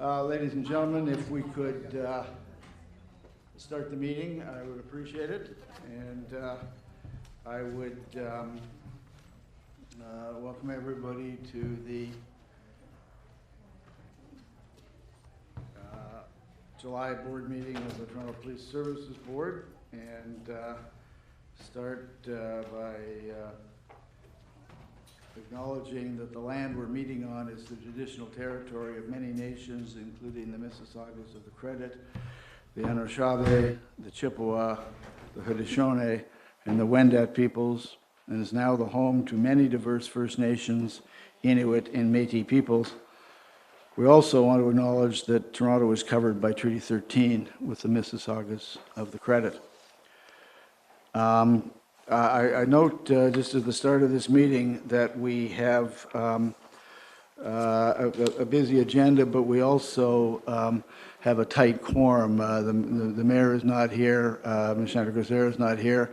Ladies and gentlemen, if we could start the meeting, I would appreciate it. And I would welcome everybody to the July board meeting of the Toronto Police Services Board, and start by acknowledging that the land we're meeting on is the traditional territory of many nations, including the Mississaugas of the Credit, the Anishinaabe, the Chippewa, the Haudenosaunee, and the Wendat peoples, and is now the home to many diverse First Nations, Inuit, and Métis peoples. We also want to acknowledge that Toronto is covered by Treaty 13 with the Mississaugas of the Credit. I note just at the start of this meeting that we have a busy agenda, but we also have a tight quorum. The mayor is not here, Ms. Sandra Grisera is not here,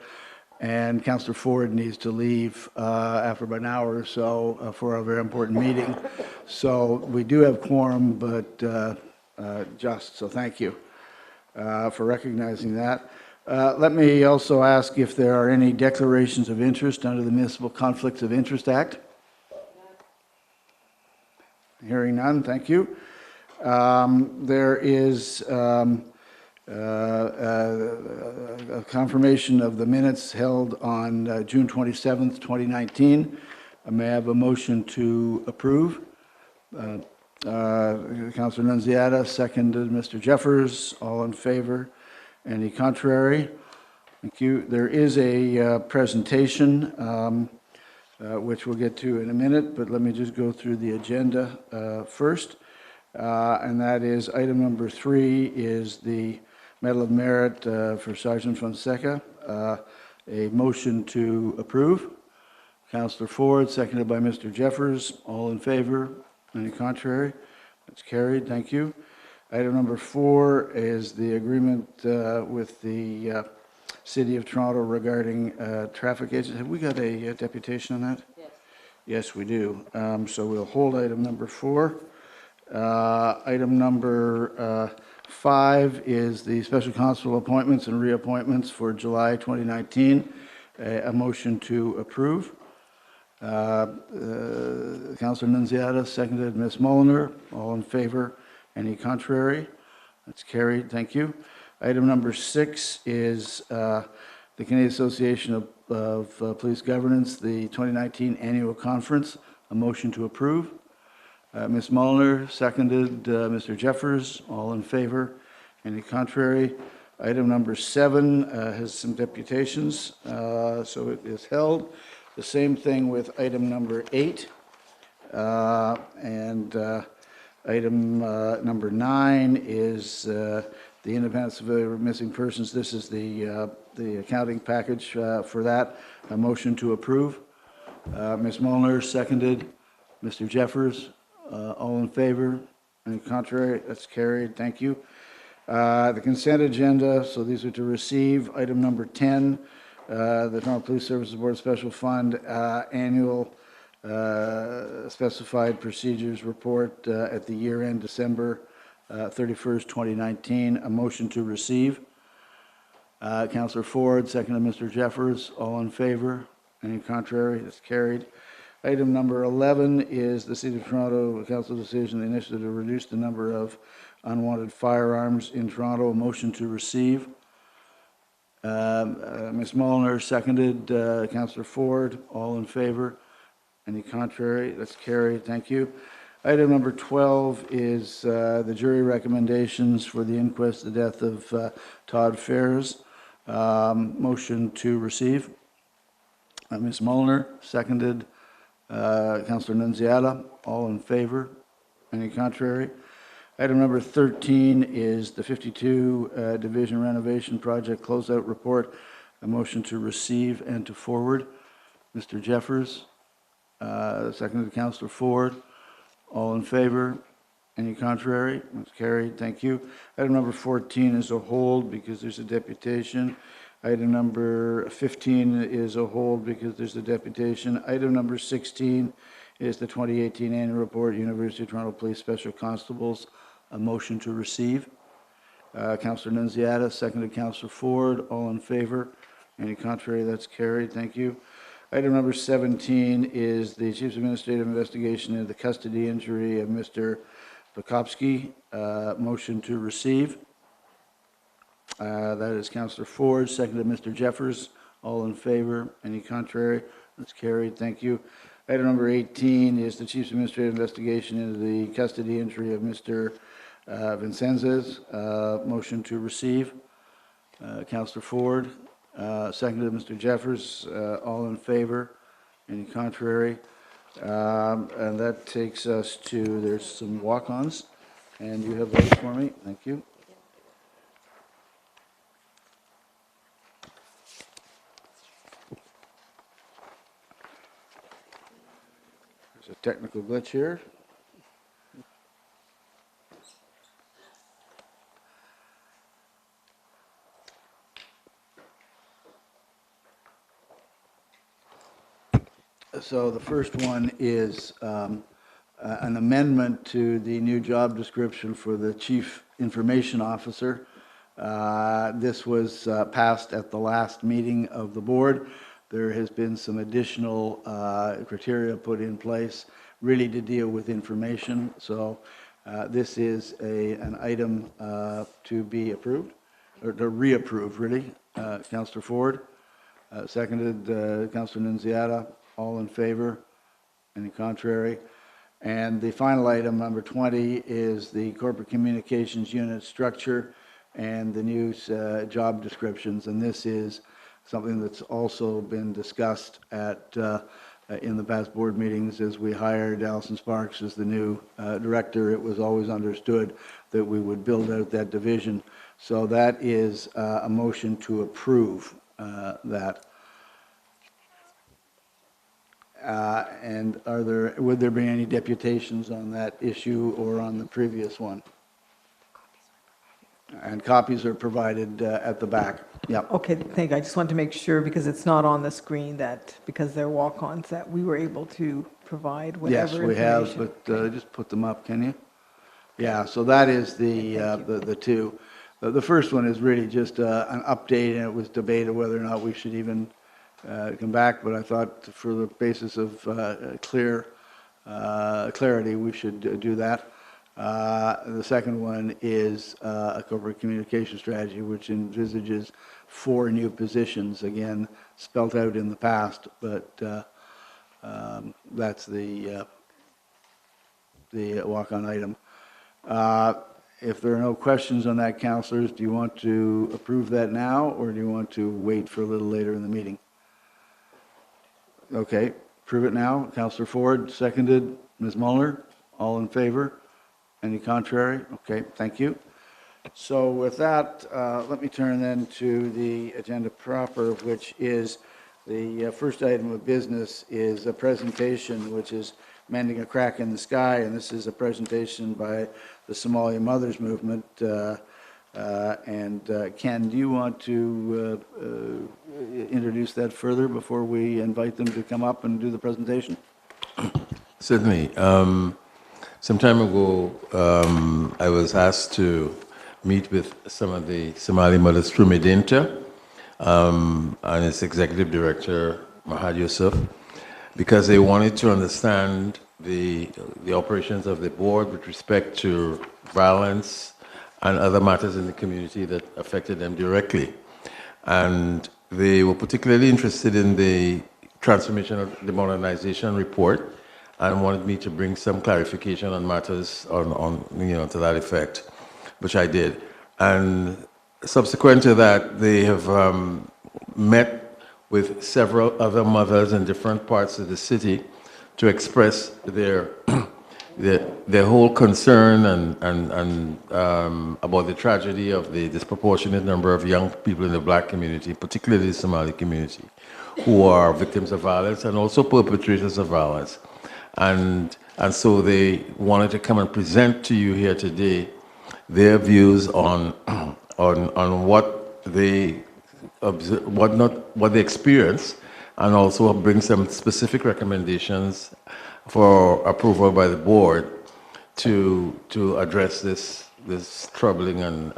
and Councillor Ford needs to leave after about an hour or so for a very important meeting. So we do have quorum, but so thank you for recognizing that. Let me also ask if there are any declarations of interest under the Municipal Conflicts of Interest Act. Hearing none, thank you. There is a confirmation of the minutes held on June 27th, 2019. May I have a motion to approve? Councillor Nunziata, seconded. Mr. Jeffers, all in favor? Any contrary? Thank you. There is a presentation which we'll get to in a minute, but let me just go through the agenda first. And that is item number 3 is the Medal of Merit for Sergeant Fonseca. A motion to approve. Councillor Ford, seconded by Mr. Jeffers. All in favor? Any contrary? That's carried. Thank you. Item number 4 is the agreement with the City of Toronto regarding traffic agents. Have we got a deputation on that? Yes. Yes, we do. So we'll hold item number 4. Item number 5 is the special constable appointments and reappointments for July 2019. A motion to approve. Councillor Nunziata, seconded. Ms. Mulliner, all in favor? Any contrary? That's carried. Thank you. Item number 6 is the Canadian Association of Police Governance, the 2019 Annual Conference. A motion to approve. Ms. Mulliner, seconded. Mr. Jeffers, all in favor? Any contrary? Item number 7 has some deputations, so it is held. The same thing with item number 8. Item number 9 is the Independent Surveyor of Missing Persons. This is the accounting package for that. A motion to approve. Ms. Mulliner, seconded. Mr. Jeffers, all in favor? Any contrary? That's carried. Thank you. The consent agenda, so these are to receive. Item number 10, the Toronto Police Services Board Special Fund Annual Specified Procedures Report at the year-end December 31st, 2019. A motion to receive. Councillor Ford, seconded. Mr. Jeffers, all in favor? Any contrary? That's carried. Item number 11 is the City of Toronto Council decision initiative to reduce the number of unwanted firearms in Toronto. A motion to receive. Ms. Mulliner, seconded. Councillor Ford, all in favor? Any contrary? That's carried. Thank you. Item number 12 is the jury recommendations for the inquest, the death of Todd Ferris. Motion to receive. Ms. Mulliner, seconded. Councillor Nunziata, all in favor? Any contrary? Item number 13 is the 52 Division Renovation Project Closeout Report. A motion to receive and to forward. Mr. Jeffers, seconded. Councillor Ford, all in favor? Any contrary? That's carried. Thank you. Item number 14 is a hold because there's a deputation. Item number 15 is a hold because there's a deputation. Item number 16 is the 2018 Annual Report, University of Toronto Police Special Constables. a motion to receive. Councillor Nunziata, seconded Councillor Ford. All in favor? Any contrary? That's carried. Thank you. Item number 17 is the Chief's Administrative Investigation into the custody injury of Mr. Bakopsky. Motion to receive. That is Councillor Ford, seconded Mr. Jeffers. All in favor? Any contrary? That's carried. Thank you. Item number 18 is the Chief's Administrative Investigation into the custody injury of Mr. Vincenzes. Motion to receive. Councillor Ford, seconded Mr. Jeffers. All in favor? Any contrary? And that takes us to, there's some walk-ons, and you have those for me. Thank you. There's a technical glitch here. So the first one is an amendment to the new job description for the Chief Information Officer. This was passed at the last meeting of the board. There has been some additional criteria put in place really to deal with information. So this is an item to be approved, or to reapprove, really. Councillor Ford, seconded Councillor Nunziata. All in favor? Any contrary? And the final item, number 20, is the Corporate Communications Unit structure and the new job descriptions. And this is something that's also been discussed at in the past board meetings. As we hired Alison Sparks as the new director, it was always understood that we would build out that division. So that is a motion to approve that. And would there be any deputations on that issue or on the previous one? And copies are provided at the back. Yeah. Okay, thank you. I just wanted to make sure, because it's not on the screen, that because they're walk-ons, that we were able to provide whatever Yes, we have, but just put them up, can you? Yeah, so that is the two. The first one is really just an update, and it was debated whether or not we should even come back, but I thought for the basis of clarity, we should do that. The second one is a corporate communication strategy, which envisages 4 new positions, again, spelt out in the past, but that's the walk-on item. If there are no questions on that, councillors, do you want to approve that now, or do you want to wait for a little later in the meeting? Okay, approve it now. Councillor Ford, seconded. Ms. Muller, all in favor? Any contrary? Okay, thank you. So with that, let me turn then to the agenda proper, which is the first item of business is a presentation, which is Mending a Crack in the Sky, and this is a presentation by the Somali Mothers Movement. Ken, do you want to introduce that further before we invite them to come up and do the presentation? Certainly. Some time ago, I was asked to meet with some of the Somali mothers through Midaynta and its executive director, Mahad Yusuf, because they wanted to understand the operations of the board with respect to violence and other matters in the community that affected them directly. And they were particularly interested in the transformation of the modernization report and wanted me to bring some clarification on matters to that effect, which I did. And subsequent to that, they have met with several other mothers in different parts of the city to express their whole concern and about the tragedy of the disproportionate number of young people in the black community, particularly the Somali community, who are victims of violence and also perpetrators of violence. And so they wanted to come and present to you here today their views on what they observe, what they experience, and also bring some specific recommendations for approval by the board to address this troubling and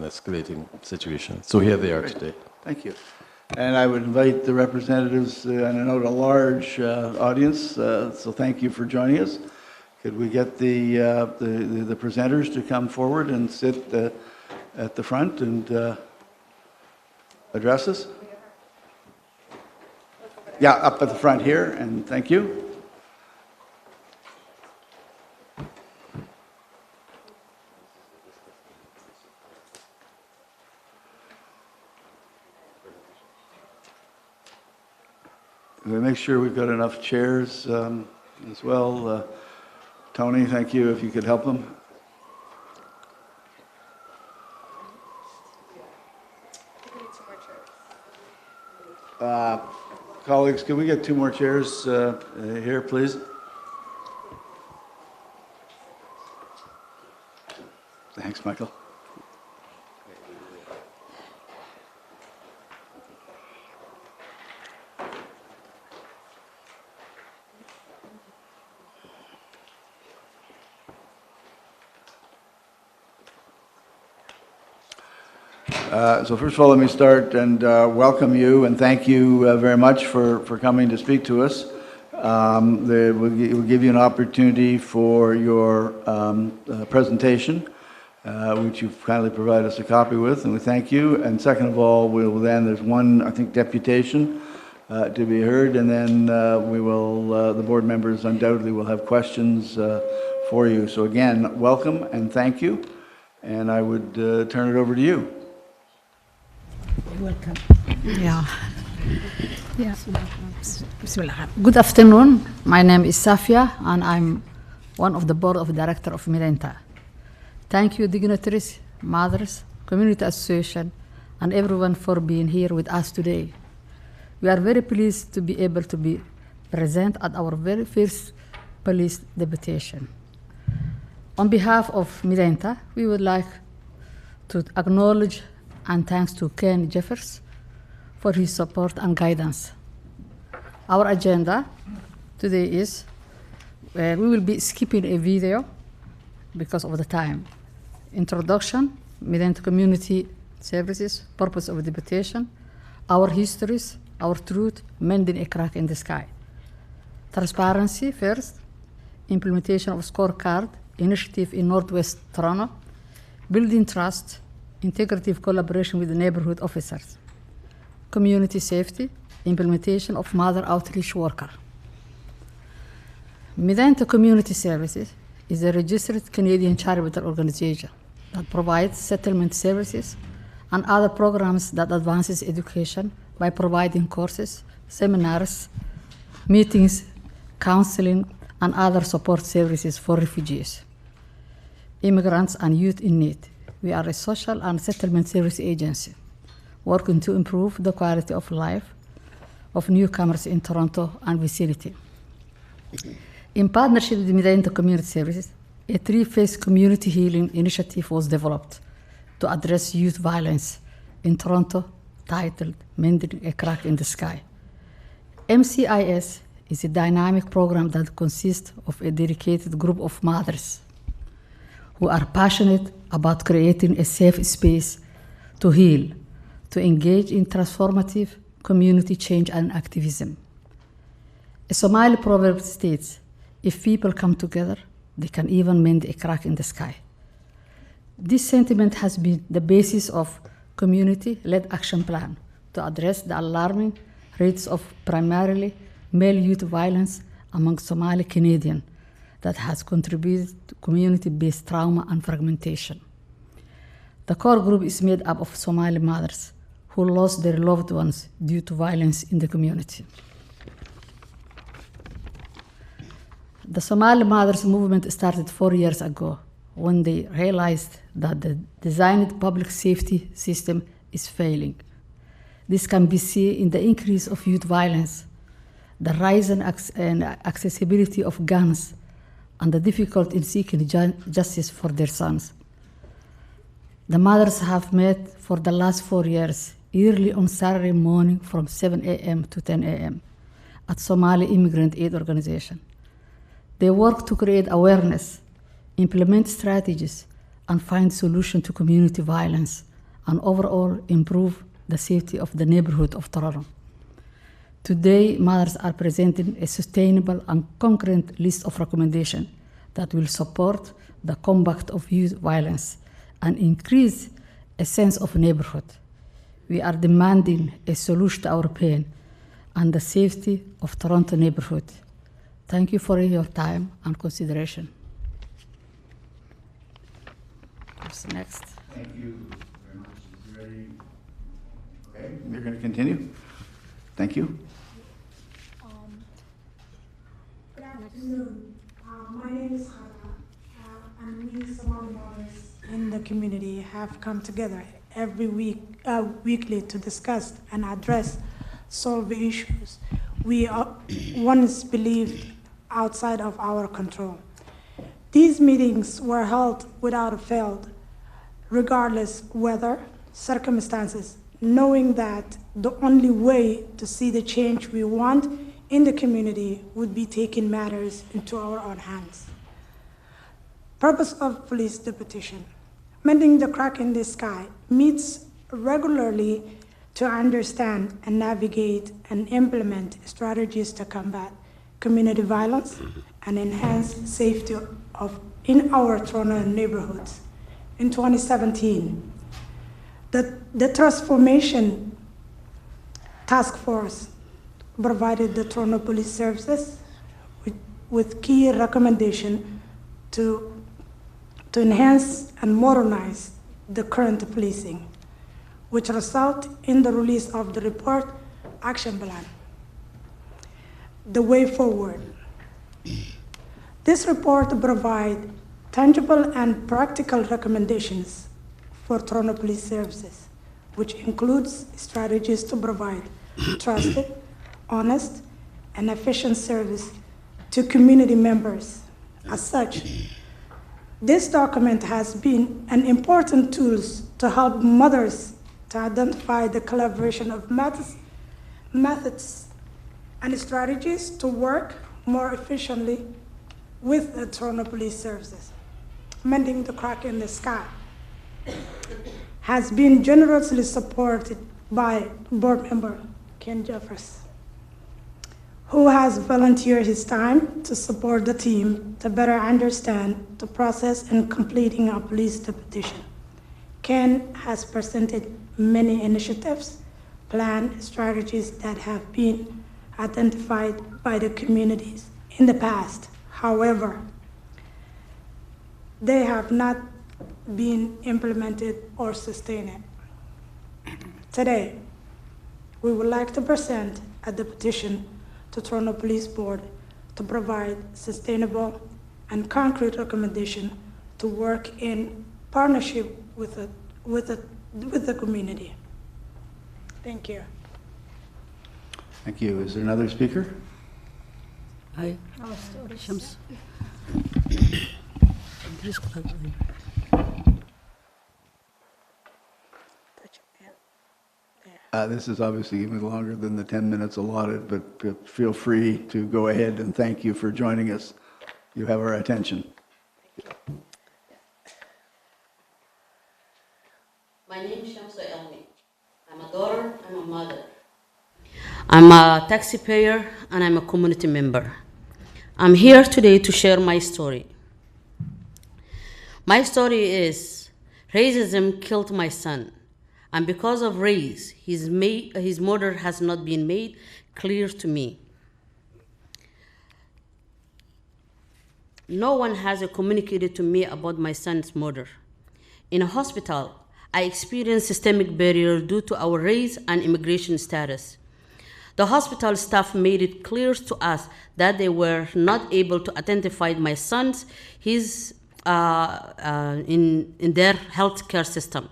escalating situation. So here they are today. Thank you. And I would invite the representatives, and I know a large audience, so thank you for joining us. Could we get the presenters to come forward and sit at the front and address us? Yeah, up at the front here, and thank you. We make sure we've got enough chairs as well. Tony, thank you, if you could help them. Colleagues, can we get 2 more chairs here, please? Thanks, Michael. So first of all, let me start and welcome you and thank you very much for coming to speak to us. We'll give you an opportunity for your presentation, which you've kindly provided us a copy with, and we thank you. And second of all, there's one, I think, deputation to be heard, and then the board members undoubtedly will have questions for you. So again, welcome and thank you, and I would turn it over to you. Welcome. Yeah. Good afternoon. My name is Safia, and I'm one of the board of directors of Midaynta. Thank you, dignitaries, mothers, community association, and everyone for being here with us today. We are very pleased to be able to be present at our very first police deputation. On behalf of Midaynta, we would like to acknowledge and thanks to Ken Jeffers for his support and guidance. Our agenda today is we will be skipping a video because of the time. Introduction, Midaynta Community Services, purpose of deputation, our histories, our truth, mending a crack in the sky. Transparency first, implementation of scorecard initiative in Northwest Toronto, building trust, integrative collaboration with the neighborhood officers. Community safety, implementation of mother outreach worker. Midaynta Community Services is a registered Canadian charitable organization that provides settlement services and other programs that advances education by providing courses, seminars, meetings, counseling, and other support services for refugees, immigrants, and youth in need. We are a social and settlement service agency working to improve the quality of life of newcomers in Toronto and vicinity. In partnership with Midaynta Community Services, a 3-phase community healing initiative was developed to address youth violence in Toronto, titled Mending a Crack in the Sky. MCIS is a dynamic program that consists of a dedicated group of mothers who are passionate about creating a safe space to heal, to engage in transformative community change and activism. A Somali proverb states, if people come together, they can even mend a crack in the sky. This sentiment has been the basis of community-led action plan to address the alarming rates of primarily male youth violence among Somali Canadians that has contributed to community-based trauma and fragmentation. The core group is made up of Somali mothers who lost their loved ones due to violence in the community. The Somali Mothers movement started 4 years ago when they realized that the designed public safety system is failing. This can be seen in the increase of youth violence, the rise and accessibility of guns, and the difficulty in seeking justice for their sons. The mothers have met for the last 4 years, early on Saturday morning from 7 a.m. to 10 a.m. at Somali Immigrant Aid Organization. They work to create awareness, implement strategies, and find solutions to community violence, and overall improve the safety of the neighborhood of Toronto. Today, mothers are presenting a sustainable and concrete list of recommendations that will support the combat of youth violence and increase a sense of neighborhood. We are demanding a solution to our pain and the safety of Toronto neighborhood. Thank you for your time and consideration. What's next? Thank you very much. Is there any... Okay, you're going to continue? Thank you. Good afternoon. My name is Hana, and we Somali mothers in the community have come together every weekly to discuss and address solve issues we once believed outside of our control. These meetings were held without fail, regardless weather, circumstances, knowing that the only way to see the change we want in the community would be taking matters into our own hands. Purpose of police deputation. Mending the crack in the sky meets regularly to understand and navigate and implement strategies to combat community violence and enhance safety in our Toronto neighborhoods. In 2017, the Transformation Task Force provided the Toronto Police Services with key recommendations to enhance and modernize the current policing, which result in the release of the report action plan, the way forward. This report provides tangible and practical recommendations for Toronto Police Services, which includes strategies to provide trusted, honest, and efficient service to community members. As such, this document has been an important tool to help mothers to identify the collaboration of methods and strategies to work more efficiently with the Toronto Police Services. Mending the crack in the sky has been generously supported by board member Ken Jeffers, who has volunteered his time to support the team to better understand the process in completing a police deputation. Ken has presented many initiatives, planned strategies that have been identified by the communities in the past. However, they have not been implemented or sustained. Today, we would like to present a deputation to Toronto Police Board to provide sustainable and concrete recommendation to work in partnership with the community. Thank you. Thank you. Is there another speaker? Hi. Shams. This is obviously even longer than the 10 minutes allotted, but feel free to go ahead, and thank you for joining us. You have our attention. My name is Shamsa Elmi. I'm a daughter, I'm a mother. I'm a taxpayer and I'm a community member. I'm here today to share my story. My story is racism killed my son. And because of race, his murder has not been made clear to me. No one has communicated to me about my son's murder. In a hospital, I experienced systemic barrier due to our race and immigration status. The hospital staff made it clear to us that they were not able to identify my son's in their healthcare system.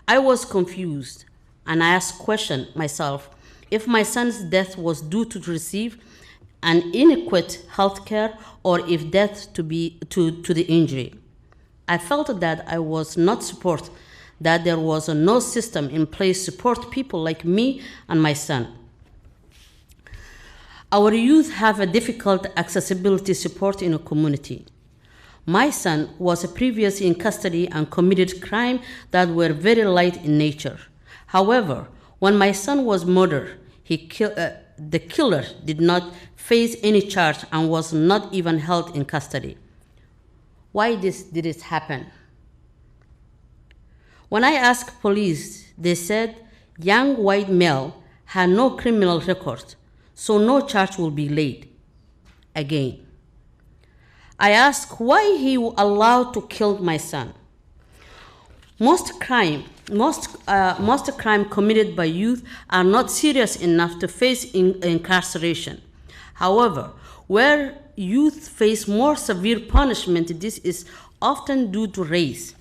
I was confused, and I asked questions myself if my son's death was due to receive an inadequate health care or if death to the injury. I felt that I was not supported, that there was no system in place to support people like me and my son. Our youth have a difficult accessibility support in a community. My son was previously in custody and committed crimes that were very light in nature. However, when my son was murdered, the killer did not face any charge and was not even held in custody. Why did it happen? When I asked police, they said young white male had no criminal record, so no charge will be laid. Again, I asked why he was allowed to kill my son. Most crime committed by youth are not serious enough to face incarceration. However, where youth face more severe punishment, this is often due to race.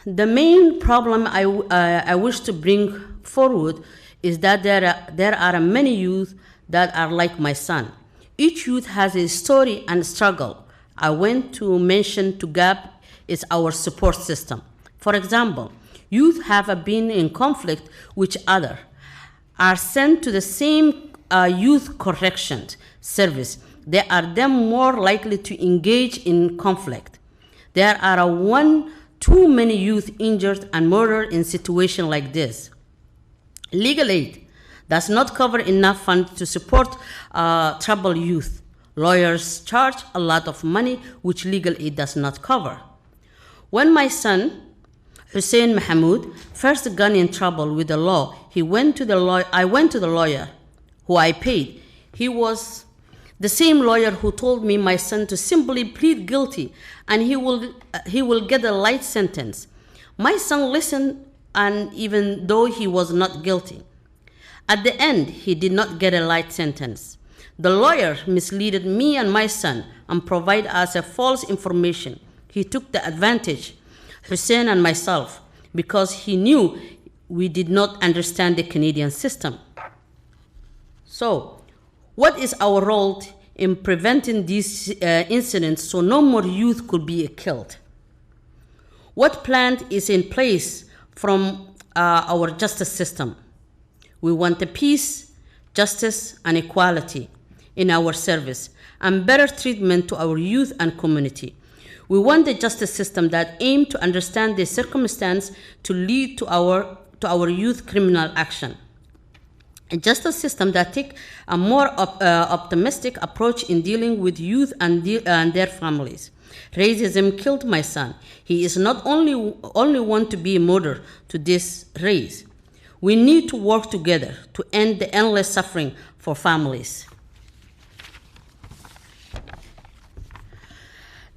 The main problem I wish to bring forward is that there are many youth that are like my son. Each youth has a story and struggle. I want to mention to GAP is our support system. For example, youth have been in conflict with others, are sent to the same youth correction service. They are then more likely to engage in conflict. There are too many youth injured and murdered in situations like this. Legal aid does not cover enough funds to support troubled youth. Lawyers charge a lot of money, which legal aid does not cover. When my son, Hussein Mahmoud, first got in trouble with the law, I went to the lawyer who I paid. He was the same lawyer who told me my son to simply plead guilty and he will get a light sentence. My son listened, and even though he was not guilty, at the end, he did not get a light sentence. The lawyer misled me and my son and provided us a false information. He took the advantage, Hussein and myself, because he knew we did not understand the Canadian system. So, what is our role in preventing these incidents so no more youth could be killed? What plan is in place from our justice system? We want a peace, justice, and equality in our service, and better treatment to our youth and community. We want a justice system that aims to understand the circumstance to lead to our youth criminal action. A justice system that takes a more optimistic approach in dealing with youth and their families. Racism killed my son. He is not only one to be murdered to this race. We need to work together to end the endless suffering for families.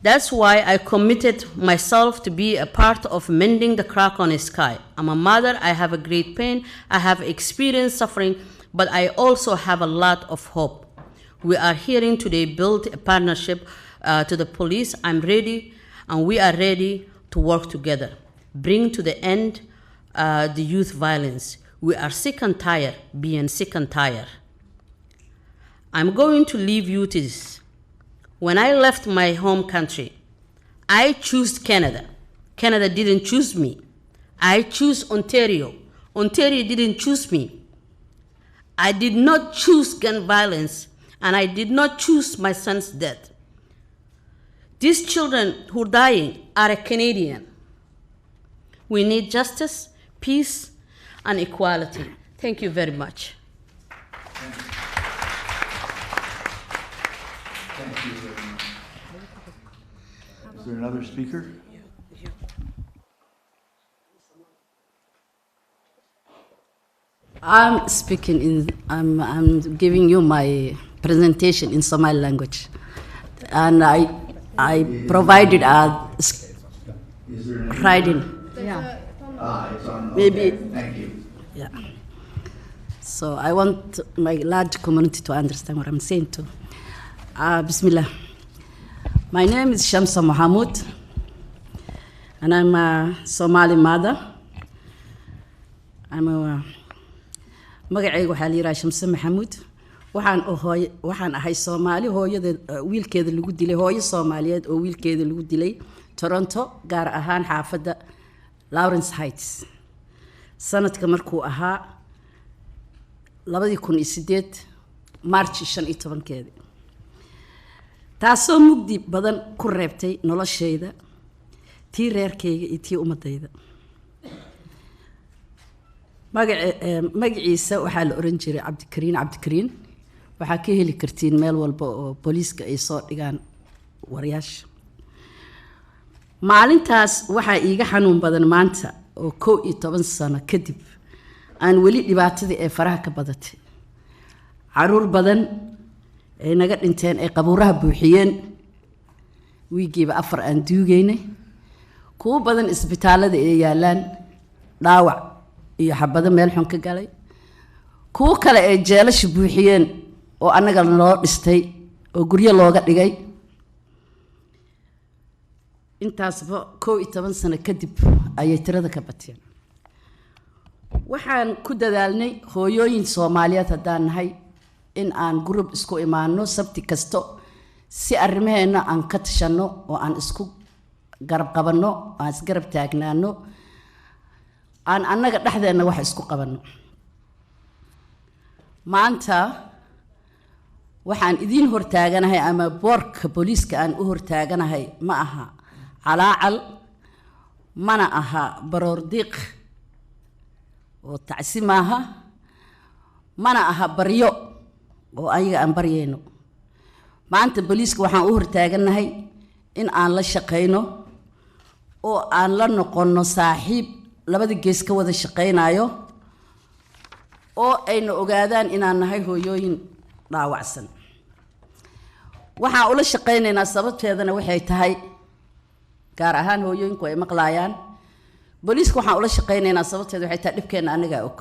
That's why I committed myself to be a part of mending the crack on the sky. I'm a mother, I have a great pain, I have experienced suffering, but I also have a lot of hope. We are here today build a partnership to the police. I'm ready, and we are ready to work together. Bring to the end the youth violence. We are sick and tired being sick and tired. I'm going to leave you to this. When I left my home country, I chose Canada. Canada didn't choose me. I chose Ontario. Ontario didn't choose me. I did not choose gun violence, and I did not choose my son's death. These children who are dying are a Canadian. We need justice, peace, and equality. Thank you very much. Thank you very much. Is there another speaker? I'm speaking I'm giving you my presentation in Somali language. And I provided a writing. Yeah. It's on. Maybe. Okay. Thank you. Yeah. So I want my large community to understand what I'm saying too. Bismillah. My name is Shamsa Mohamud, and I'm a Somali mother. magacayga waxaa la yiraahdaa Shamsa Maxamuud. waxaan ahay Soomaali hooyada wiilkeeda lagu dilay, hooyo Soomaaliyeed oo wiilkeeda lagu dilay Toronto, gaar ahaan xaafadda Lawrence Heights. sanadka markuu ahaa 2008 March 15. taasoo mugdi badan ku reebtay noloshayda tii reerkayga iyo tii ummadayda magaciisa waxaa la oran jiray cabdikariin waxaa ka heli kartiin meel walba oo booliiska ay soo dhigaan warayaasha maalintaas waxaa iiga xanuun badan maanta oo 11 sano kadib aan weli dhibaatadii ee faraha ka badatay caruur badan ay naga dhinteen ay qabuuraha buuxiyeen wiigiiba 4 aan duugaynay kuwa badan isbitaalada ay yaalaan dhaawac iyo xabado meel xun ka galay kuwa kale ay jeelasha buuxiyeen oo annaga loo dhistay oo guryo looga dhigay intaasba 11 sano kadib ayay tirada ka bateen waxaan ku dadaalnay hooyooyin Soomaaliyeed haddaan nahay in aan group isku imaano sabti kasto si arrimaheena aan ka tashano oo aan isku garab qabanno aan isgarab taagnaano aan annaga dhexdeena wax isku qabanno maanta waxaan idiin hortaaganahay ama boorka booliiska aan u hortaaganahay ma aha calaacal mana aha baroordiiq oo tacsi maaha mana aha baryo oo ayaga aan baryayno maanta booliiska waxaan u hortaaganahay in aan la shaqeyno oo aan la noqono saaxiib labada gees ka wada shaqeynayo oo ayna ogaadaan inaan nahay hooyooyin dhaawacsan waxaan ula shaqeynaynaa sababteedana waxay tahay gaar ahaan hooyooyinku ay maqlaayaan booliiska waxaan ula shaqeynaynaa sababteeda waxay tahay dhibkeena anaga og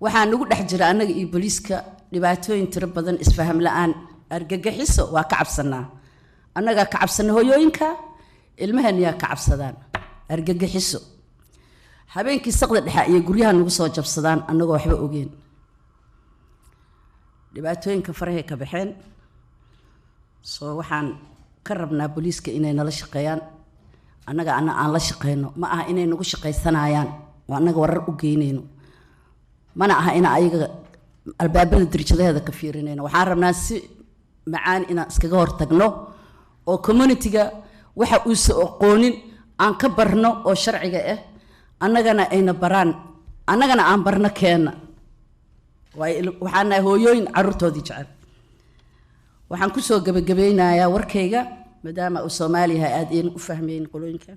waxaan nagu dhex jira anaga iyo booliiska dhibaatooyin tiro badan isfaham la'aan argagaxiso waa ka cabsanaa annaga ka cabsana hooyooyinka ilmahan yaa ka cabsadaan argagaxiso habeenkii saqda dhexe iyo guryaha nagu soo jabsadaan annagoo waxba ogeen dhibaatooyinka farahay ka baxeen soo waxaan ka rabnaa booliiska inay nala shaqeeyaan annaga aan la shaqeyno ma aha inay nagu shaqaysanayaan waa annaga warar u geynayno mana aha ina ayaga albaabada dirjadaheeda ka fiirinayno waxaan rabnaa si macaan inaan iskaga hortagno oo community-ga waxa uu soo aqoonin aan ka barno oo sharciga ah annagana ayna baraan annagana aan barno keena waxaan nahay hooyooyin carruurtoodii jecel waxaan ku soo gabagabeynayaa warkayga maadaama uu Soomaali yahay aad ayaan u fahmayn qolooyinka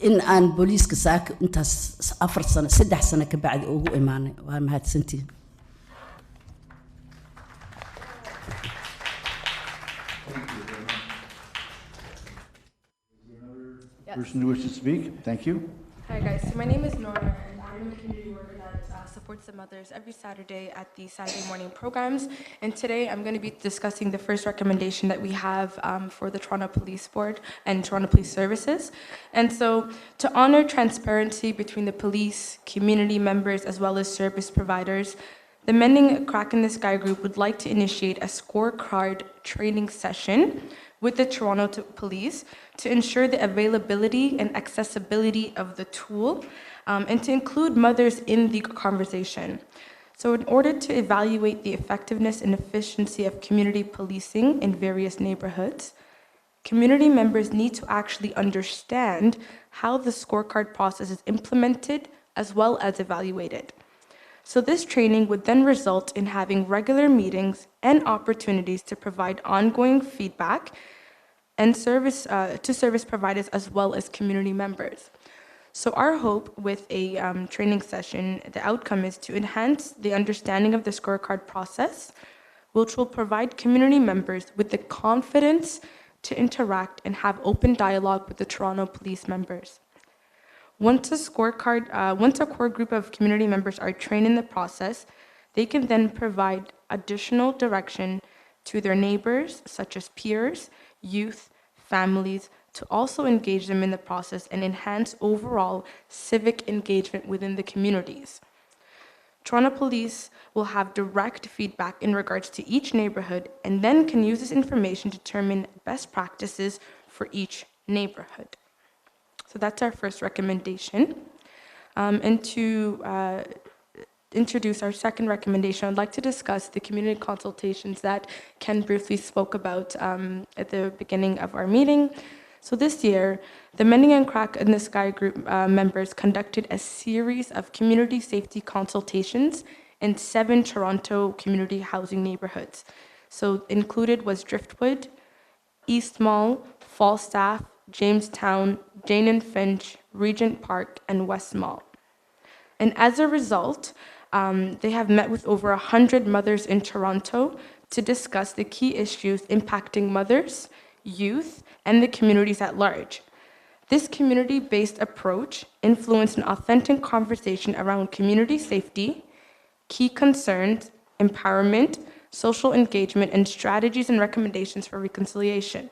in aan booliiska saaka intaas 4 sano 3 sano ka bacdi ugu imaanay waa mahadsantiin Person who wishes to speak, thank you. Hi guys, so my name is Nora and I'm a community worker that supports the mothers every Saturday at the Saturday morning programs. And today I'm going to be discussing the first recommendation that we have for the Toronto Police Board and Toronto Police Services. And so to honor transparency between the police, community members, as well as service providers, the Mending Crack in the Sky group would like to initiate a scorecard training session with the Toronto Police to ensure the availability and accessibility of the tool and to include mothers in the conversation. So in order to evaluate the effectiveness and efficiency of community policing in various neighborhoods, community members need to actually understand how the scorecard process is implemented as well as evaluated. So this training would then result in having regular meetings and opportunities to provide ongoing feedback and service to service providers as well as community members. So our hope with a training session, the outcome is to enhance the understanding of the scorecard process, which will provide community members with the confidence to interact and have open dialogue with the Toronto Police members. Once a core group of community members are trained in the process, they can then provide additional direction to their neighbors, such as peers, youth, families, to also engage them in the process and enhance overall civic engagement within the communities. Toronto Police will have direct feedback in regards to each neighborhood and then can use this information to determine best practices for each neighborhood. So that's our first recommendation. And to introduce our second recommendation, I'd like to discuss the community consultations that Ken briefly spoke about at the beginning of our meeting. So this year, the Mending and Crack in the Sky group members conducted a series of community safety consultations in 7 Toronto community housing neighborhoods. So included was Driftwood, East Mall, Falstaff, Jamestown, Jane and Finch, Regent Park, and West Mall. And as a result, they have met with over 100 mothers in Toronto to discuss the key issues impacting mothers, youth, and the communities at large. This community-based approach influenced an authentic conversation around community safety, key concerns, empowerment, social engagement, and strategies and recommendations for reconciliation.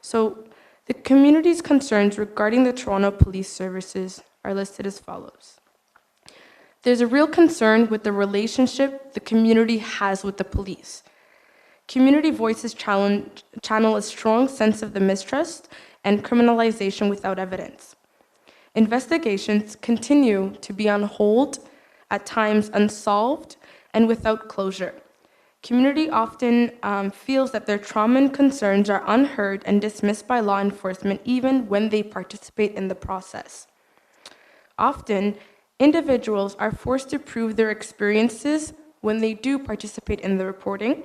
So the community's concerns regarding the Toronto Police Services are listed as follows. There's a real concern with the relationship the community has with the police. Community voices channel a strong sense of the mistrust and criminalization without evidence. Investigations continue to be on hold, at times unsolved, and without closure. Community often feels that their trauma and concerns are unheard and dismissed by law enforcement even when they participate in the process. Often, individuals are forced to prove their experiences when they do participate in the reporting.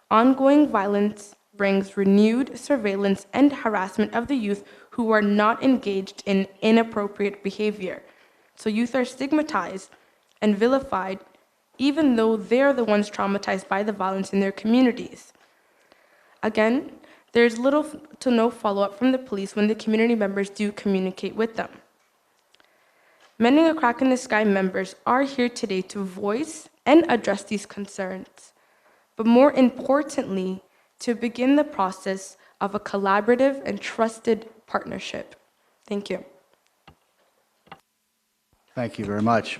Ongoing violence brings renewed surveillance and harassment of the youth who are not engaged in inappropriate behavior. So youth are stigmatized and vilified even though they're the ones traumatized by the violence in their communities. Again, there's little to no follow-up from the police when the community members do communicate with them. Mending a Crack in the Sky members are here today to voice and address these concerns, but more importantly, to begin the process of a collaborative and trusted partnership. Thank you. Thank you very much.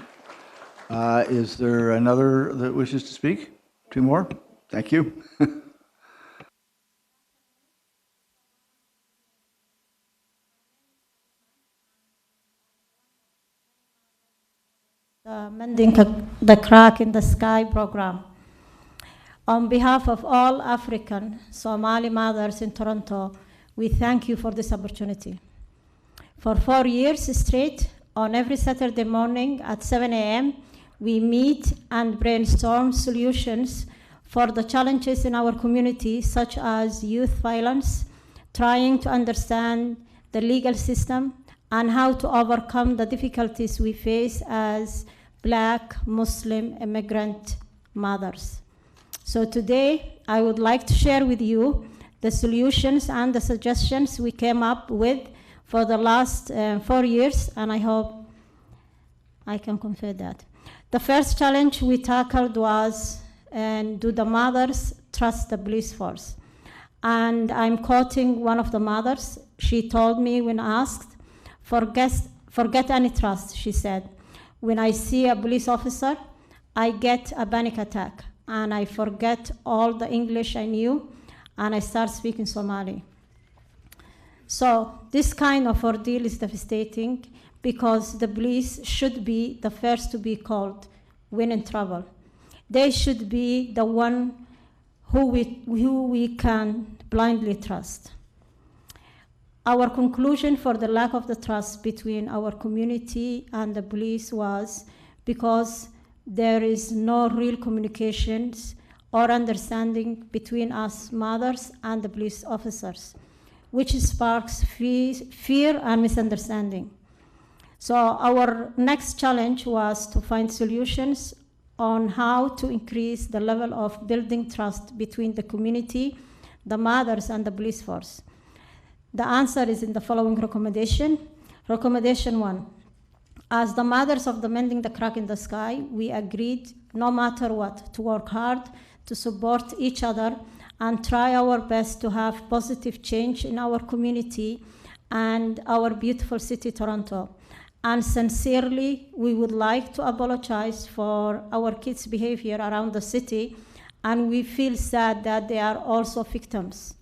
Is there another that wishes to speak? 2 more? Thank you. The Mending the Crack in the Sky program. On behalf of all African Somali mothers in Toronto, we thank you for this opportunity. For 4 years straight, on every Saturday morning at 7 a.m., we meet and brainstorm solutions for the challenges in our community, such as youth violence, trying to understand the legal system, and how to overcome the difficulties we face as Black Muslim immigrant mothers. So today, I would like to share with you the solutions and the suggestions we came up with for the last 4 years, and I hope I can convey that. The first challenge we tackled was, do the mothers trust the police force? And I'm quoting one of the mothers. She told me when asked, forget any trust, she said. When I see a police officer, I get a panic attack, and I forget all the English I knew, and I start speaking Somali. So this kind of ordeal is devastating, because the police should be the first to be called when in trouble. They should be the one who we can blindly trust. Our conclusion for the lack of the trust between our community and the police was because there is no real communications or understanding between us mothers and the police officers, which sparks fear and misunderstanding. So our next challenge was to find solutions on how to increase the level of building trust between the community, the mothers, and the police force. The answer is in the following recommendation. Recommendation 1. As the mothers of the Mending the Crack in the Sky, we agreed, no matter what, to work hard to support each other and try our best to have positive change in our community and our beautiful city, Toronto. And sincerely, we would like to apologize for our kids' behavior around the city, and we feel sad that they are also victims.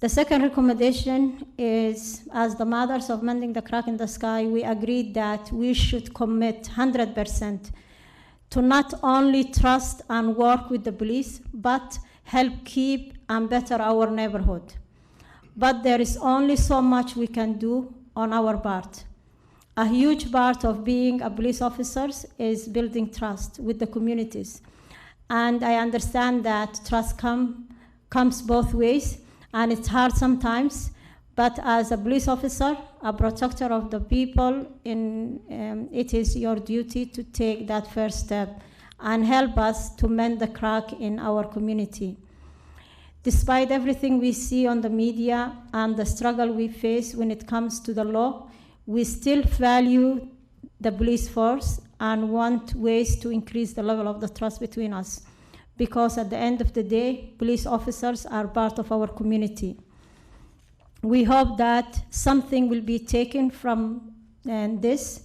The second recommendation is, as the mothers of Mending the Crack in the Sky, we agreed that we should commit 100% to not only trust and work with the police, but help keep and better our neighborhood. But there is only so much we can do on our part. A huge part of being a police officer is building trust with the communities. And I understand that trust comes both ways, and it's hard sometimes, but as a police officer, a protector of the people, it is your duty to take that first step and help us to mend the crack in our community. Despite everything we see on the media and the struggle we face when it comes to the law, we still value the police force and want ways to increase the level of the trust between us. Because at the end of the day, police officers are part of our community. We hope that something will be taken from this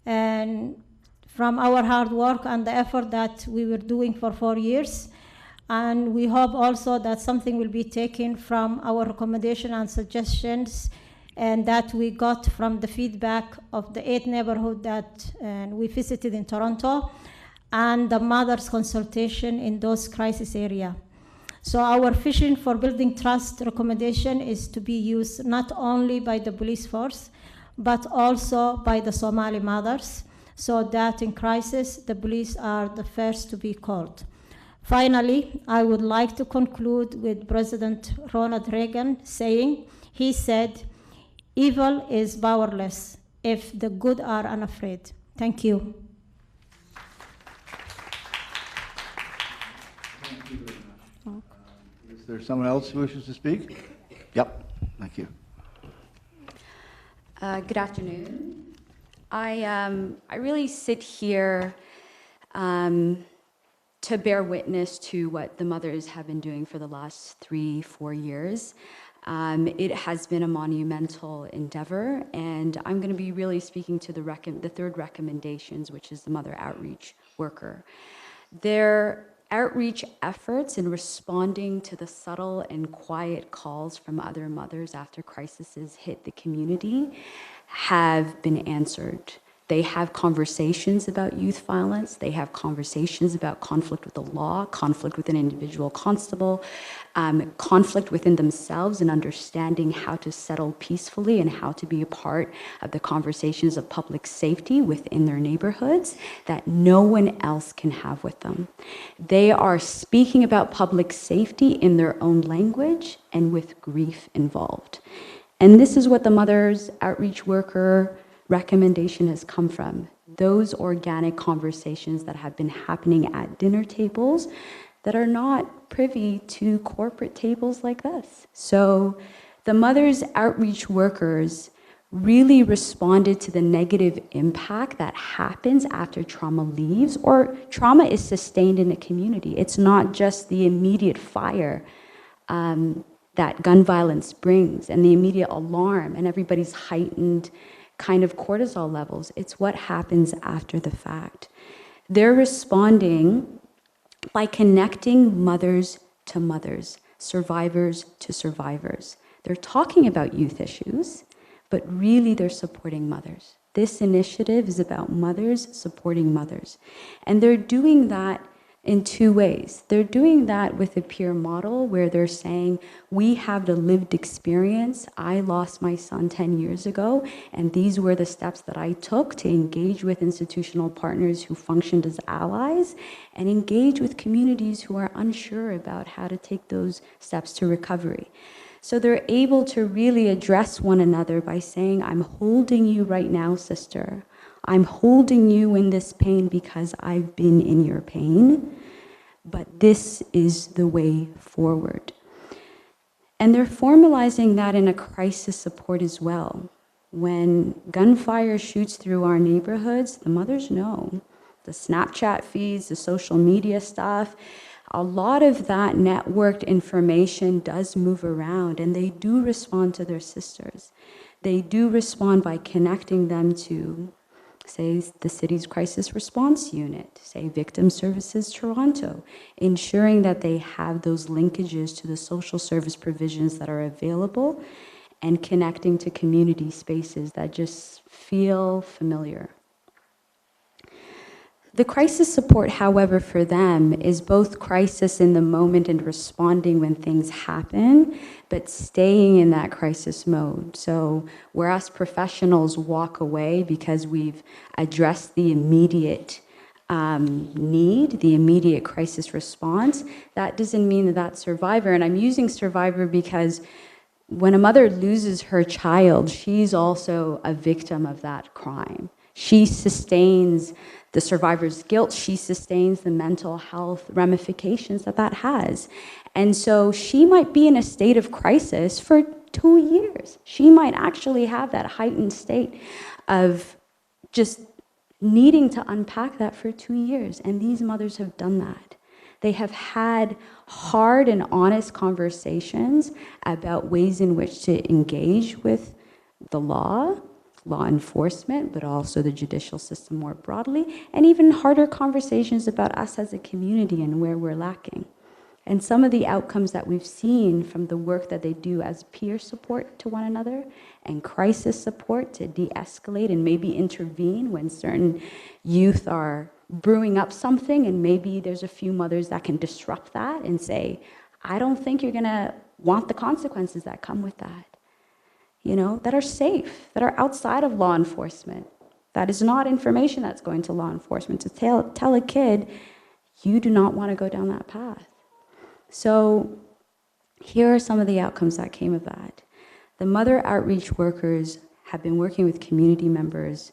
and from our hard work and the effort that we were doing for 4 years. And we hope also that something will be taken from our recommendation and suggestions and that we got from the feedback of the 8 neighborhoods that we visited in Toronto and the mothers' consultation in those crisis areas. So our vision for building trust recommendation is to be used not only by the police force, but also by the Somali mothers, so that in crisis, the police are the first to be called. Finally, I would like to conclude with President Ronald Reagan saying, he said, "Evil is powerless if the good are unafraid." Thank you. Is there someone else who wishes to speak? Yep, thank you. Good afternoon. I really sit here to bear witness to what the mothers have been doing for the last 3-4 years. It has been a monumental endeavor, and I'm going to be really speaking to the third recommendations, which is the mother outreach worker. Their outreach efforts in responding to the subtle and quiet calls from other mothers after crises hit the community have been answered. They have conversations about youth violence. They have conversations about conflict with the law, conflict with an individual constable, conflict within themselves and understanding how to settle peacefully and how to be a part of the conversations of public safety within their neighborhoods that no one else can have with them. They are speaking about public safety in their own language and with grief involved. And this is what the Mother's Outreach Worker recommendation has come from. Those organic conversations that have been happening at dinner tables that are not privy to corporate tables like this. So the Mother's Outreach Workers really responded to the negative impact that happens after trauma leaves or trauma is sustained in a community. It's not just the immediate fire that gun violence brings and the immediate alarm and everybody's heightened kind of cortisol levels. It's what happens after the fact. They're responding by connecting mothers to mothers, survivors to survivors. They're talking about youth issues, but really they're supporting mothers. This initiative is about mothers supporting mothers. And they're doing that in 2 ways. They're doing that with a peer model where they're saying, we have the lived experience. I lost my son 10 years ago, and these were the steps that I took to engage with institutional partners who functioned as allies and engage with communities who are unsure about how to take those steps to recovery. So they're able to really address one another by saying, I'm holding you right now, sister. I'm holding you in this pain because I've been in your pain, but this is the way forward. And they're formalizing that in a crisis support as well. When gunfire shoots through our neighborhoods, the mothers know. The Snapchat feeds, the social media stuff, a lot of that networked information does move around, and they do respond to their sisters. They do respond by connecting them to say the city's crisis response unit, say Victim Services Toronto, ensuring that they have those linkages to the social service provisions that are available and connecting to community spaces that just feel familiar. The crisis support, however, for them is both crisis in the moment and responding when things happen, but staying in that crisis mode. So where us professionals walk away because we've addressed the immediate need, the immediate crisis response, that doesn't mean that survivor, and I'm using survivor because when a mother loses her child, she's also a victim of that crime. She sustains the survivor's guilt, she sustains the mental health ramifications that that has. And so she might be in a state of crisis for 2 years. She might actually have that heightened state of just needing to unpack that for 2 years. And these mothers have done that. They have had hard and honest conversations about ways in which to engage with the law enforcement, but also the judicial system more broadly, and even harder conversations about us as a community and where we're lacking. And some of the outcomes that we've seen from the work that they do as peer support to one another and crisis support to de-escalate and maybe intervene when certain youth are brewing up something, and maybe there's a few mothers that can disrupt that and say, I don't think you're gonna want the consequences that come with that. You know, that are safe, that are outside of law enforcement. That is not information that's going to law enforcement. To tell a kid, you do not want to go down that path. So here are some of the outcomes that came of that. The mother outreach workers have been working with community members,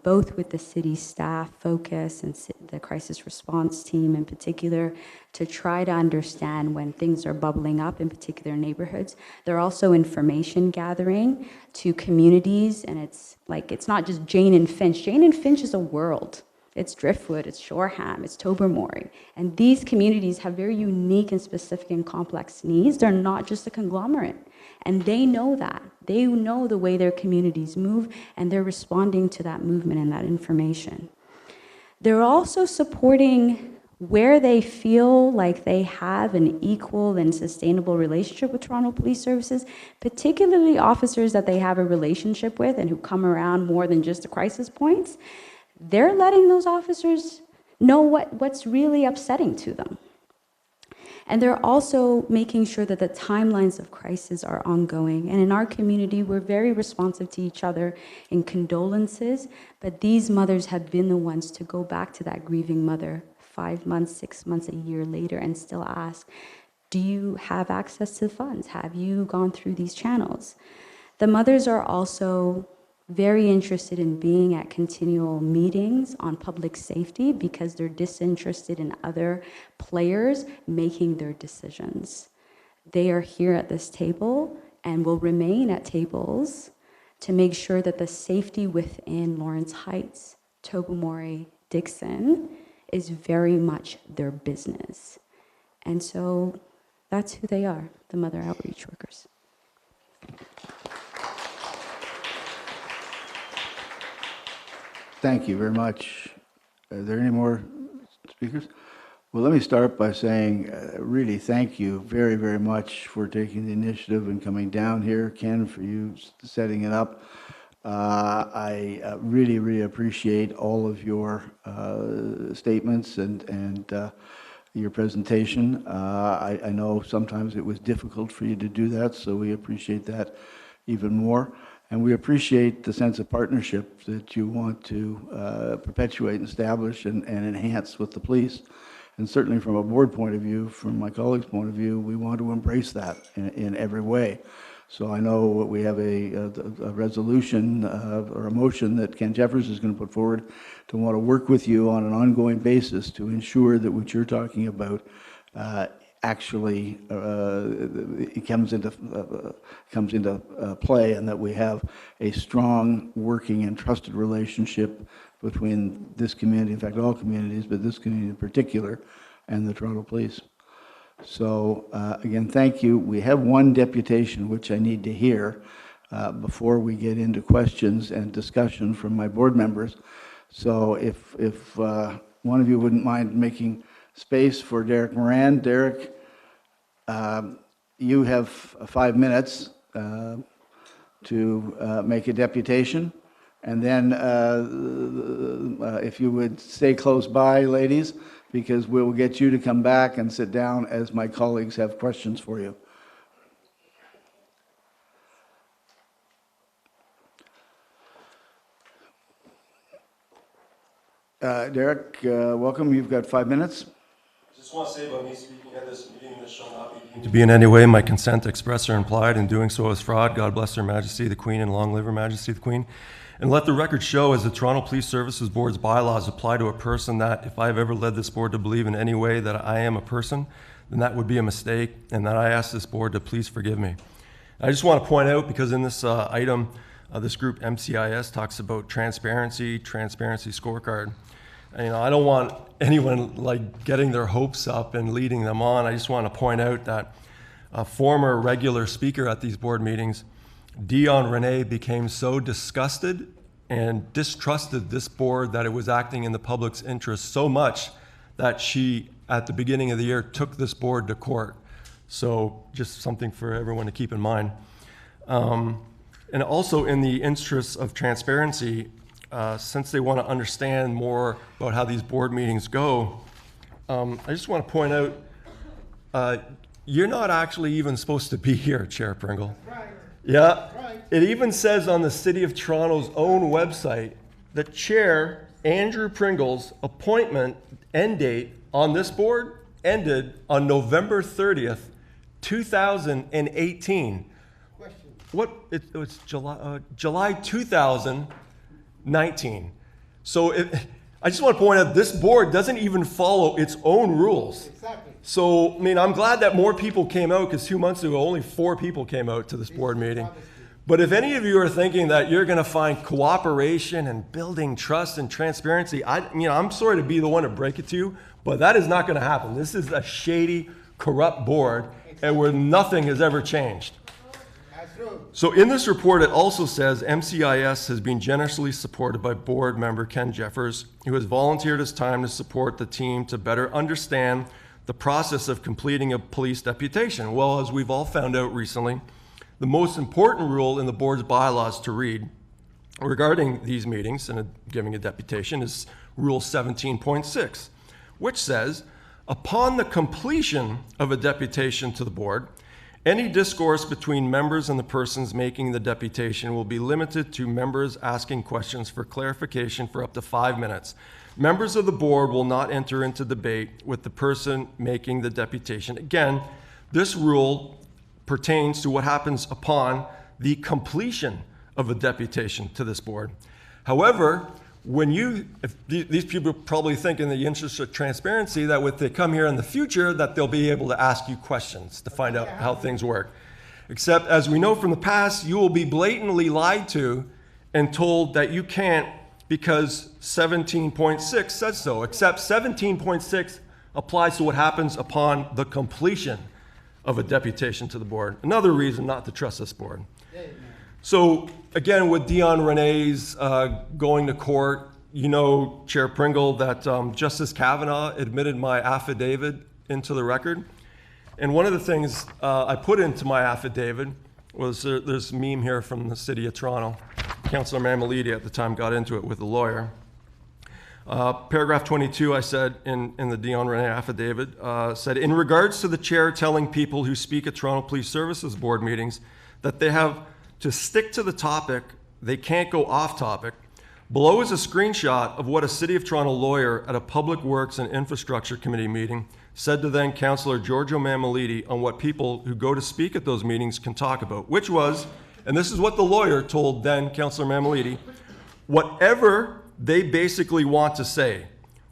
both with the city staff focus and the crisis response team in particular, to try to understand when things are bubbling up in particular neighborhoods. They're also information gathering to communities, and it's not just Jane and Finch. Jane and Finch is a world. It's Driftwood, it's Shoreham, it's Tobermory. And these communities have very unique and specific and complex needs. They're not just a conglomerate. And they know that. They know the way their communities move, and they're responding to that movement and that information. They're also supporting where they feel like they have an equal and sustainable relationship with Toronto Police Services, particularly officers that they have a relationship with and who come around more than just the crisis points. They're letting those officers know what's really upsetting to them. And they're also making sure that the timelines of crisis are ongoing. And in our community, we're very responsive to each other in condolences, but these mothers have been the ones to go back to that grieving mother 5 months, 6 months, a year later, and still ask, do you have access to funds? Have you gone through these channels? The mothers are also very interested in being at continual meetings on public safety because they're disinterested in other players making their decisions. They are here at this table and will remain at tables to make sure that the safety within Lawrence Heights, Tobermory, Dixon is very much their business. And so that's who they are, the mother outreach workers. Thank you very much. Are there any more speakers? Well, let me start by saying really thank you very, very much for taking the initiative and coming down here. Ken, for you setting it up. I really, really appreciate all of your statements and your presentation. I know sometimes it was difficult for you to do that, so we appreciate that even more. And we appreciate the sense of partnership that you want to perpetuate and establish and enhance with the police. And certainly from a board point of view, from my colleagues' point of view, we want to embrace that in every way. So I know we have a resolution or a motion that Ken Jeffers is going to put forward to want to work with you on an ongoing basis to ensure that what you're talking about actually it comes into play, and that we have a strong working and trusted relationship between this community, in fact all communities, but this community in particular, and the Toronto Police. So again, thank you. We have one deputation which I need to hear. before we get into questions and discussion from my board members. So if one of you wouldn't mind making space for Derek Moran. Derek, you have 5 minutes to make a deputation. And then if you would stay close by, ladies, because we'll get you to come back and sit down as my colleagues have questions for you. Derek, welcome. You've got 5 minutes. I just want to say about me speaking at this meeting, this shall not be deemed to be in any way my consent expressed or implied, and doing so is fraud. God bless Her Majesty the Queen, and long live Her Majesty the Queen. And let the record show, as the Toronto Police Services Board's bylaws apply to a person, that if I have ever led this board to believe in any way that I am a person, then that would be a mistake, and that I ask this board to please forgive me. I just want to point out, because in this item, this group MCIS talks about transparency scorecard. And, I don't want anyone like getting their hopes up and leading them on. I just want to point out that a former regular speaker at these board meetings, Dion Renee, became so disgusted and distrusted this board that it was acting in the public's interest so much that she, at the beginning of the year, took this board to court. So just something for everyone to keep in mind. And also, in the interest of transparency, since they want to understand more about how these board meetings go, I just want to point out, you're not actually even supposed to be here, Chair Pringle. Right. Yeah. Right. It even says on the City of Toronto's own website that Chair Andrew Pringle's appointment end date on this board ended on November 30th, 2018. Question. What? It's July 2019. So I just want to point out, this board doesn't even follow its own rules. Exactly. So, I mean, I'm glad that more people came out, because 2 months ago, only 4 people came out to this board meeting. But if any of you are thinking that you're going to find cooperation and building trust and transparency, I'm sorry to be the one to break it to you, but that is not going to happen. This is a shady, corrupt board, and where nothing has ever changed. So in this report, it also says MCIS has been generously supported by board member Ken Jeffers, who has volunteered his time to support the team to better understand the process of completing a police deputation. Well, as we've all found out recently, the most important rule in the board's bylaws to read regarding these meetings and giving a deputation is Rule 17.6, which says, upon the completion of a deputation to the board, any discourse between members and the persons making the deputation will be limited to members asking questions for clarification for up to 5 minutes. Members of the board will not enter into debate with the person making the deputation. Again, this rule pertains to what happens upon the completion of a deputation to this board. However, if these people probably think, in the interest of transparency, that if they come here in the future, that they'll be able to ask you questions to find out how things work. Except, as we know from the past, you will be blatantly lied to and told that you can't because 17.6 says so. Except 17.6 applies to what happens upon the completion of a deputation to the board. Another reason not to trust this board. So again, with Dion Renee's going to court, Chair Pringle, that Justice Kavanaugh admitted my affidavit into the record. And one of the things I put into my affidavit was there's a meme here from the City of Toronto. Councillor Mammoliti at the time got into it with a lawyer. Paragraph 22, I said in the Dion Renee affidavit, said, in regards to the chair telling people who speak at Toronto Police Services Board meetings that they have to stick to the topic, they can't go off topic. Below is a screenshot of what a City of Toronto lawyer at a Public Works and Infrastructure Committee meeting said to then Councillor Giorgio Mammoliti on what people who go to speak at those meetings can talk about, which was, and this is what the lawyer told then Councillor Mammoliti, whatever they basically want to say,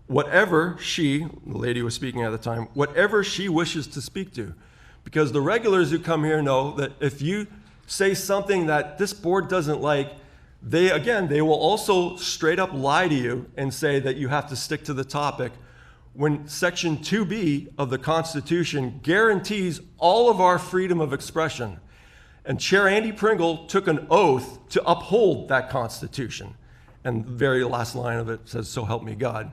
whatever she, the lady who was speaking at the time, whatever she wishes to speak to. Because the regulars who come here know that if you say something that this board doesn't like, they will also straight up lie to you and say that you have to stick to the topic, when Section 2B of the Constitution guarantees all of our freedom of expression. And Chair Andy Pringle took an oath to uphold that Constitution. And the very last line of it says, "So help me God."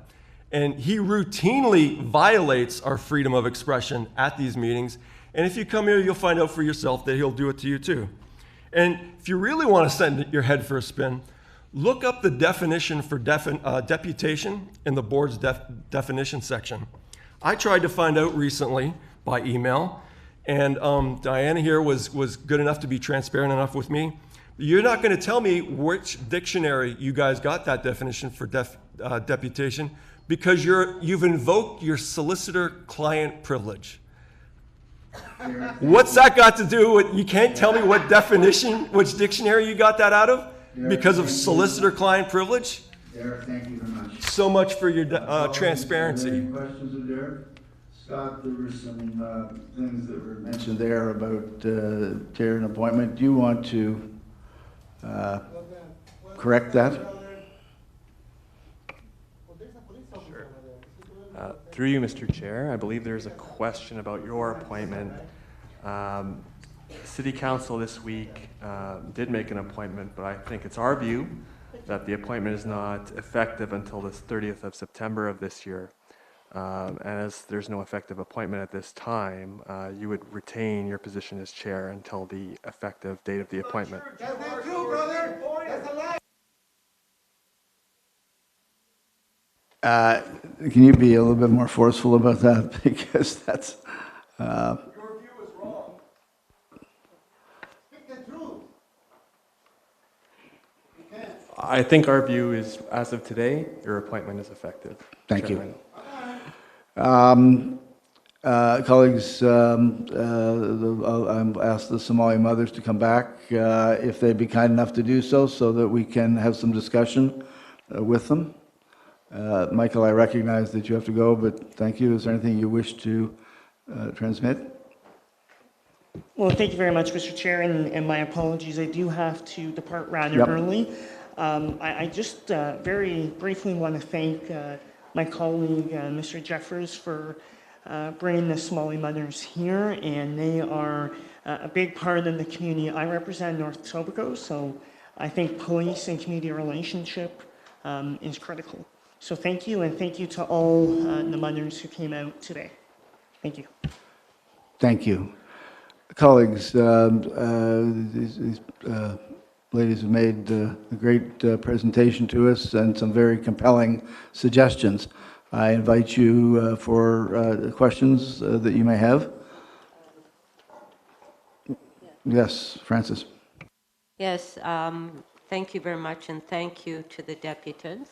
And he routinely violates our freedom of expression at these meetings. And if you come here, you'll find out for yourself that he'll do it to you too. And if you really want to send your head for a spin, look up the definition for deputation in the board's definition section. I tried to find out recently by email, and Diana here was good enough to be transparent enough with me. You're not going to tell me which dictionary you guys got that definition for deputation, because you've invoked your solicitor-client privilege. What's that got to do with, you can't tell me what definition, which dictionary you got that out of? Because of solicitor-client privilege? Derek, thank you very much. So much for your transparency. Are there any questions of Derek? Scott, there were some things that were mentioned there about chair and appointment. Do you want to correct that? Through you, Mr. Chair, I believe there's a question about your appointment. City Council this week did make an appointment, but I think it's our view that the appointment is not effective until the 30th of September of this year. And as there's no effective appointment at this time, you would retain your position as chair until the effective date of the appointment. That's not true, brother. That's a lie. Can you be a little bit more forceful about that? Because that's... Your view is wrong. Speak the truth. I think our view is, as of today, your appointment is effective. Thank you. Chairman. Colleagues, I'll ask the Somali mothers to come back if they'd be kind enough to do so that we can have some discussion with them. Michael, I recognize that you have to go, but thank you. Is there anything you wish to transmit? Well, thank you very much, Mr. Chair, and my apologies. I do have to depart rather early. I just very briefly want to thank my colleague, Mr. Jeffers, for bringing the Somali mothers here, and they are a big part of the community. I represent North Etobicoke, so I think police and community relationship is critical. So thank you, and thank you to all the mothers who came out today. Thank you. Thank you. Colleagues, these ladies have made a great presentation to us and some very compelling suggestions. I invite you for questions that you may have. Yes, Francis. Yes, thank you very much, and thank you to the deputants.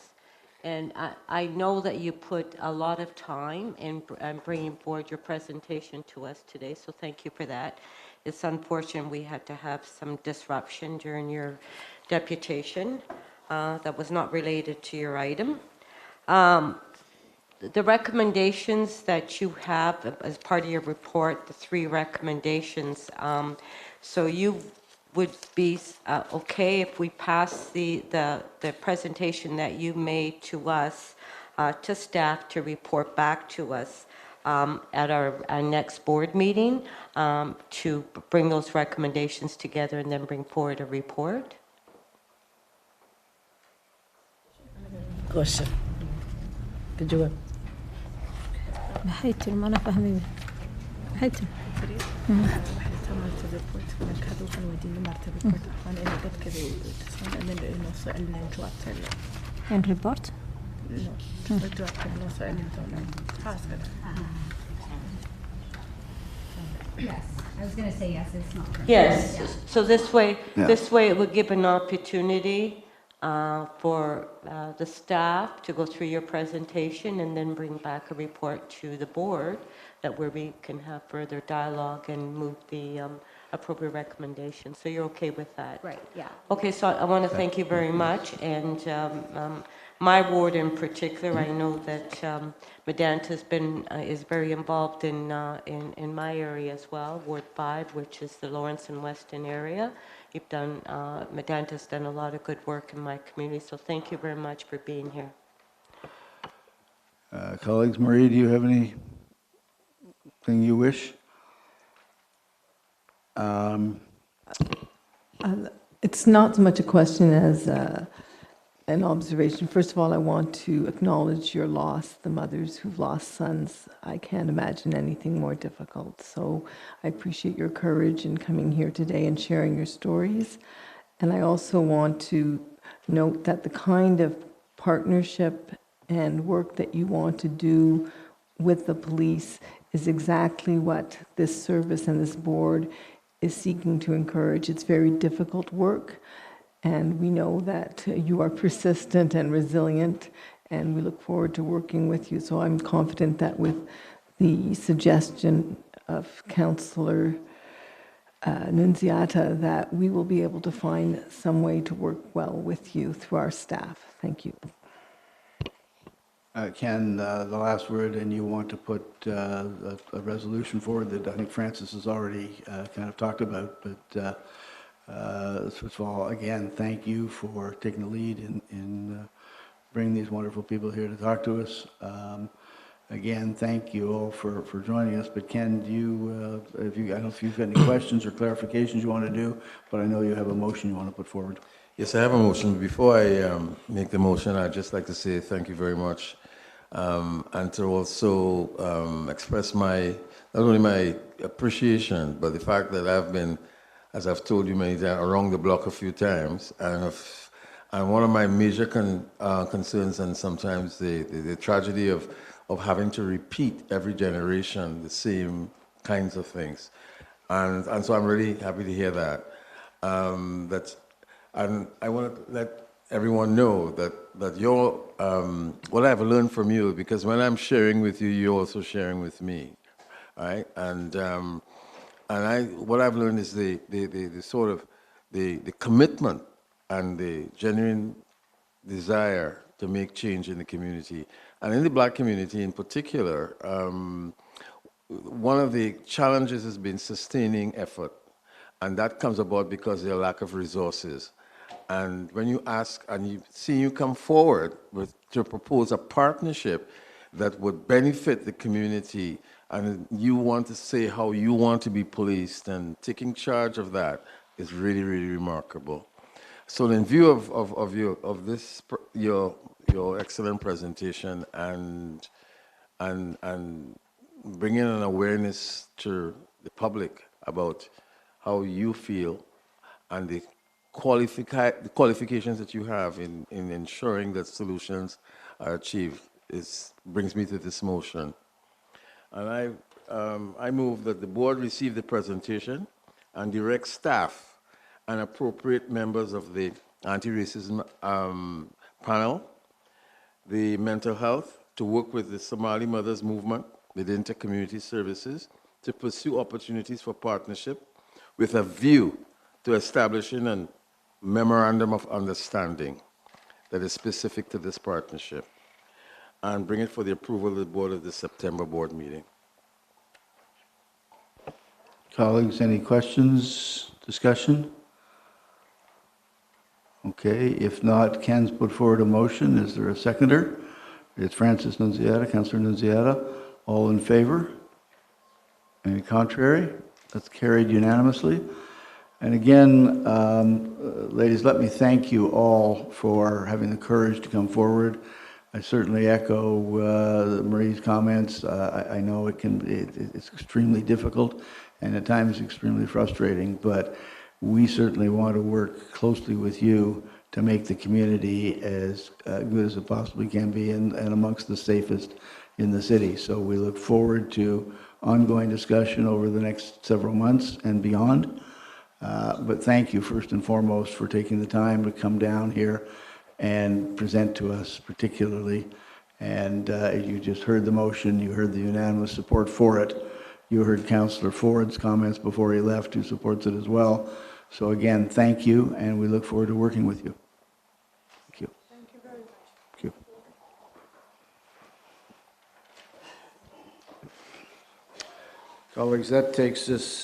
And I know that you put a lot of time in bringing forward your presentation to us today, so thank you for that. It's unfortunate we had to have some disruption during your deputation that was not related to your item. The recommendations that you have as part of your report, the 3 recommendations, so you would be okay if we pass the presentation that you made to us to staff to report back to us at our next board meeting to bring those recommendations together and then bring forward a report? Question. كجواب. محيتي ما أنا فاهمين محيتي in report Yes, I was going to say yes, it's not. Yes, Yeah. so this way it would give an opportunity for the staff to go through your presentation and then bring back a report to the board that where we can have further dialogue and move the appropriate recommendations. So you're okay with that? Right, yeah. Okay, so I want to thank you very much. And my ward in particular, I know that Midaynta is very involved in my area as well, Ward 5, which is the Lawrence and Weston area. You've done, Midaynta's done a lot of good work in my community, so thank you very much for being here. Colleagues, Marie, do you have anything you wish? It's not so much a question as an observation. First of all, I want to acknowledge your loss, the mothers who've lost sons. I can't imagine anything more difficult. So I appreciate your courage in coming here today and sharing your stories. And I also want to note that the kind of partnership and work that you want to do with the police is exactly what this service and this board is seeking to encourage. It's very difficult work, and we know that you are persistent and resilient, and we look forward to working with you. So I'm confident that with the suggestion of Councillor Nunziata, that we will be able to find some way to work well with you through our staff. Thank you. Ken, the last word, and you want to put a resolution forward that I think Francis has already kind of talked about. But first of all, again, thank you for taking the lead in bringing these wonderful people here to talk to us. Again, thank you all for joining us. But Ken, do you, I don't know if you've got any questions or clarifications you want to do, but I know you have a motion you want to put forward. Yes, I have a motion. Before I make the motion, I'd just like to say thank you very much, and to also express not only my appreciation, but the fact that I've been, as I've told you many times, around the block a few times, and one of my major concerns, and sometimes the tragedy of having to repeat every generation the same kinds of things, and so I'm really happy to hear that. And I want to let everyone know that you're, what I've learned from you, because when I'm sharing with you, you're also sharing with me, right? And what I've learned is the sort of the commitment and the genuine desire to make change in the community, and in the Black community in particular. One of the challenges has been sustaining effort, and that comes about because of the lack of resources. And when you ask, and you see you come forward to propose a partnership that would benefit the community, and you want to say how you want to be policed, and taking charge of that is really, really remarkable. So in view of your excellent presentation and bringing an awareness to the public about how you feel and the qualifications that you have in ensuring that solutions are achieved, brings me to this motion. And I move that the board receive the presentation and direct staff and appropriate members of the anti-racism panel, the mental health, to work with the Somali Mothers Movement, Midaynta Community Services, to pursue opportunities for partnership with a view to establishing a memorandum of understanding that is specific to this partnership, and bring it for the approval of the board at the September board meeting. Colleagues, any questions, discussion? Okay, if not, Ken's put forward a motion. Is there a seconder? It's Francis Nunziata, Councillor Nunziata. All in favor? Any contrary? That's carried unanimously. And again, ladies, let me thank you all for having the courage to come forward. I certainly echo Marie's comments. I know it's extremely difficult and at times extremely frustrating, but we certainly want to work closely with you to make the community as good as it possibly can be and amongst the safest in the city. So we look forward to ongoing discussion over the next several months and beyond. But thank you first and foremost for taking the time to come down here and present to us particularly. And you just heard the motion, you heard the unanimous support for it. You heard Councillor Ford's comments before he left, who supports it as well. So again, thank you, and we look forward to working with you. Thank you. Thank you very much. Thank you. Colleagues, that takes us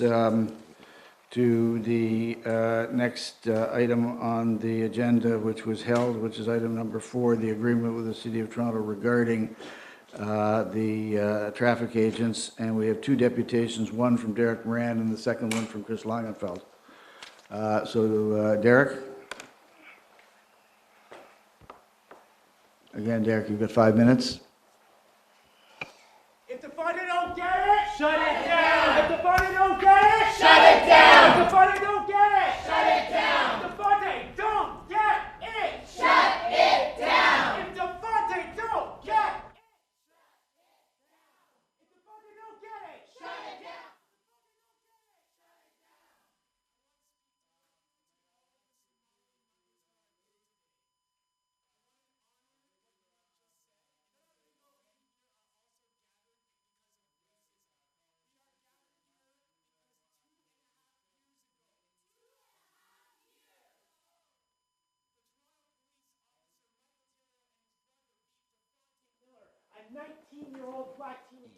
to the next item on the agenda, which was held, which is item number 4, the agreement with the City of Toronto regarding the traffic agents. And we have 2 deputations, one from Derek Moran and the second one from Chris Langenfeld. Derek? Again, Derek, you've got 5 minutes. If the funding don't get it, shut it down. If the funding don't get it, shut it down. If the funding don't get it, shut it down. If the funding don't get it, shut it down. If the funding don't get it, if the funding don't get it, shut it down. A 19-year-old black teenager.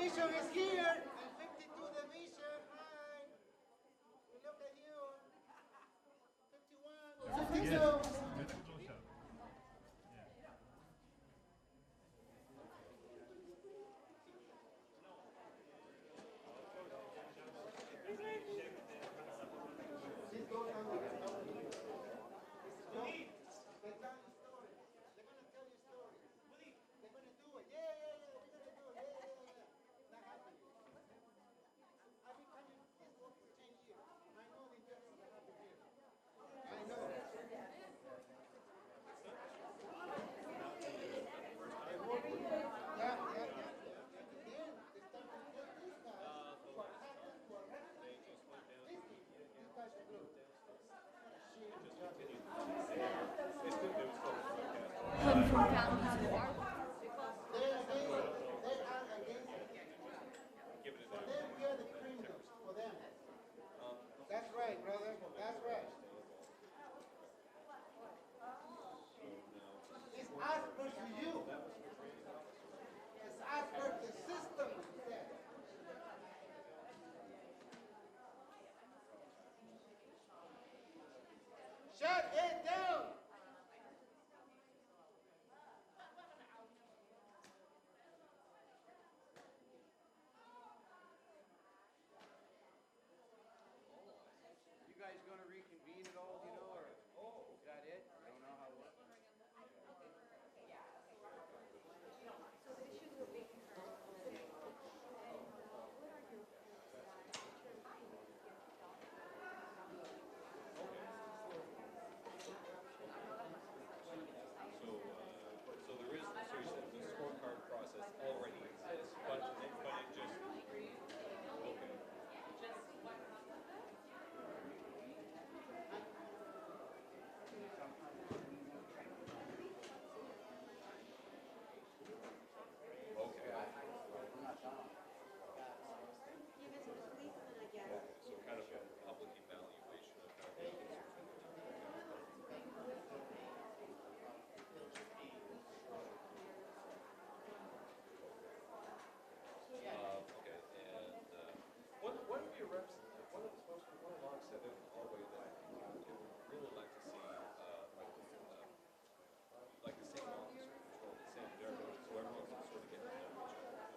Division is here. The 52 Division. Hi. We look at you. 51. 52. That's right, brother. That's right. It's us versus you. It's us versus the system. Shut it down. You guys going to reconvene at all, you know, or is that it? I don't know how it works. So there is, so you said the scorecard process already exists, but it just, okay. So kind of a public evaluation of how okay, and one of your reps, one of the logs said in the hallway that you would really like to see like the same officer control, the same area, so everyone can sort of get to know each other.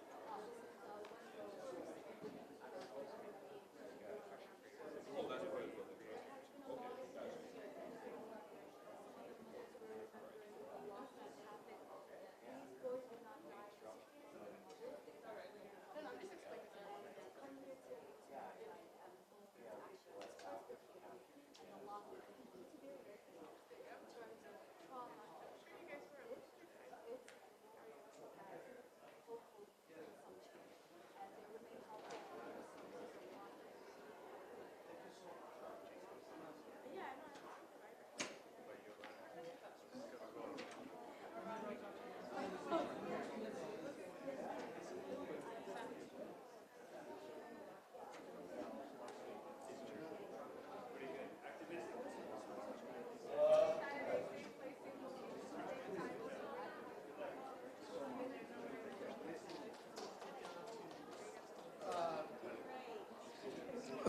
Oh, that's part of the presentation. Okay, gotcha.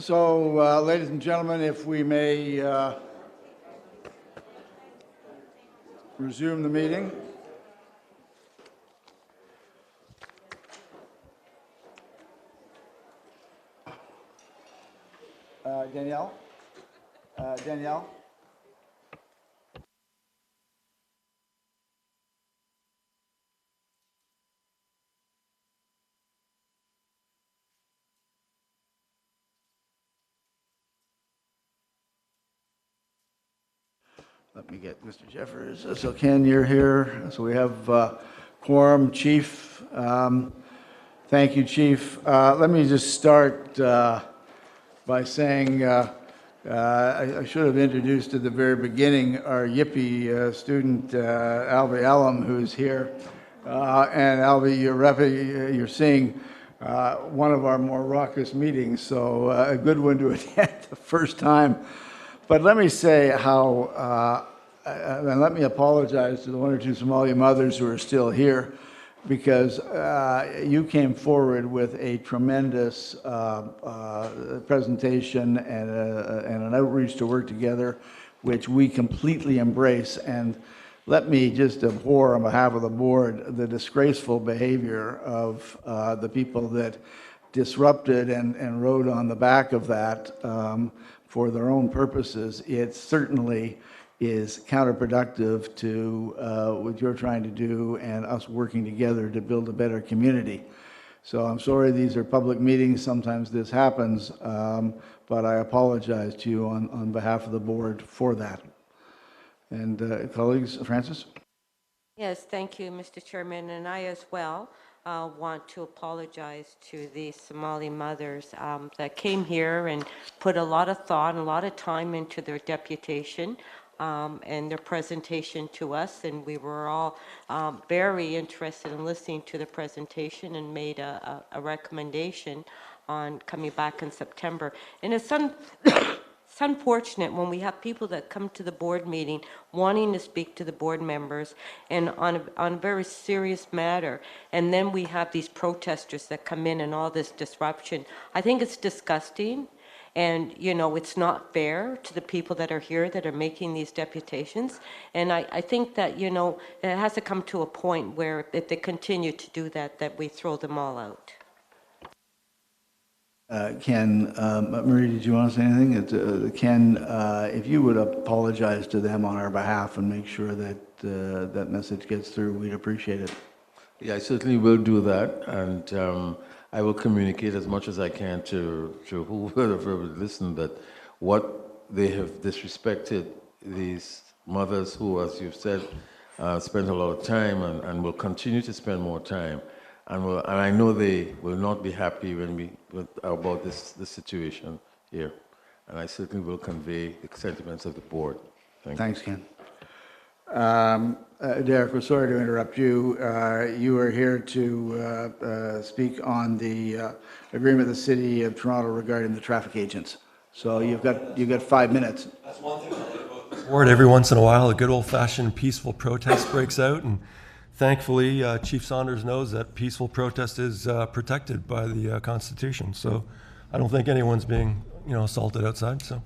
So, ladies and gentlemen, if we may resume the meeting. Danielle? Danielle? Let me get Mr. Jeffers. So Ken, you're here. So we have quorum. Chief, thank you, Chief. Let me just start by saying I should have introduced at the very beginning our Yippee student, Albie Allam, who's here. And Albie, you're seeing one of our more raucous meetings, so a good one to attend the first time. But let me say how, and let me apologize to the one or two Somali mothers who are still here. because you came forward with a tremendous presentation and an outreach to work together, which we completely embrace. And let me just abhor on behalf of the board the disgraceful behavior of the people that disrupted and rode on the back of that for their own purposes. It certainly is counterproductive to what you're trying to do and us working together to build a better community. So I'm sorry these are public meetings, sometimes this happens, but I apologize to you on behalf of the board for that. And colleagues, Francis? Yes, thank you, Mr. Chairman, and I as well want to apologize to the Somali mothers that came here and put a lot of thought and a lot of time into their deputation and their presentation to us, and we were all very interested in listening to the presentation and made a recommendation on coming back in September. And it's it's unfortunate when we have people that come to the board meeting wanting to speak to the board members and on a very serious matter, and then we have these protesters that come in and all this disruption. I think it's disgusting, and you know, it's not fair to the people that are here that are making these deputations. And I think that, you know, it has to come to a point where if they continue to do that, that we throw them all out. Ken, Marie, did you want to say anything? Ken, if you would apologize to them on our behalf and make sure that that message gets through, we'd appreciate it. Yeah, I certainly will do that, and I will communicate as much as I can to whoever would listen that what they have disrespected these mothers who, as you've said, spent a lot of time and will continue to spend more time. And I know they will not be happy about this situation here. And I certainly will convey the sentiments of the board. Thanks, Ken. Derek, we're sorry to interrupt you. You are here to speak on the agreement of the City of Toronto regarding the traffic agents. So you've got 5 minutes. That's one thing I like about this board. Every once in a while, a good old-fashioned peaceful protest breaks out, and thankfully, Chief Saunders knows that peaceful protest is protected by the Constitution. So I don't think anyone's being, assaulted outside. So,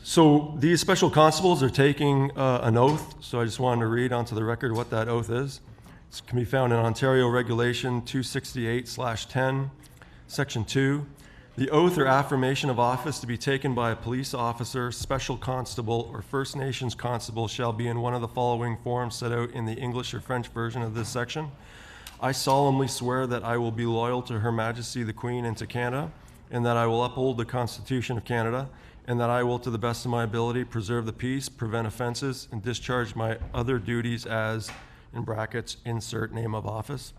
so these special constables are taking an oath. So I just wanted to read onto the record what that oath is. It can be found in Ontario Regulation 268/10, Section 2. The oath or affirmation of office to be taken by a police officer, special constable, or First Nations constable shall be in one of the following forms set out in the English or French version of this section. I solemnly swear that I will be loyal to Her Majesty the Queen and to Canada, and that I will uphold the Constitution of Canada, and that I will, to the best of my ability, preserve the peace, prevent offenses, and discharge my other duties as, in brackets, insert name of office,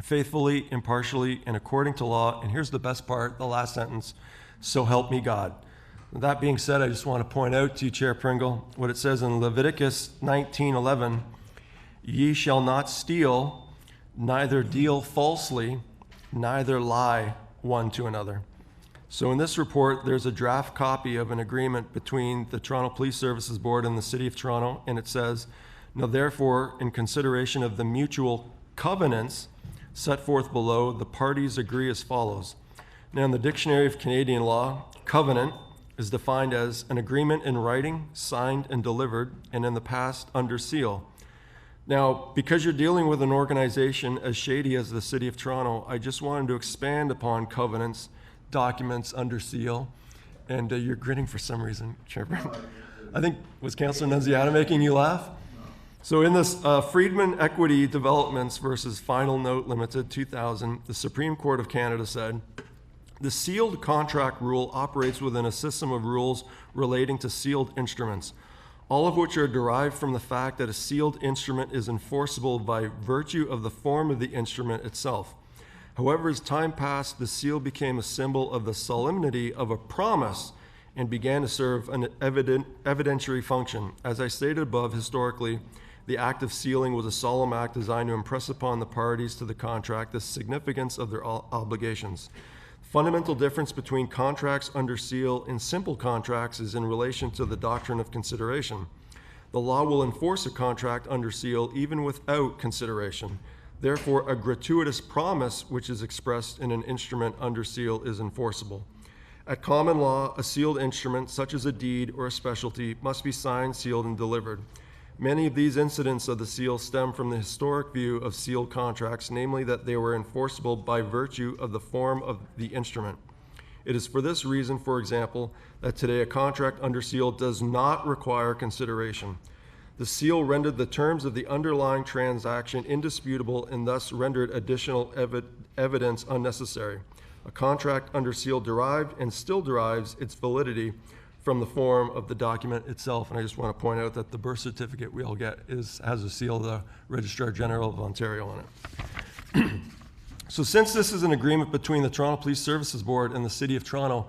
faithfully, impartially, and according to law. And here's the best part, the last sentence, so help me God. That being said, I just want to point out to you, Chair Pringle, what it says in Leviticus 19:11, ye shall not steal, neither deal falsely, neither lie one to another. So in this report, there's a draft copy of an agreement between the Toronto Police Services Board and the City of Toronto, and it says, now therefore, in consideration of the mutual covenants set forth below, the parties agree as follows. Now, in the Dictionary of Canadian Law, covenant is defined as an agreement in writing, signed and delivered, and in the past under seal. Now, because you're dealing with an organization as shady as the City of Toronto, I just wanted to expand upon covenants, documents under seal, and you're grinning for some reason, Chairman. I think, was Councillor Nunziata making you laugh? So in this Friedman Equity Developments versus Final Note Limited 2000, the Supreme Court of Canada said, the sealed contract rule operates within a system of rules relating to sealed instruments, all of which are derived from the fact that a sealed instrument is enforceable by virtue of the form of the instrument itself. However, as time passed, the seal became a symbol of the solemnity of a promise and began to serve an evidentiary function. As I stated above, historically, the act of sealing was a solemn act designed to impress upon the parties to the contract the significance of their obligations. Fundamental difference between contracts under seal and simple contracts is in relation to the doctrine of consideration. The law will enforce a contract under seal even without consideration. Therefore, a gratuitous promise which is expressed in an instrument under seal is enforceable. At common law, a sealed instrument, such as a deed or a specialty, must be signed, sealed, and delivered. Many of these incidents of the seal stem from the historic view of sealed contracts, namely that they were enforceable by virtue of the form of the instrument. It is for this reason, for example, that today a contract under seal does not require consideration. The seal rendered the terms of the underlying transaction indisputable and thus rendered additional evidence unnecessary. A contract under seal derived and still derives its validity from the form of the document itself. And I just want to point out that the birth certificate we all get has a seal of the Registrar General of Ontario on it. So since this is an agreement between the Toronto Police Services Board and the City of Toronto,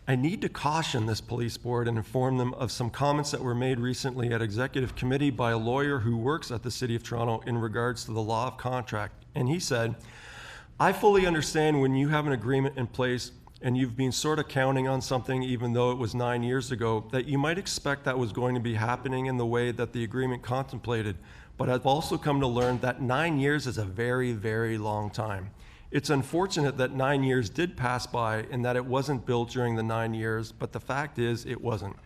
I need to caution this police board and inform them of some comments that were made recently at executive committee by a lawyer who works at the City of Toronto in regards to the law of contract. And he said, I fully understand when you have an agreement in place and you've been sort of counting on something even though it was 9 years ago, that you might expect that was going to be happening in the way that the agreement contemplated. But I've also come to learn that 9 years is a very, very long time. It's unfortunate that 9 years did pass by and that it wasn't built during the 9 years, but the fact is it wasn't.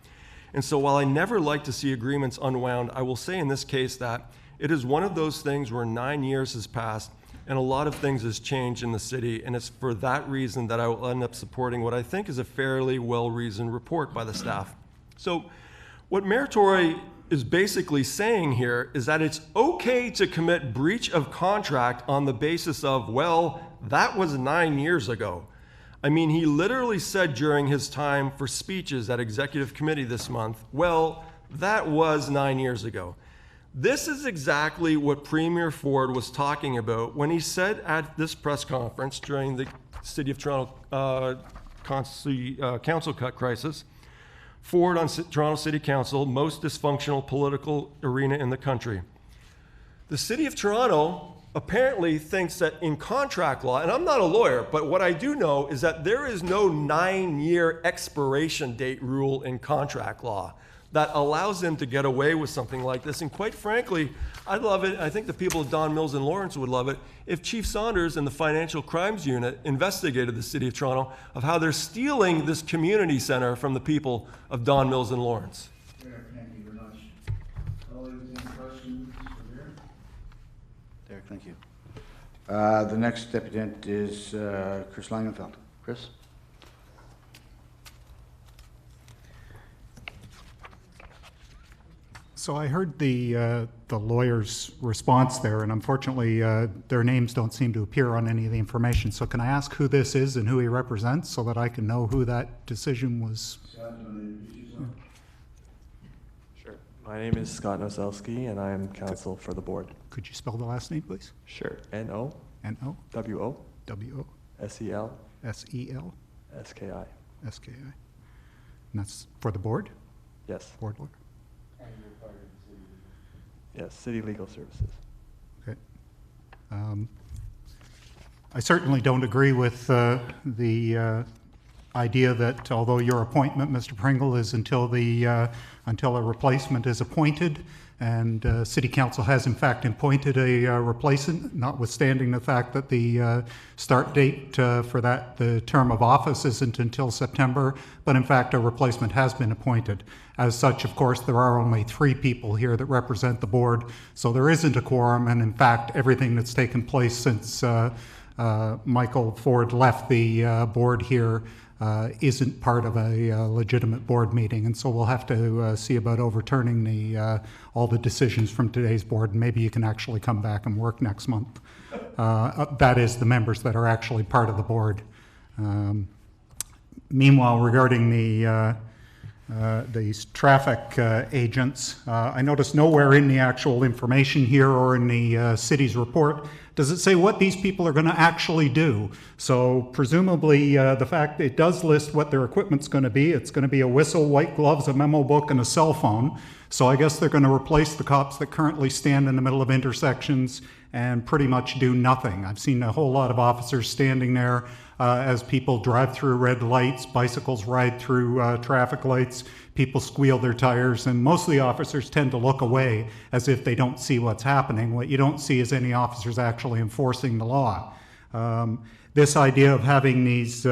And so while I never like to see agreements unwound, I will say in this case that it is one of those things where 9 years has passed and a lot of things has changed in the city, and it's for that reason that I will end up supporting what I think is a fairly well-reasoned report by the staff. So what Meritorious is basically saying here is that it's okay to commit breach of contract on the basis of, well, that was 9 years ago. I mean, he literally said during his time for speeches at executive committee this month, well, that was 9 years ago. This is exactly what Premier Ford was talking about when he said at this press conference during the City of Toronto council cut crisis, Ford on Toronto City Council, most dysfunctional political arena in the country. The City of Toronto apparently thinks that in contract law, and I'm not a lawyer, but what I do know is that there is no 9-year expiration date rule in contract law that allows them to get away with something like this. And quite frankly, I'd love it, I think the people of Don Mills and Lawrence would love it, if Chief Saunders and the Financial Crimes Unit investigated the City of Toronto of how they're stealing this community center from the people of Don Mills and Lawrence. Thank you very much. Colleagues, any questions for Derek? Derek, thank you. The next deputant is Chris Langenfeld. Chris? So I heard the lawyer's response there, and unfortunately their names don't seem to appear on any of the information. So can I ask who this is and who he represents so that I can know who that decision was? Sure. My name is Scott Noselski, and I am counsel for the board. Could you spell the last name, please? Sure. N-O. N-O. W-O. W-O. S-E-L. S-E-L. S-K-I. S-K-I. And that's for the board? Yes. Board lawyer? Yes, City Legal Services. Okay. I certainly don't agree with the idea that although your appointment, Mr. Pringle, is until a replacement is appointed, and City Council has in fact appointed a replacement, notwithstanding the fact that the start date for the term of office isn't until September, but in fact a replacement has been appointed. As such, of course, there are only 3 people here that represent the board, so there isn't a quorum, and in fact everything that's taken place since Michael Ford left the board here isn't part of a legitimate board meeting, and so we'll have to see about overturning all the decisions from today's board, and maybe you can actually come back and work next month. That is, the members that are actually part of the board. Meanwhile, regarding these traffic agents, I noticed nowhere in the actual information here or in the city's report does it say what these people are going to actually do. So presumably the fact it does list what their equipment's going to be. It's going to be a whistle, white gloves, a memo book, and a cell phone. So I guess they're going to replace the cops that currently stand in the middle of intersections and pretty much do nothing. I've seen a whole lot of officers standing there as people drive through red lights, bicycles ride through traffic lights, people squeal their tires, and most of the officers tend to look away as if they don't see what's happening. What you don't see is any officers actually enforcing the law. This idea of having these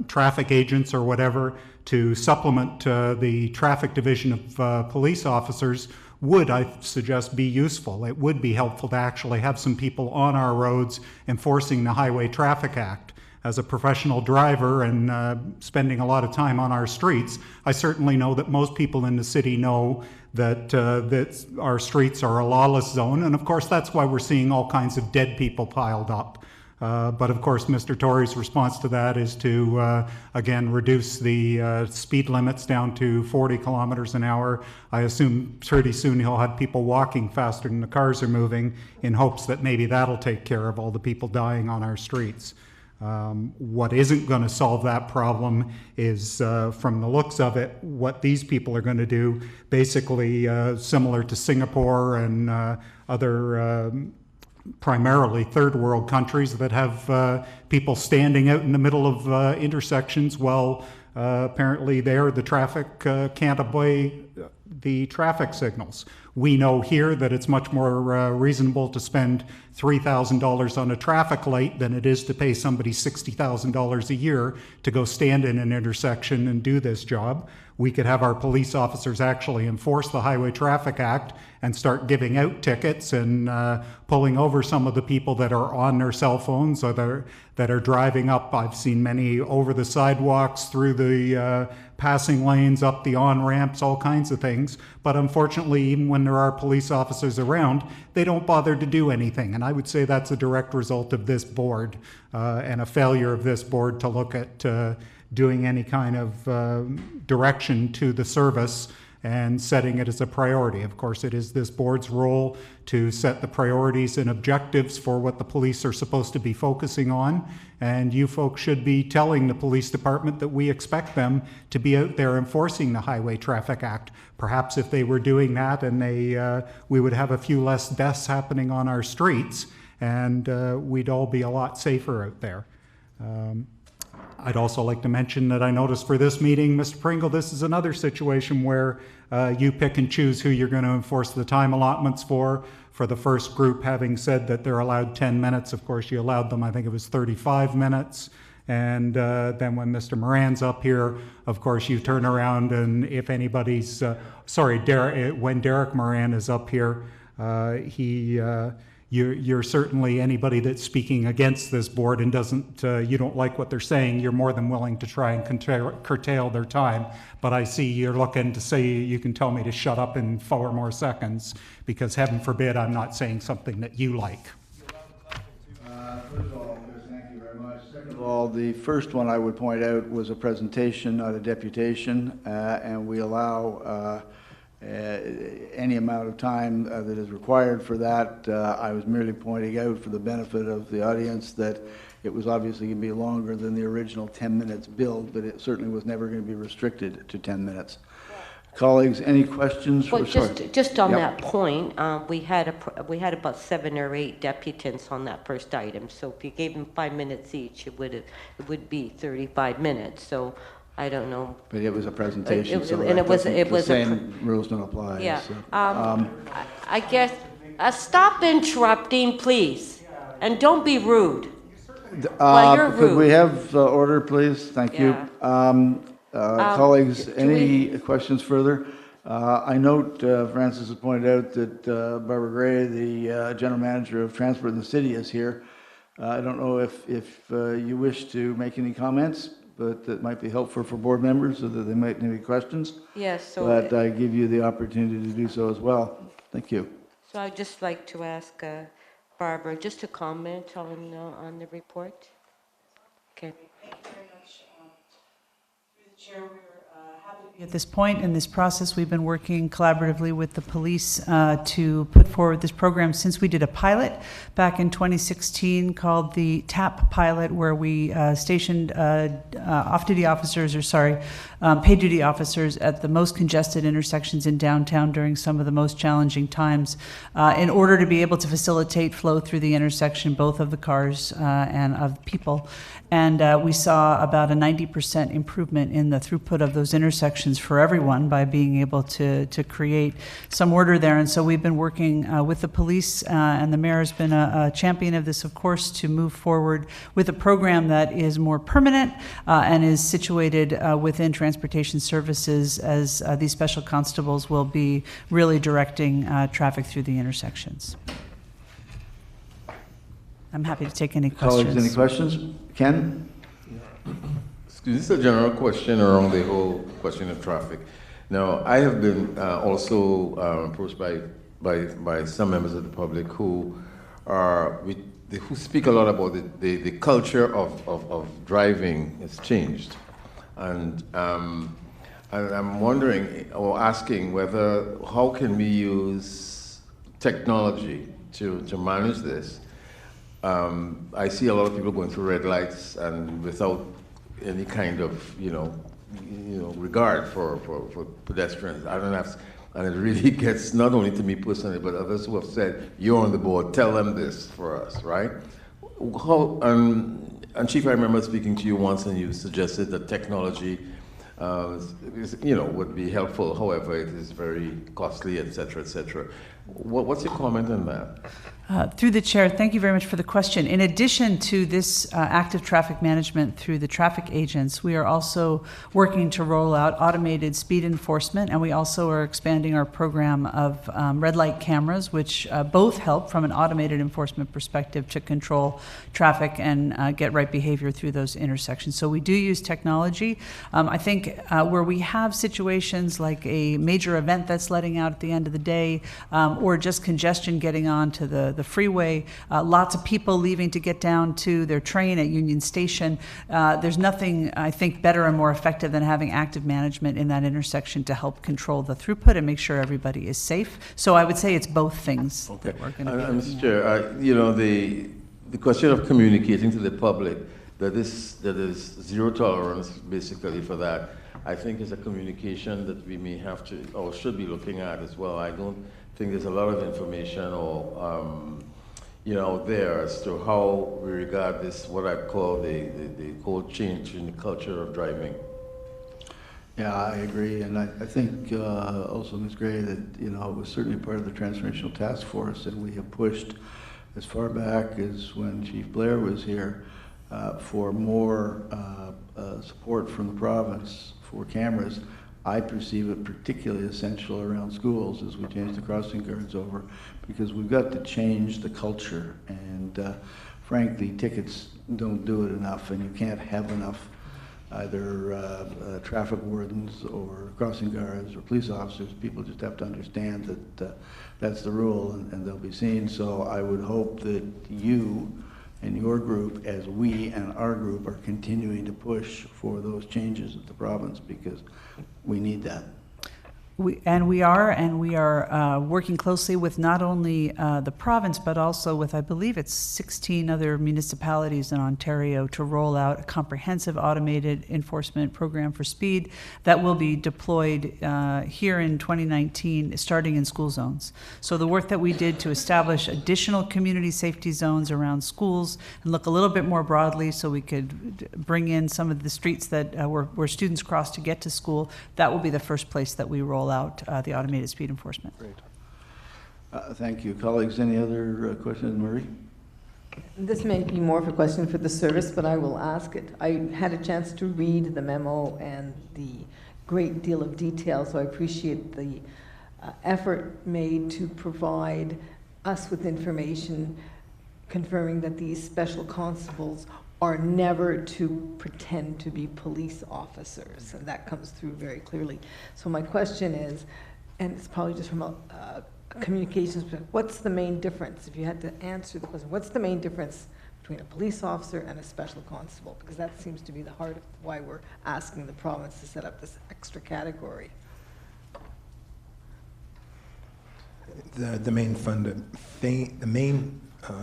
traffic agents or whatever to supplement the traffic division of police officers would, I suggest, be useful. It would be helpful to actually have some people on our roads enforcing the Highway Traffic Act. As a professional driver and spending a lot of time on our streets, I certainly know that most people in the city know that, that our streets are a lawless zone, and of course that's why we're seeing all kinds of dead people piled up. But of course Mr. Tory's response to that is to, again, reduce the speed limits down to 40 kilometers an hour. I assume pretty soon he'll have people walking faster than the cars are moving in hopes that maybe that'll take care of all the people dying on our streets. What isn't going to solve that problem is, from the looks of it, what these people are going to do, basically similar to Singapore and other primarily third world countries that have people standing out in the middle of intersections while apparently there the traffic can't obey the traffic signals. We know here that it's much more reasonable to spend $3,000 on a traffic light than it is to pay somebody $60,000 a year to go stand in an intersection and do this job. We could have our police officers actually enforce the Highway Traffic Act and start giving out tickets and pulling over some of the people that are on their cell phones or that are driving up. I've seen many over the sidewalks, through the passing lanes, up the on-ramps, all kinds of things. But unfortunately, even when there are police officers around, they don't bother to do anything. And I would say that's a direct result of this board and a failure of this board to look at doing any kind of direction to the service and setting it as a priority. Of course, it is this board's role to set the priorities and objectives for what the police are supposed to be focusing on. And you folks should be telling the police department that we expect them to be out there enforcing the Highway Traffic Act. Perhaps if they were doing that, and we would have a few less deaths happening on our streets, and we'd all be a lot safer out there. I'd also like to mention that I noticed for this meeting, Mr. Pringle, this is another situation where you pick and choose who you're going to enforce the time allotments for. For the first group, having said that they're allowed 10 minutes, of course you allowed them, I think it was 35 minutes. And then when Mr. Moran's up here, of course you turn around and if anybody's, when Derek Moran is up here, you're certainly anybody that's speaking against this board and doesn't, you don't like what they're saying, you're more than willing to try and curtail their time. But I see you're looking to say you can tell me to shut up in 4 more seconds, because heaven forbid I'm not saying something that you like. First of all, thank you very much. Second of all, the first one I would point out was a presentation at a deputation, and we allow any amount of time that is required for that. I was merely pointing out for the benefit of the audience that it was obviously going to be longer than the original 10 minutes billed, but it certainly was never going to be restricted to 10 minutes. Colleagues, any questions? Well, just on that point, we had about 7 or 8 deputants on that first item. So if you gave them 5 minutes each, it would be 35 minutes. So I don't know. But it was a presentation, so the same rules don't apply. Yeah. So, I guess stop interrupting, please, and don't be rude. Well, you're rude. Could we have order, please? Thank you. Colleagues, any questions further? I note Francis has pointed out that Barbara Gray, the general manager of transport in the city, is here. I don't know if you wish to make any comments, but that might be helpful for board members so that they might have any questions. Yes. So but I give you the opportunity to do so as well. Thank you. So I'd just like to ask Barbara just to comment on the report. Okay. Thank you very much. Through the chair, we're happy to be at this point in this process. We've been working collaboratively with the police to put forward this program since we did a pilot back in 2016 called the TAP pilot, where we stationed off-duty officers, paid duty officers at the most congested intersections in downtown during some of the most challenging times in order to be able to facilitate flow through the intersection, both of the cars and of people. And we saw about a 90% improvement in the throughput of those intersections for everyone by being able to create some order there. And so we've been working with the police, and the mayor has been a champion of this, of course, to move forward with a program that is more permanent and is situated within transportation services, as these special constables will be really directing traffic through the intersections. I'm happy to take any questions. Colleagues, any questions? Ken? Excuse me, this is a general question around the whole question of traffic. Now, I have been also approached by some members of the public who who speak a lot about the culture of driving has changed. And I'm wondering or asking how can we use technology to manage this? I see a lot of people going through red lights and without any kind of, regard for pedestrians. I don't have, and it really gets not only to me personally, but others who have said, you're on the board, tell them this for us, right? And Chief, I remember speaking to you once and you suggested that technology would be helpful. However, it is very costly, et cetera, et cetera. What's your comment on that? Through the chair, thank you very much for the question. In addition to this active traffic management through the traffic agents, we are also working to roll out automated speed enforcement, and we also are expanding our program of red light cameras, which both help from an automated enforcement perspective to control traffic and get right behavior through those intersections. So we do use technology. I think where we have situations like a major event that's letting out at the end of the day, or just congestion getting on to the freeway, lots of people leaving to get down to their train at Union Station. There's nothing, I think, better and more effective than having active management in that intersection to help control the throughput and make sure everybody is safe. So I would say it's both things. Okay. That we're going to be Mr. Chair, the question of communicating to the public that is zero tolerance, basically, for that, I think is a communication that we may have to or should be looking at as well. I don't think there's a lot of information or out there as to how we regard this, what I call the whole change in the culture of driving. Yeah, I agree, and I think also, Ms. Gray, that it was certainly part of the transformational task force, and we have pushed as far back as when Chief Blair was here for more support from the province for cameras. I perceive it particularly essential around schools as we change the crossing guards over, because we've got to change the culture, and frankly, tickets don't do it enough, and you can't have enough either traffic wardens or crossing guards or police officers. People just have to understand that that's the rule, and they'll be seen. So I would hope that you and your group, as we and our group, are continuing to push for those changes at the province, because we need that. We are working closely with not only the province, but also with, I believe it's 16 other municipalities in Ontario to roll out a comprehensive automated enforcement program for speed that will be deployed here in 2019, starting in school zones. So the work that we did to establish additional community safety zones around schools and look a little bit more broadly so we could bring in some of the streets that where students cross to get to school, that will be the first place that we roll out the automated speed enforcement. Great. Thank you. Colleagues, any other questions? Marie? This may be more of a question for the service, but I will ask it. I had a chance to read the memo and the great deal of detail, so I appreciate the effort made to provide us with information confirming that these special constables are never to pretend to be police officers, and that comes through very clearly. So my question is, and it's probably just from a communications perspective, what's the main difference, if you had to answer the question, what's the main difference between a police officer and a special constable? Because that seems to be the heart of why we're asking the province to set up this extra category. The main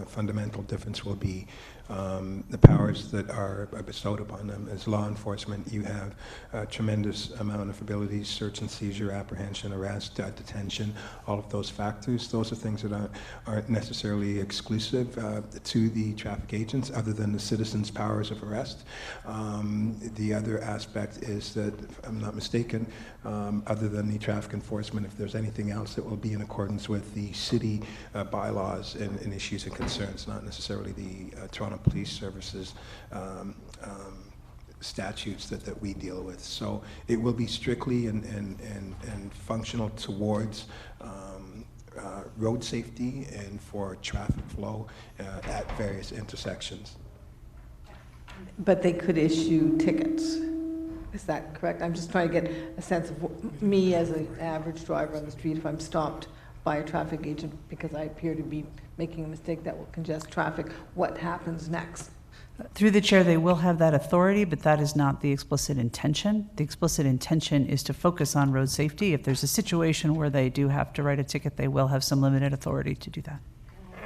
fundamental difference will be the powers that are bestowed upon them. As law enforcement, you have a tremendous amount of abilities: search and seizure, apprehension, arrest, detention, all of those factors. Those are things that aren't necessarily exclusive to the traffic agents, other than the citizens' powers of arrest. The other aspect is that, if I'm not mistaken, other than the traffic enforcement, if there's anything else that will be in accordance with the city bylaws and issues and concerns, not necessarily the Toronto Police Services statutes that we deal with. So it will be strictly and functional towards road safety and for traffic flow at various intersections. But they could issue tickets. Is that correct? I'm just trying to get a sense of me as an average driver on the street, if I'm stopped by a traffic agent because I appear to be making a mistake that will congest traffic, what happens next? Through the chair, they will have that authority, but that is not the explicit intention. The explicit intention is to focus on road safety. If there's a situation where they do have to write a ticket, they will have some limited authority to do that.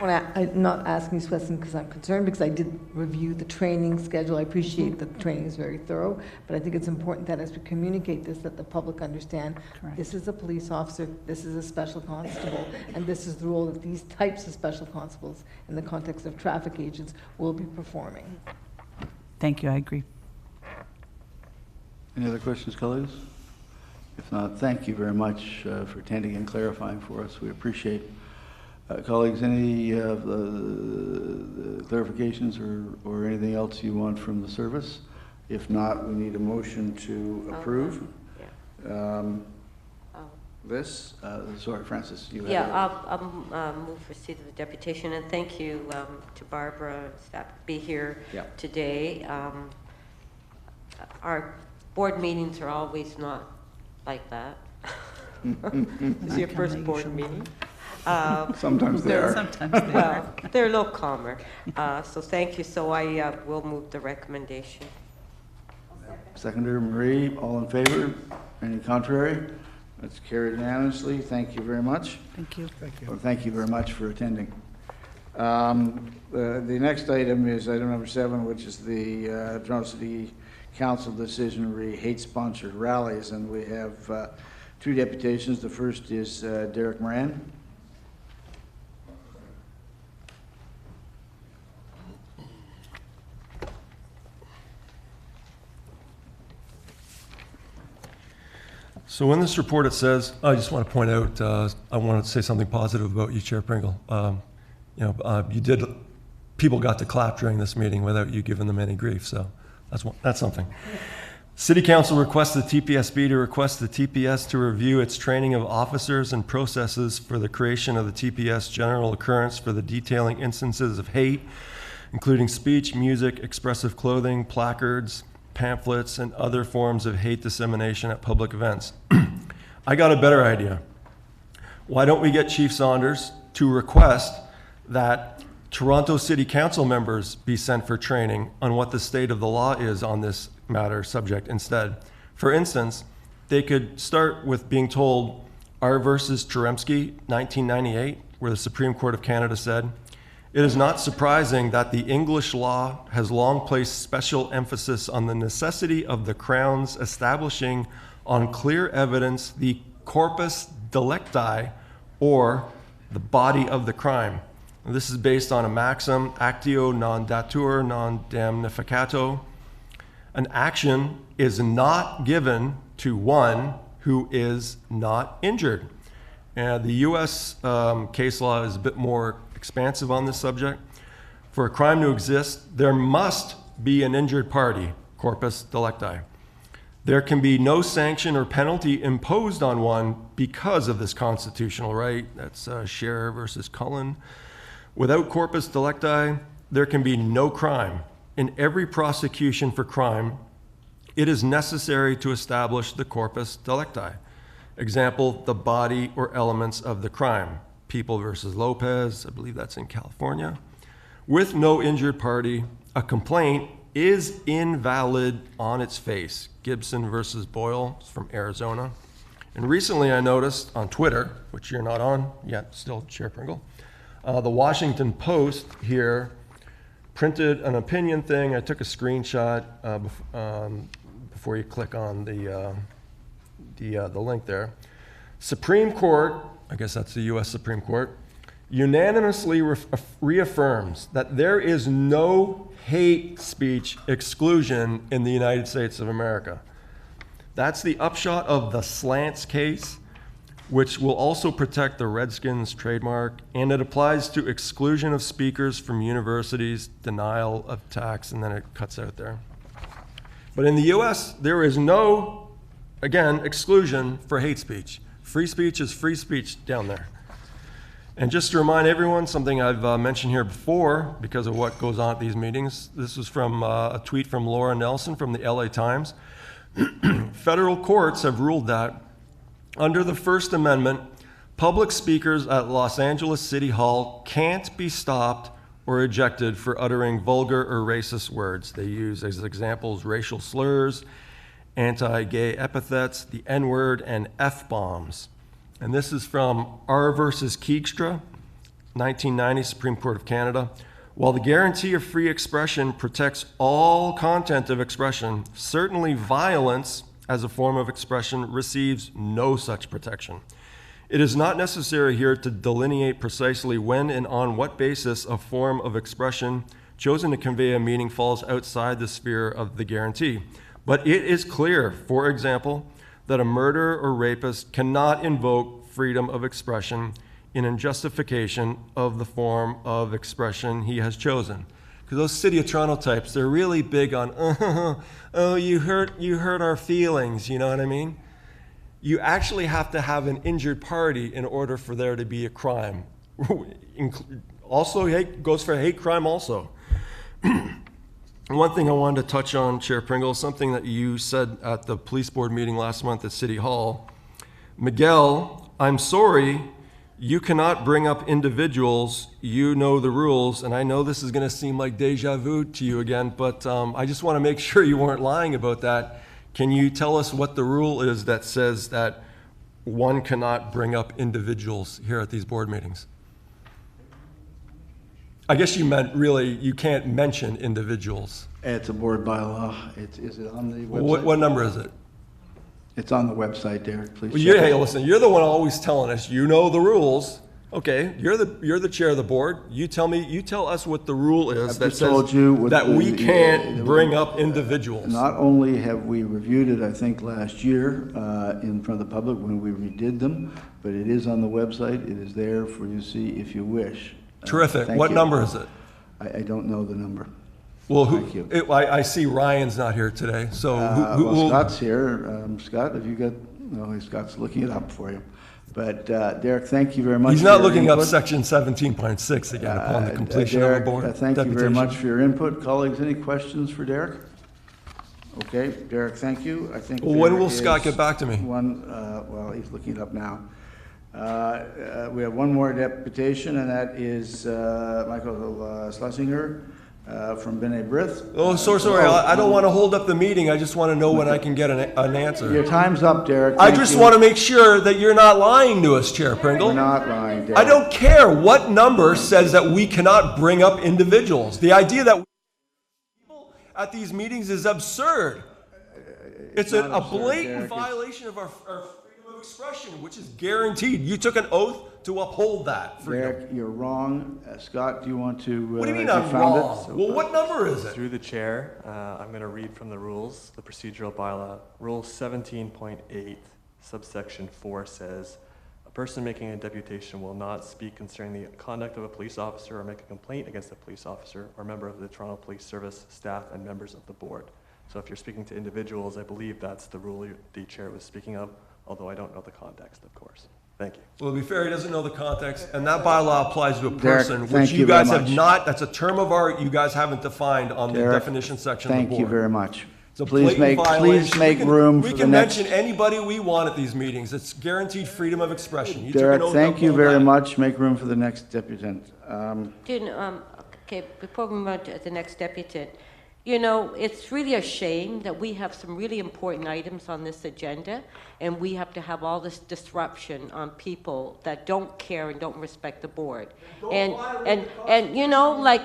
I'm not asking this question because I'm concerned, because I did review the training schedule. I appreciate that the training is very thorough, but I think it's important that as we communicate this, that the public understand this is a police officer, this is a special constable, and this is the role that these types of special constables in the context of traffic agents will be performing. Thank you, I agree. Any other questions, colleagues? If not, thank you very much for attending and clarifying for us. We appreciate it. Colleagues, any of the clarifications or anything else you want from the service? If not, we need a motion to approve. This. Sorry, Francis, you have I'll move receipt of the deputation, and thank you to Barbara and staff to be here today. Our board meetings are always not like that. This is your first board meeting. Sometimes they are. Sometimes they are. Well, they're a little calmer. So thank you. So I will move the recommendation. Seconder Marie, all in favor? Any contrary? That's carried unanimously. Thank you very much. Thank you. Thank you. Well, thank you very much for attending. The next item is item number 7, which is the Toronto City Council decision re hate-sponsored rallies, and we have 2 deputations. The first is Derek Moran. So in this report it says, I just want to point out, I wanted to say something positive about you, Chair Pringle. People got to clap during this meeting without you giving them any grief, so that's something. City Council requests the TPSB to request the TPS to review its training of officers and processes for the creation of the TPS general occurrence for the detailing instances of hate, including speech, music, expressive clothing, placards, pamphlets, and other forms of hate dissemination at public events. I got a better idea. Why don't we get Chief Saunders to request that Toronto City Council members be sent for training on what the state of the law is on this matter subject instead? For instance, they could start with being told R versus Cheremsky, 1998, where the Supreme Court of Canada said, "It is not surprising that the English law has long placed special emphasis on the necessity of the Crown's establishing on clear evidence the corpus delicti, or the body of the crime." And this is based on a maxim, actio non datur non damnificato. An action is not given to one who is not injured. And the U.S. Case law is a bit more expansive on this subject. For a crime to exist, there must be an injured party, corpus delicti. There can be no sanction or penalty imposed on one because of this constitutional right. That's Scherer versus Cullen. Without corpus delicti, there can be no crime. In every prosecution for crime, it is necessary to establish the corpus delicti. Example, the body or elements of the crime. People versus Lopez, I believe that's in California. With no injured party, a complaint is invalid on its face. Gibson versus Boyle from Arizona. And recently I noticed on Twitter, which you're not on yet, still Chair Pringle, The Washington Post here printed an opinion thing. I took a screenshot before you click on the link there. Supreme Court, I guess that's the U.S. Supreme Court, unanimously reaffirms that there is no hate speech exclusion in the United States of America. That's the upshot of the Slants case, which will also protect the Redskins trademark, and it applies to exclusion of speakers from universities, denial of tax, and then it cuts out there. But in the US, there is no, again, exclusion for hate speech. Free speech is free speech down there. And just to remind everyone, something I've mentioned here before because of what goes on at these meetings, this was from a tweet from Laura Nelson from the LA Times. Federal courts have ruled that under the First Amendment, public speakers at Los Angeles City Hall can't be stopped or ejected for uttering vulgar or racist words. They use as examples racial slurs, anti-gay epithets, the N-word, and F-bombs. And this is from R versus Keegstra, 1990, Supreme Court of Canada. While the guarantee of free expression protects all content of expression, certainly violence as a form of expression receives no such protection. It is not necessary here to delineate precisely when and on what basis a form of expression chosen to convey a meaning falls outside the sphere of the guarantee. But it is clear, for example, that a murderer or rapist cannot invoke freedom of expression in justification of the form of expression he has chosen. Because those City of Toronto types, they're really big on, oh, you hurt our feelings, you know what I mean? You actually have to have an injured party in order for there to be a crime. Also, hate goes for hate crime also. One thing I wanted to touch on, Chair Pringle, something that you said at the police board meeting last month at City Hall. Miguel, I'm sorry, you cannot bring up individuals. You know the rules, and I know this is going to seem like deja vu to you again, but I just want to make sure you weren't lying about that. Can you tell us what the rule is that says that one cannot bring up individuals here at these board meetings? I guess you meant really you can't mention individuals. It's a board bylaw. Is it on the website? What number is it? It's on the website, Derek, please. Well, hey, listen, you're the one always telling us, you know the rules. Okay, you're the chair of the board. You tell us what the rule is that says that we can't bring up individuals. Not only have we reviewed it, I think, last year in front of the public when we redid them, but it is on the website. It is there for you to see if you wish. Terrific. What number is it? I don't know the number. Well, Thank you. I see Ryan's not here today, so well, Scott's here. Scott, have you got? No, Scott's looking it up for you. But Derek, thank you very much. He's not looking up section 17.6 again upon the completion Derek, of a board. Thank you very much for your input, colleagues. Any questions for Derek? Okay, Derek, thank you. I think. Well, when will Scott get back to me? Well, he's looking it up now. We have one more deputation, and that is Michael Schlesinger from B'nai B'rith. Oh, sorry. I don't want to hold up the meeting. I just want to know when I can get an answer. Your time's up, Derek. I just want to make sure that you're not lying to us, Chair Pringle. We're not lying, Derek. I don't care what number says that we cannot bring up individuals. The idea that people at these meetings is absurd. It's a blatant violation of our freedom of expression, which is guaranteed. You took an oath to uphold that freedom. Derek, you're wrong. Scott, do you want to? What do you mean I'm wrong? Well, what number is it? Through the chair, I'm going to read from the rules, the procedural bylaw. Rule 17.8, subsection 4 says, a person making a deputation will not speak concerning the conduct of a police officer or make a complaint against a police officer or member of the Toronto Police Service staff and members of the board. So if you're speaking to individuals, I believe that's the rule the chair was speaking of, although I don't know the context, of course. Thank you. Well, to be fair, he doesn't know the context, and that bylaw applies to a Derek, person, which thank you you guys very have much. not, that's a term of art you guys haven't defined on the Derek, definition section of the thank board. you very much. It's a Please blatant violation. make room for We the can next. mention anybody we want at these meetings. It's guaranteed freedom of expression. You Derek, took an oath thank to you uphold very that. much. Make room for the next deputant. Okay, before we move on to the next deputant, you know, it's really a shame that we have some really important items on this agenda, and we have to have all this disruption on people that don't care and don't respect the board. And you know, like,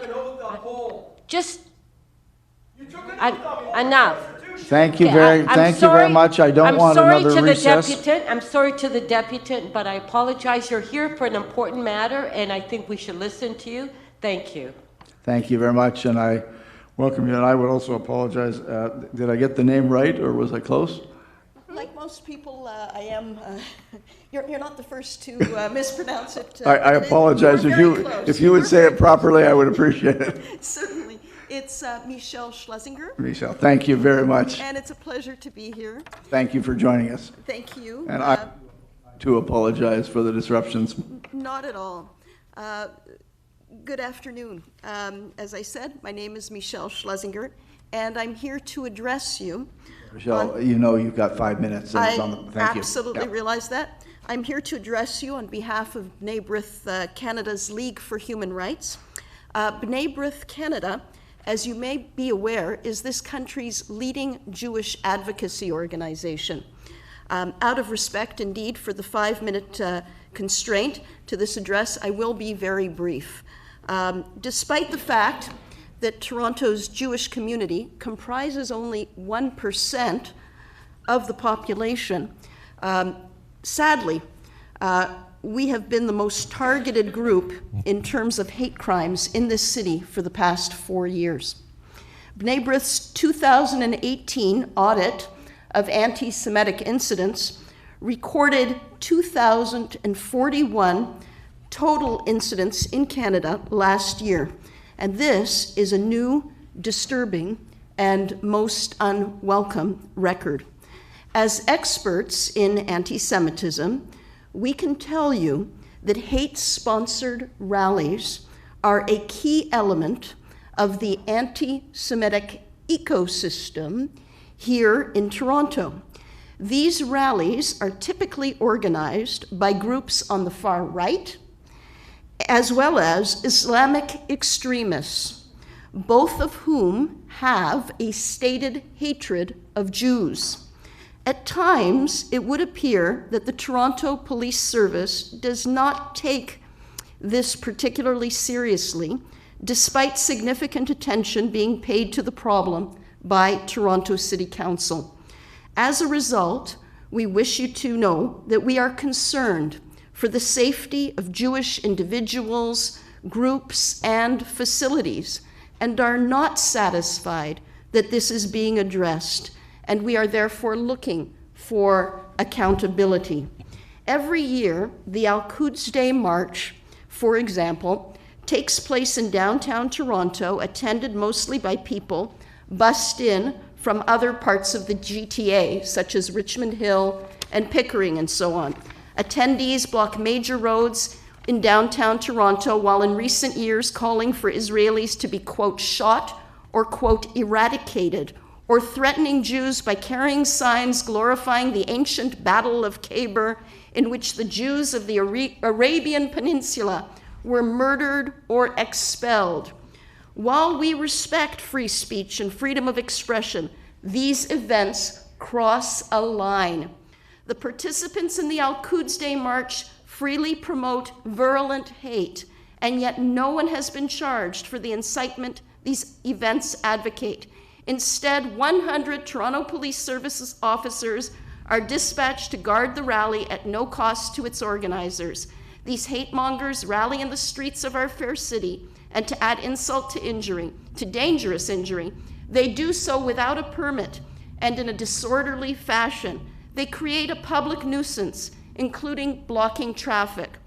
just enough. Thank you very much. I don't want another recess. I'm sorry to the deputant, but I apologize. You're here for an important matter, and I think we should listen to you. Thank you. Thank you very much, and I welcome you. And I would also apologize. Did I get the name right, or was I close? Like most people, I am. You're not the first to mispronounce it. I apologize. If you would say it properly, I would appreciate it. Certainly. It's Michelle Schlesinger. Michelle, thank you very much. And it's a pleasure to be here. Thank you for joining us. Thank you. And I too apologize for the disruptions. Not at all. Good afternoon. As I said, my name is Michelle Schlesinger, and I'm here to address you. Michelle, you know you've got 5 minutes. Thank you. Absolutely realize that. I'm here to address you on behalf of B'nai B'rith Canada's League for Human Rights. B'nai B'rith Canada, as you may be aware, is this country's leading Jewish advocacy organization. Out of respect, indeed, for the 5-minute constraint to this address, I will be very brief. Despite the fact that Toronto's Jewish community comprises only 1% of the population, sadly, we have been the most targeted group in terms of hate crimes in this city for the past 4 years. B'nai B'rith's 2018 audit of anti-Semitic incidents recorded 2,041 total incidents in Canada last year. And this is a new, disturbing, and most unwelcome record. As experts in anti-Semitism, we can tell you that hate-sponsored rallies are a key element of the anti-Semitic ecosystem here in Toronto. These rallies are typically organized by groups on the far right, as well as Islamic extremists, both of whom have a stated hatred of Jews. At times, it would appear that the Toronto Police Service does not take this particularly seriously, despite significant attention being paid to the problem by Toronto City Council. As a result, we wish you to know that we are concerned for the safety of Jewish individuals, groups, and facilities, and are not satisfied that this is being addressed, and we are therefore looking for accountability. Every year, the Al-Quds Day March, for example, takes place in downtown Toronto, attended mostly by people bussed in from other parts of the GTA, such as Richmond Hill and Pickering and so on. Attendees block major roads in downtown Toronto, while in recent years calling for Israelis to be, quote, shot or, quote, eradicated, or threatening Jews by carrying signs glorifying the ancient Battle of Khabur, in which the Jews of the Arabian Peninsula were murdered or expelled. While we respect free speech and freedom of expression, these events cross a line. The participants in the Al-Quds Day March freely promote virulent hate, and yet no one has been charged for the incitement these events advocate. Instead, 100 Toronto Police Services officers are dispatched to guard the rally at no cost to its organizers. These hate mongers rally in the streets of our fair city, and to add insult to injury, to dangerous injury, they do so without a permit and in a disorderly fashion. They create a public nuisance, including blocking traffic.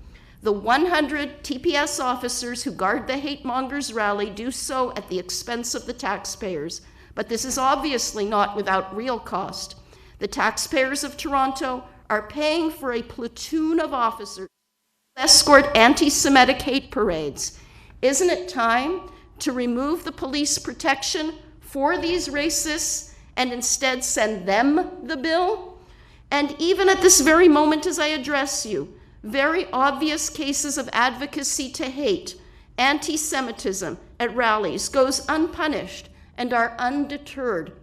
The 100 TPS officers who guard the hate mongers rally do so at the expense of the taxpayers. But this is obviously not without real cost. The taxpayers of Toronto are paying for a platoon of officers to escort anti-Semitic hate parades. Isn't it time to remove the police protection for these racists and instead send them the bill? And even at this very moment as I address you, very obvious cases of advocacy to hate, anti-Semitism at rallies goes unpunished, and are undeterred.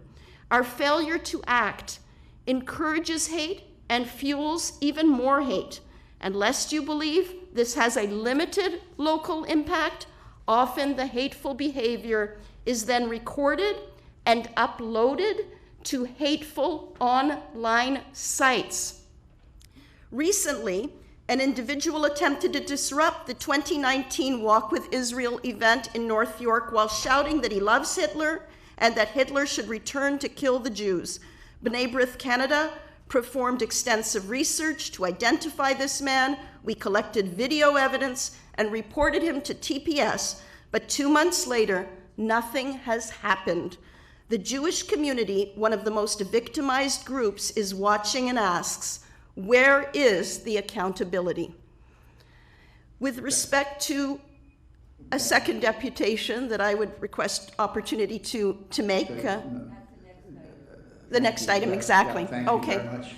Our failure to act encourages hate and fuels even more hate. And lest you believe this has a limited local impact, often the hateful behavior is then recorded and uploaded to hateful online sites. Recently, an individual attempted to disrupt the 2019 Walk with Israel event in North York while shouting that he loves Hitler and that Hitler should return to kill the Jews. B'nai B'rith Canada performed extensive research to identify this man. We collected video evidence and reported him to TPS, but 2 months later, nothing has happened. The Jewish community, one of the most victimized groups, is watching and asks, where is the accountability? With respect to a second deputation that I would request opportunity to make, the next item, exactly. Yeah, thank okay. you very much.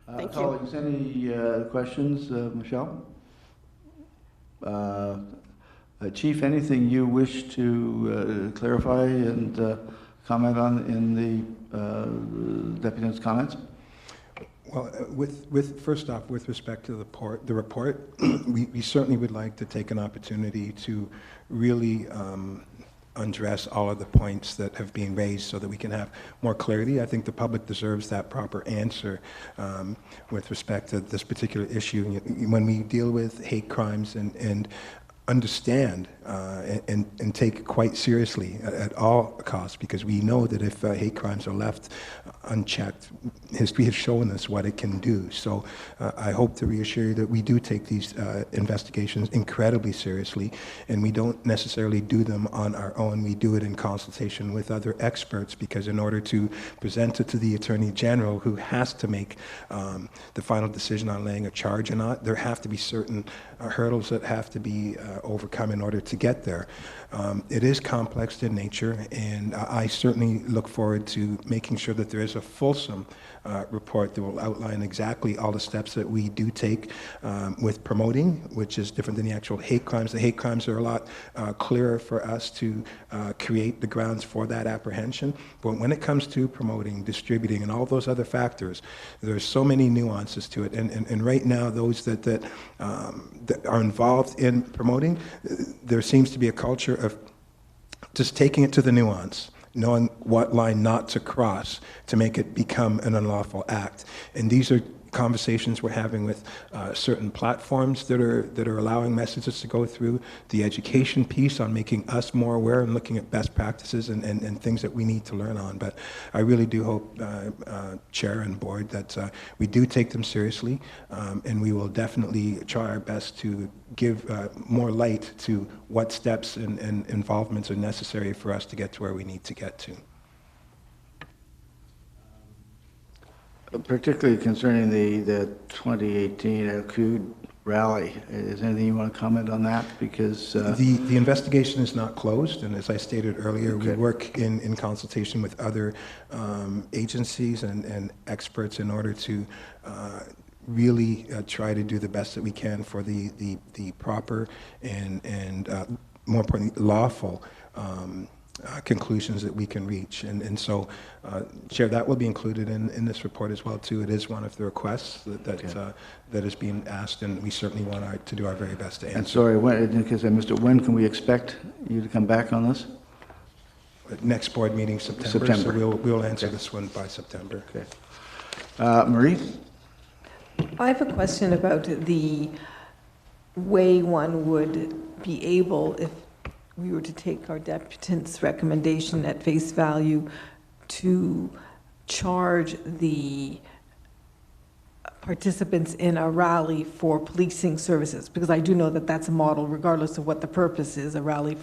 Thank you. Colleagues, any questions? Michelle? Chief, anything you wish to clarify and comment on in the deputy's comments? Well, first off, with respect to the report, we certainly would like to take an opportunity to really address all of the points that have been raised so that we can have more clarity. I think the public deserves that proper answer with respect to this particular issue. When we deal with hate crimes and understand and take quite seriously at all costs, because we know that if hate crimes are left unchecked, history has shown us what it can do. So I hope to reassure you that we do take these investigations incredibly seriously, and we don't necessarily do them on our own. We do it in consultation with other experts, because in order to present it to the Attorney General, who has to make the final decision on laying a charge or not, there have to be certain hurdles that have to be overcome in order to get there. It is complex in nature, and I certainly look forward to making sure that there is a fulsome report that will outline exactly all the steps that we do take with promoting, which is different than the actual hate crimes. The hate crimes are a lot clearer for us to create the grounds for that apprehension. But when it comes to promoting, distributing, and all those other factors, there's so many nuances to it. And right now, those that are involved in promoting, there seems to be a culture of just taking it to the nuance, knowing what line not to cross to make it become an unlawful act. And these are conversations we're having with certain platforms that are allowing messages to go through, the education piece on making us more aware and looking at best practices and things that we need to learn on. But I really do hope, Chair and Board, that we do take them seriously, and we will definitely try our best to give more light to what steps and involvements are necessary for us to get to where we need to get to. Particularly concerning the 2018 Al-Qud rally, is there anything you want to comment on that? Because the investigation is not closed, and as I stated earlier, we work in consultation with other agencies and experts in order to really try to do the best that we can for the proper and more importantly, lawful conclusions that we can reach. And so, Chair, that will be included in this report as well, too. It is one of the requests that is being asked, and we certainly want to do our very best to answer. And sorry, because I missed it, when can we expect you to come back on this? Next board meeting, September. So we'll answer this one by September. Okay. Marie? I have a question about the way one would be able, if we were to take our deputant's recommendation at face value, to charge the participants in a rally for policing services, because I do know that that's a model, regardless of what the purpose is, a rally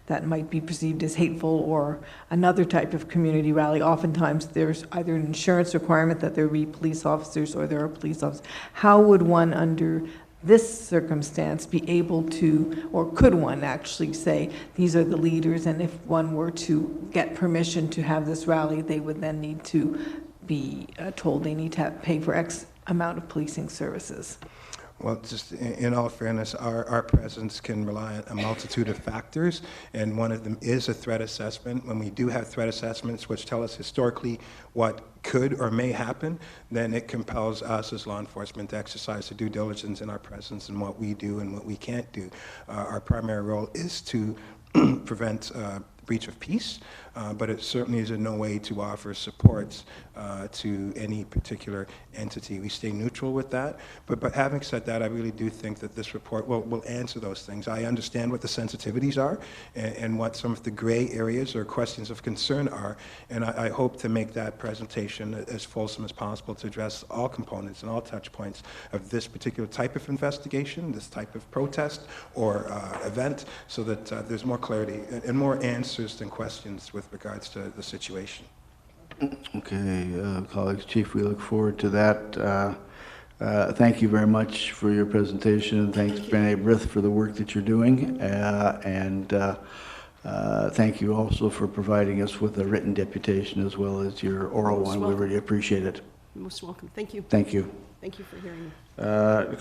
that might be perceived as hateful or another type of community rally. Oftentimes there's either an insurance requirement that there be police officers or there are police officers. How would one, under this circumstance, be able to, or could one actually say, these are the leaders, and if one were to get permission to have this rally, they would then need to be told they need to pay for X amount of policing services? Well, just in all fairness, our presence can rely on a multitude of factors, and one of them is a threat assessment. When we do have threat assessments which tell us historically what could or may happen, then it compels us as law enforcement to exercise the due diligence in our presence and what we do and what we can't do. Our primary role is to prevent breach of peace, but it certainly is in no way to offer supports to any particular entity. We stay neutral with that, but having said that, I really do think that this report will answer those things. I understand what the sensitivities are and what some of the gray areas or questions of concern are, and I hope to make that presentation as fulsome as possible to address all components and all touch points of this particular type of investigation, this type of protest or event, so that there's more clarity and more answers than questions with regards to the situation. Okay, colleagues, Chief, we look forward to that. Thank you very much for your presentation, and thanks, B'nai B'rith, for the work that you're doing. Thank you also for providing us with a written deputation as well as your oral one. We really appreciate it. You're most welcome. Thank you. Thank you. Thank you for hearing me.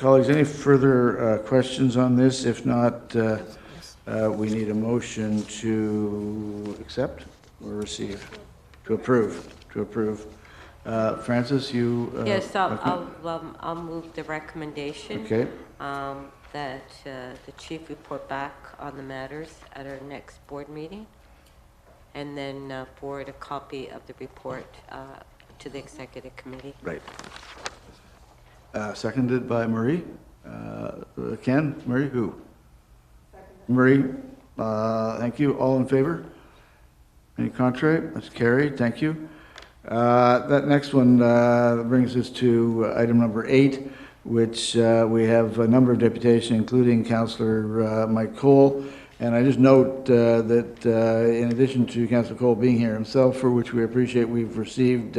Colleagues, any further questions on this? If not, we need a motion to accept or receive, to approve. Francis, you? Yes, I'll move the recommendation. Okay. That the chief report back on the matters at our next board meeting, and then forward a copy of the report to the executive committee. Right. Seconded by Marie. Ken? Marie? Who? Marie, thank you. All in favor? Any contrary? That's carried. Thank you. That next one brings us to item number 8, which we have a number of deputations, including Councillor Mike Cole. And I just note that in addition to Councillor Cole being here himself, for which we appreciate, we've received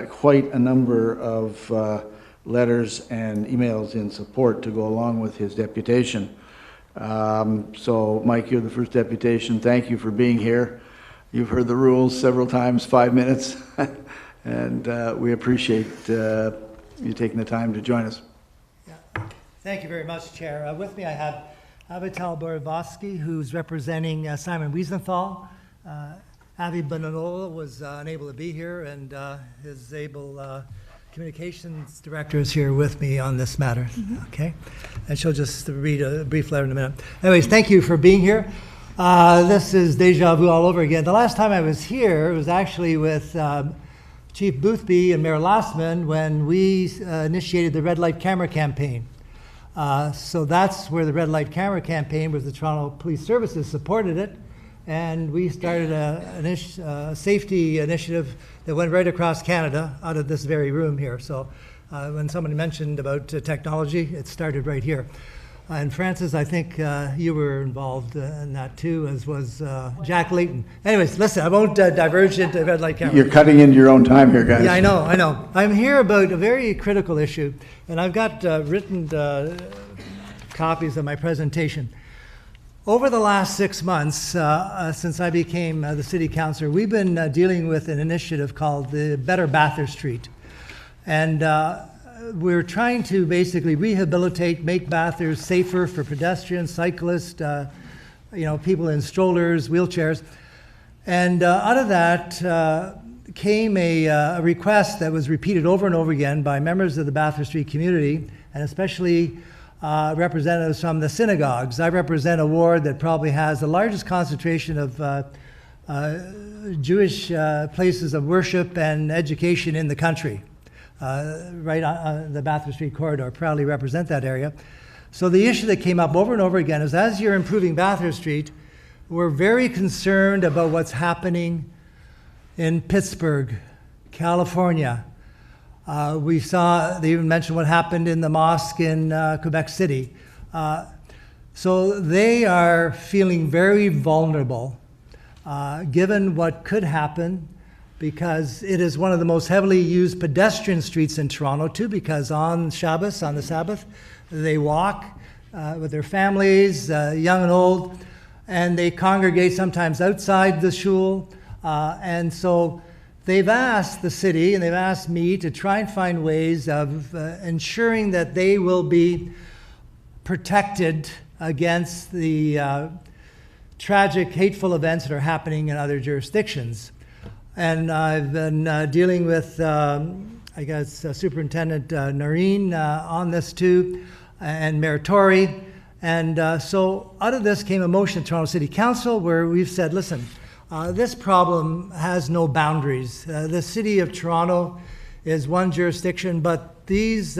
quite a number of letters and emails in support to go along with his deputation. So, Mike, you're the first deputation. Thank you for being here. You've heard the rules several times, 5 minutes, and we appreciate you taking the time to join us. Yeah. Thank you very much, Chair. With me I have Avital Borovsky, who's representing Simon Wiesenthal. Avi Bonanola was unable to be here, and his able communications director is here with me on this matter. Okay, and she'll just read a brief letter in a minute. Anyways, thank you for being here. This is deja vu all over again. The last time I was here, it was actually with Chief Boothby and Mayor Lastman when we initiated the red light camera campaign. So that's where the red light camera campaign was. The Toronto Police Services supported it, and we started a safety initiative that went right across Canada out of this very room here. So when somebody mentioned about technology, it started right here. And Francis, I think you were involved in that too, as was Jack Layton. Anyways, listen, I won't diverge into red light camera. You're cutting into your own time here, guys. Yeah, I know. I'm here about a very critical issue, and I've got written copies of my presentation. Over the last 6 months, since I became the city councillor, we've been dealing with an initiative called the Better Bathurst Street. And we're trying to basically rehabilitate, make Bathurst safer for pedestrians, cyclists, people in strollers, wheelchairs. And out of that came a request that was repeated over and over again by members of the Bathurst Street community, and especially representatives from the synagogues. I represent a ward that probably has the largest concentration of Jewish places of worship and education in the country. Right on the Bathurst Street corridor, proudly represent that area. So the issue that came up over and over again is, as you're improving Bathurst Street, we're very concerned about what's happening in Pittsburgh, California. We saw, they even mentioned what happened in the mosque in Quebec City. So they are feeling very vulnerable, given what could happen, because it is one of the most heavily used pedestrian streets in Toronto too, because on Shabbos, on the Sabbath, they walk with their families, young and old, and they congregate sometimes outside the shul. And so they've asked the city and they've asked me to try and find ways of ensuring that they will be protected against the tragic, hateful events that are happening in other jurisdictions. And I've been dealing with, I guess, Superintendent Noreen on this too, and meritorious. And so out of this came a motion to Toronto City Council where we've said, listen, this problem has no boundaries. The City of Toronto is one jurisdiction, but these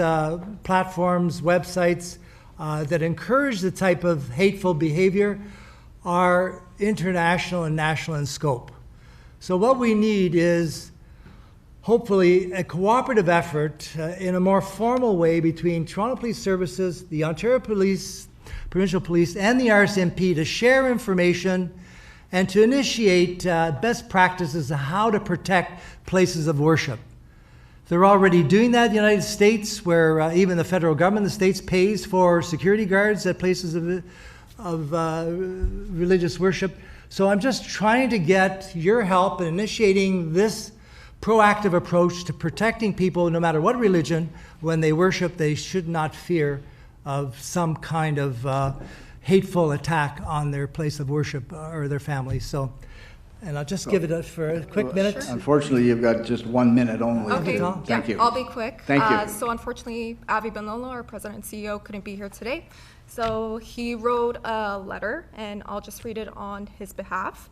platforms, websites that encourage the type of hateful behavior are international and national in scope. So what we need is hopefully a cooperative effort in a more formal way between Toronto Police Services, the Ontario Police, Provincial Police, and the RCMP to share information and to initiate best practices of how to protect places of worship. They're already doing that in the United States, where even the federal government, the states, pays for security guards at places of religious worship. So I'm just trying to get your help in initiating this proactive approach to protecting people, no matter what religion, when they worship, they should not fear of some kind of hateful attack on their place of worship or their family. So, and I'll just give it for a quick minute. Sure. Unfortunately, you've got just 1 minute only. Okay, Thank you. I'll be quick. Thank you. So unfortunately, Avi Benlolo, our president and CEO, couldn't be here today. So he wrote a letter, and I'll just read it on his behalf.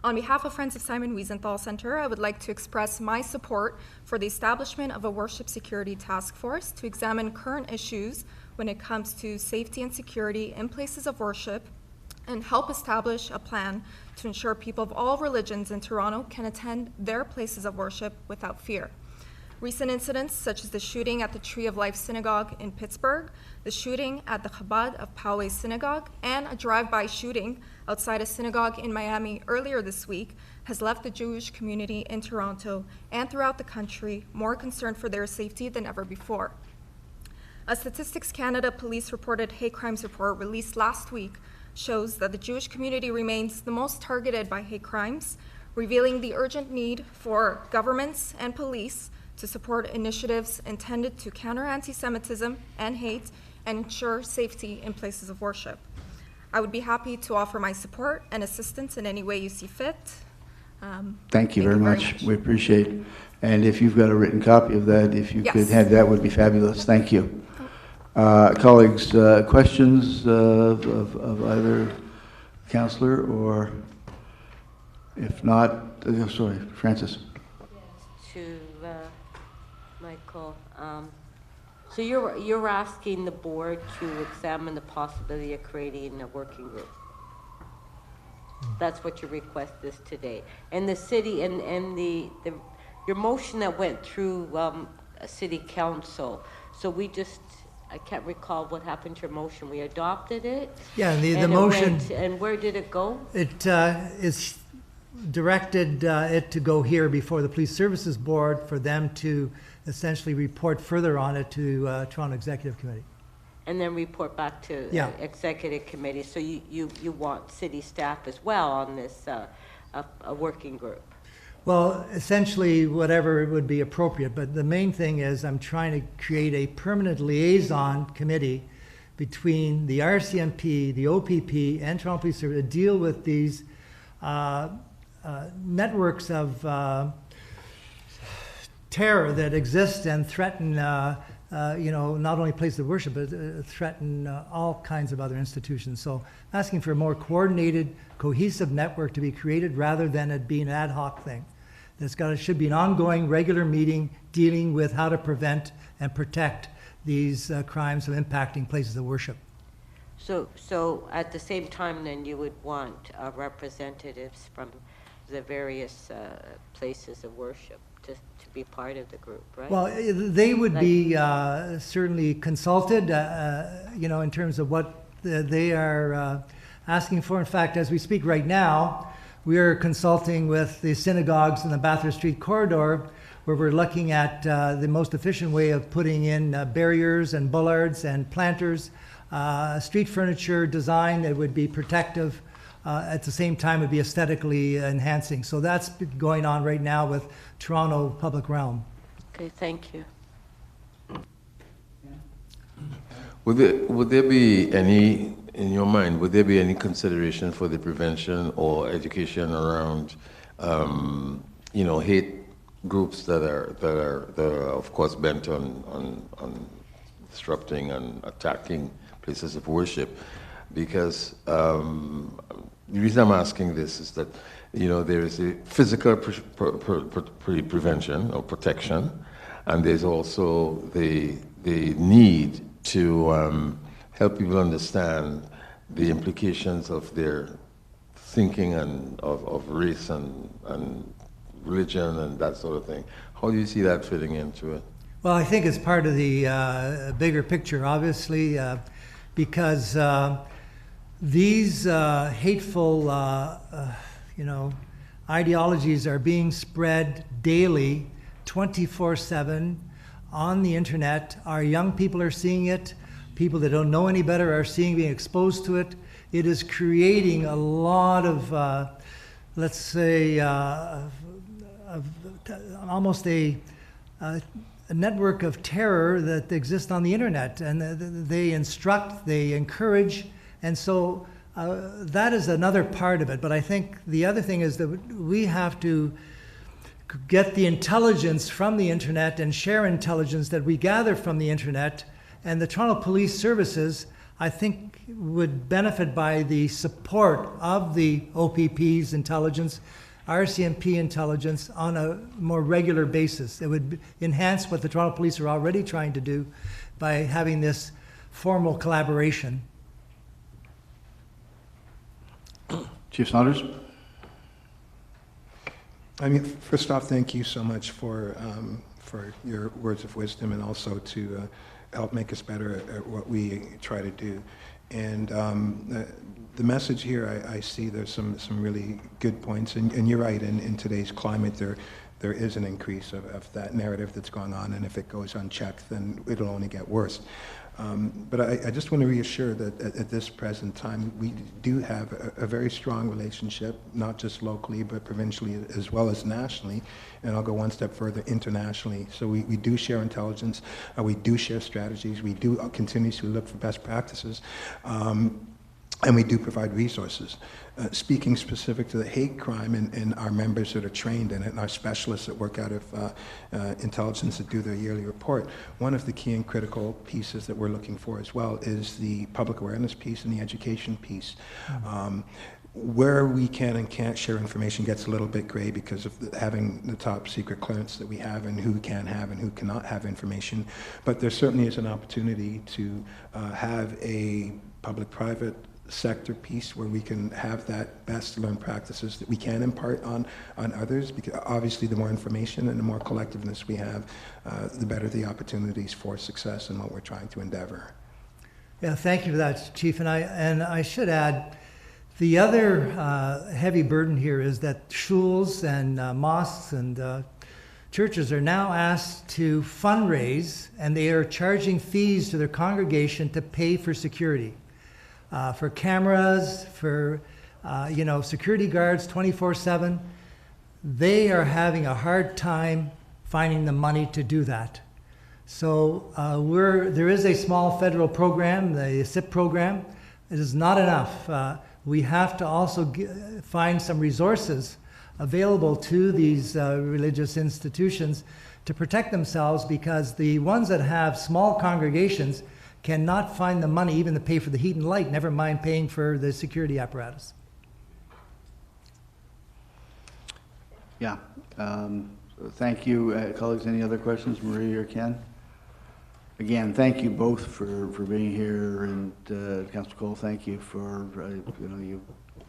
On behalf of Friends of Simon Wiesenthal Center, I would like to express my support for the establishment of a worship security task force to examine current issues when it comes to safety and security in places of worship and help establish a plan to ensure people of all religions in Toronto can attend their places of worship without fear. Recent incidents, such as the shooting at the Tree of Life Synagogue in Pittsburgh, the shooting at the Chabad of Poway Synagogue, and a drive-by shooting outside a synagogue in Miami earlier this week, has left the Jewish community in Toronto and throughout the country more concerned for their safety than ever before. A Statistics Canada police reported hate crimes report released last week shows that the Jewish community remains the most targeted by hate crimes, revealing the urgent need for governments and police to support initiatives intended to counter anti-Semitism and hate and ensure safety in places of worship. I would be happy to offer my support and assistance in any way you see fit. Thank you very much. We appreciate it. And if you've got a written copy of that, if you could have that, would be fabulous. Thank you. Colleagues, questions of either councillor, or if not, sorry, Francis. To Michael, so you're asking the board to examine the possibility of creating a working group. That's what your request is today. And the city and your motion that went through city council. So we just, I can't recall what happened to your motion. We adopted it. Yeah, the motion. And where did it go? It is directed it to go here before the Police Services Board for them to essentially report further on it to Toronto Executive Committee. And then report back to Executive Committee. So you want city staff as well on this a working group? Well, essentially whatever would be appropriate, but the main thing is I'm trying to create a permanent liaison committee between the RCMP, the OPP, and Toronto Police Service to deal with these networks of terror that exist and threaten, not only places of worship, but threaten all kinds of other institutions. So asking for a more coordinated, cohesive network to be created rather than it being an ad hoc thing. It should be an ongoing, regular meeting dealing with how to prevent and protect these crimes of impacting places of worship. So at the same time, then you would want representatives from the various places of worship to be part of the group, right? Well, they would be certainly consulted, in terms of what they are asking for. In fact, as we speak right now, we are consulting with the synagogues in the Bathurst Street corridor, where we're looking at the most efficient way of putting in barriers and bollards and planters, street furniture design that would be protective at the same time would be aesthetically enhancing. So that's going on right now with Toronto Public Realm. Okay, thank you. Would there be any, in your mind, would there be any consideration for the prevention or education around, hate groups that are of course bent on disrupting and attacking places of worship? Because the reason I'm asking this is that there is a physical prevention or protection, and there's also the need to help people understand the implications of their thinking and of race and religion and that sort of thing. How do you see that fitting into it? Well, I think it's part of the bigger picture, obviously, because these hateful, ideologies are being spread daily, 24/7 on the internet. Our young people are seeing it. People that don't know any better are being exposed to it. It is creating a lot of, let's say, almost a network of terror that exists on the internet, and they instruct, they encourage, and so that is another part of it. But I think the other thing is that we have to get the intelligence from the internet and share intelligence that we gather from the internet, and the Toronto Police Services, I think, would benefit by the support of the OPP's intelligence, RCMP intelligence on a more regular basis. It would enhance what the Toronto Police are already trying to do by having this formal collaboration. Chief Saunders? I mean, first off, thank you so much for your words of wisdom, and also to help make us better at what we try to do. And the message here, I see there's some really good points, and you're right, in today's climate, there is an increase of that narrative that's going on, and if it goes unchecked, then it'll only get worse. But I just want to reassure that at this present time, we do have a very strong relationship, not just locally, but provincially as well as nationally, and I'll go one step further, internationally. So we do share intelligence, we do share strategies, we do continuously look for best practices, and we do provide resources. Speaking specific to the hate crime and our members that are trained in it, and our specialists that work out of intelligence that do their yearly report, one of the key and critical pieces that we're looking for as well is the public awareness piece and the education piece. Where we can and can't share information gets a little bit gray because of having the top secret clearance that we have, and who can have and who cannot have information. But there certainly is an opportunity to have a public-private sector piece where we can have that best learned practices that we can impart on others, because obviously the more information and the more collectiveness we have, the better the opportunities for success in what we're trying to endeavor. Yeah, thank you for that, Chief. And I should add, the other heavy burden here is that schools and mosques and churches are now asked to fundraise, and they are charging fees to their congregation to pay for security. For cameras, for security guards 24/7, they are having a hard time finding the money to do that. So there is a small federal program, the SIP program. It is not enough. We have to also find some resources available to these religious institutions to protect themselves, because the ones that have small congregations cannot find the money even to pay for the heat and light, never mind paying for the security apparatus. Yeah. Thank you, colleagues. Any other questions, Marie or Ken? Again, thank you both for being here, and Councillor Cole, thank you for you've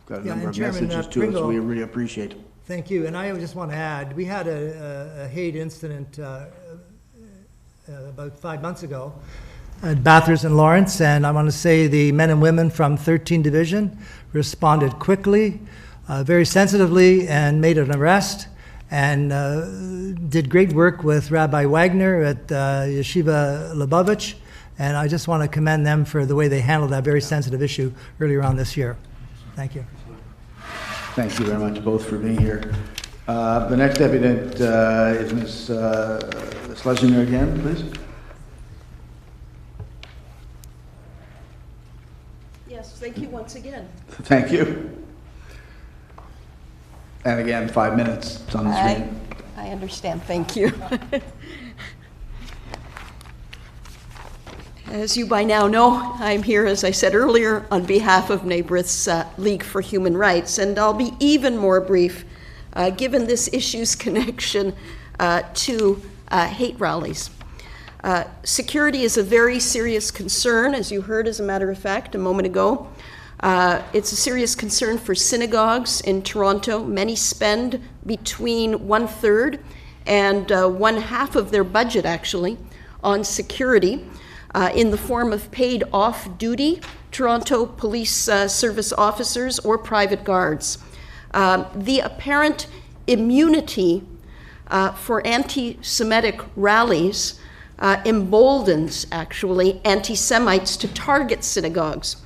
got a number of Chairman, messages to Pringle, us. We really appreciate it. Thank you. And I just want to add, we had a hate incident about 5 months ago at Bathurst and Lawrence, and I want to say the men and women from 13 Division responded quickly, very sensitively, and made an arrest, and did great work with Rabbi Wagner at Yeshiva Lubavitch, and I just want to commend them for the way they handled that very sensitive issue earlier on this year. Thank you. Thank you very much, both, for being here. The next deputant is Ms. Schlesinger again, please. Yes, thank you once again. Thank you. And again, 5 minutes. It's on the screen. I understand. Thank you. As you by now know, I'm here, as I said earlier, on behalf of Neighbours League for Human Rights, and I'll be even more brief given this issue's connection to hate rallies. Security is a very serious concern, as you heard, as a matter of fact, a moment ago. It's a serious concern for synagogues in Toronto. Many spend between 1/3 and 1/2 of their budget, actually, on security in the form of paid off-duty Toronto Police Service officers or private guards. The apparent immunity for anti-Semitic rallies emboldens, actually, anti-Semites to target synagogues.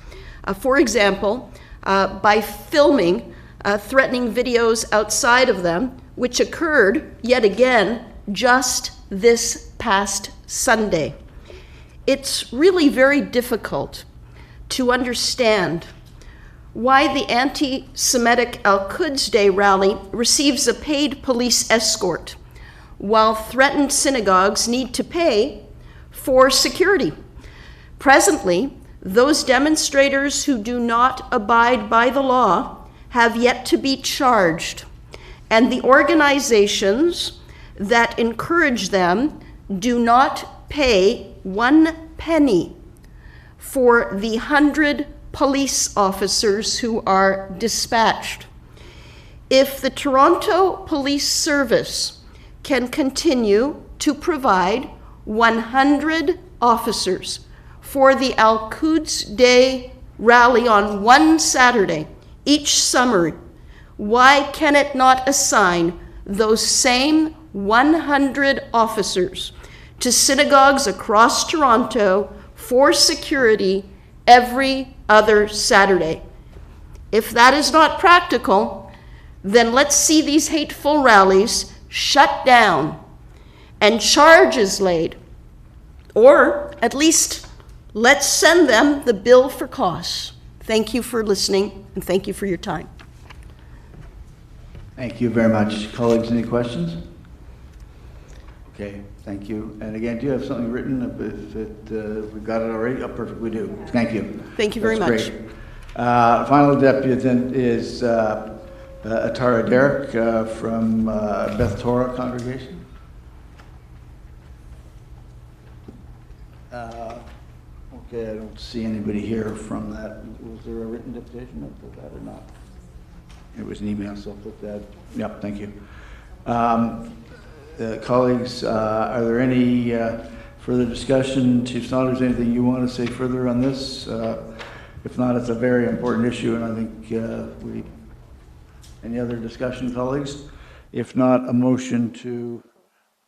For example, by filming threatening videos outside of them, which occurred, yet again, just this past Sunday. It's really very difficult to understand why the anti-Semitic Al-Quds Day rally receives a paid police escort, while threatened synagogues need to pay for security. Presently, those demonstrators who do not abide by the law have yet to be charged, and the organizations that encourage them do not pay 1 penny for the 100 police officers who are dispatched. If the Toronto Police Service can continue to provide 100 officers for the Al-Quds Day rally on one Saturday each summer, why can it not assign those same 100 officers to synagogues across Toronto for security every other Saturday? If that is not practical, then let's see these hateful rallies shut down and charges laid, or at least let's send them the bill for costs. Thank you for listening, and thank you for your time. Thank you very much. Colleagues, any questions? Okay, thank you. And again, do you have something written? If we got it already? Oh, perfect, we do. Thank you. Thank you very That's much. great. Final deputant is Atara Derek from Beth Torah congregation. Okay, I don't see anybody here from that. Was there a written deputation of that or not? It was an email, so I'll put that. Yep, thank you. Colleagues, are there any further discussion? Chief Saunders, anything you want to say further on this? If not, it's a very important issue, and I think any other discussion, colleagues? If not, a motion to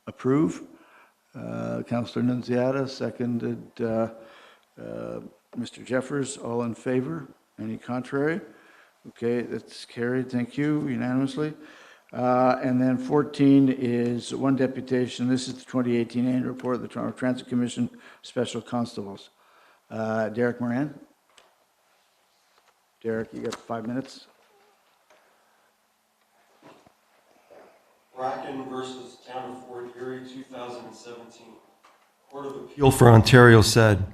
approve. Councillor Nunziata, seconded Mr. Jeffers. All in favor? Any contrary? Okay, that's carried. Thank you, unanimously. And then 14 is one deputation. This is the 2018 annual report of the Toronto Transit Commission Special Constables. Derek Moran. Derek, you got 5 minutes. Bracken versus Town of Fort Erie, 2017. Court of Appeal for Ontario said,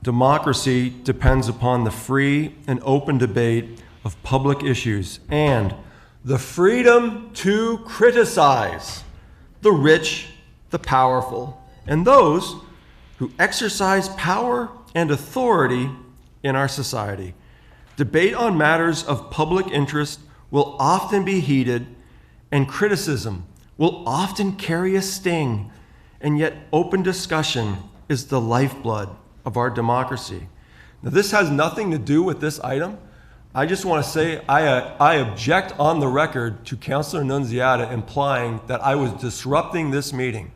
democracy depends upon the free and open debate of public issues and the freedom to criticize the rich, the powerful, and those who exercise power and authority in our society. Debate on matters of public interest will often be heated, and criticism will often carry a sting, and yet open discussion is the lifeblood of our democracy. Now, this has nothing to do with this item. I just want to say I object on the record to Councillor Nunziata implying that I was disrupting this meeting.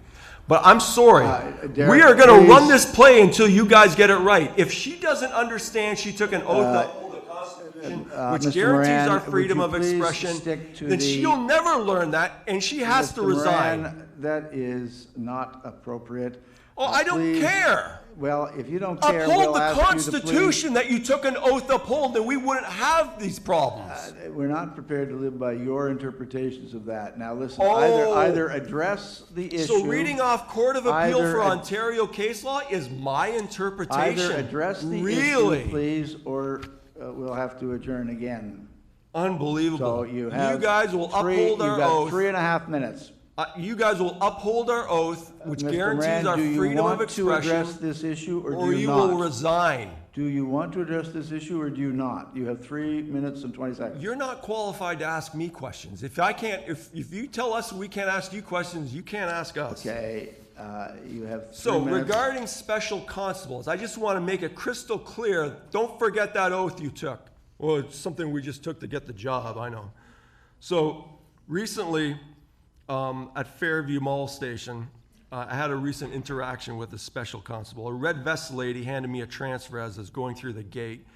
But I'm sorry. Derek, we are going to please. run this play until you guys get it right. If she doesn't understand, she took an oath to hold the Constitution. which Mr. guarantees Moran, our freedom would of you please expression, stick to then the- she'll never learn that, and she has to Mr. resign. Moran, that is not appropriate. Oh, I don't Please- care. Well, if you don't care, Uphold we'll the ask you to Constitution that you took an oath to uphold, then we wouldn't have these problems. We're not prepared to live by your interpretations of that. Now, listen, Oh. either address the issue. So reading off Court of Appeal either for ad- Ontario case law is my interpretation. Either address the really? issue, please, or we'll have to adjourn again. Unbelievable. So you have guys will uphold our you've got oath. 3.5 minutes. You guys will uphold our oath, which Mr. guarantees Moran, our do you freedom of want to expression, address this issue or do or you you not? will resign. Do you want to address this issue or do you not? You have 3 minutes and 20 seconds. You're not qualified to ask me questions. If I can't, if you tell us we can't ask you questions, you can't ask us. Okay, you have 3 So minutes. regarding special constables, I just want to make it crystal clear, don't forget that oath you took. Well, it's something we just took to get the job, I know. So recently, at Fairview Mall Station, I had a recent interaction with a special constable. A red vest lady handed me a transfer as I was going through the gate,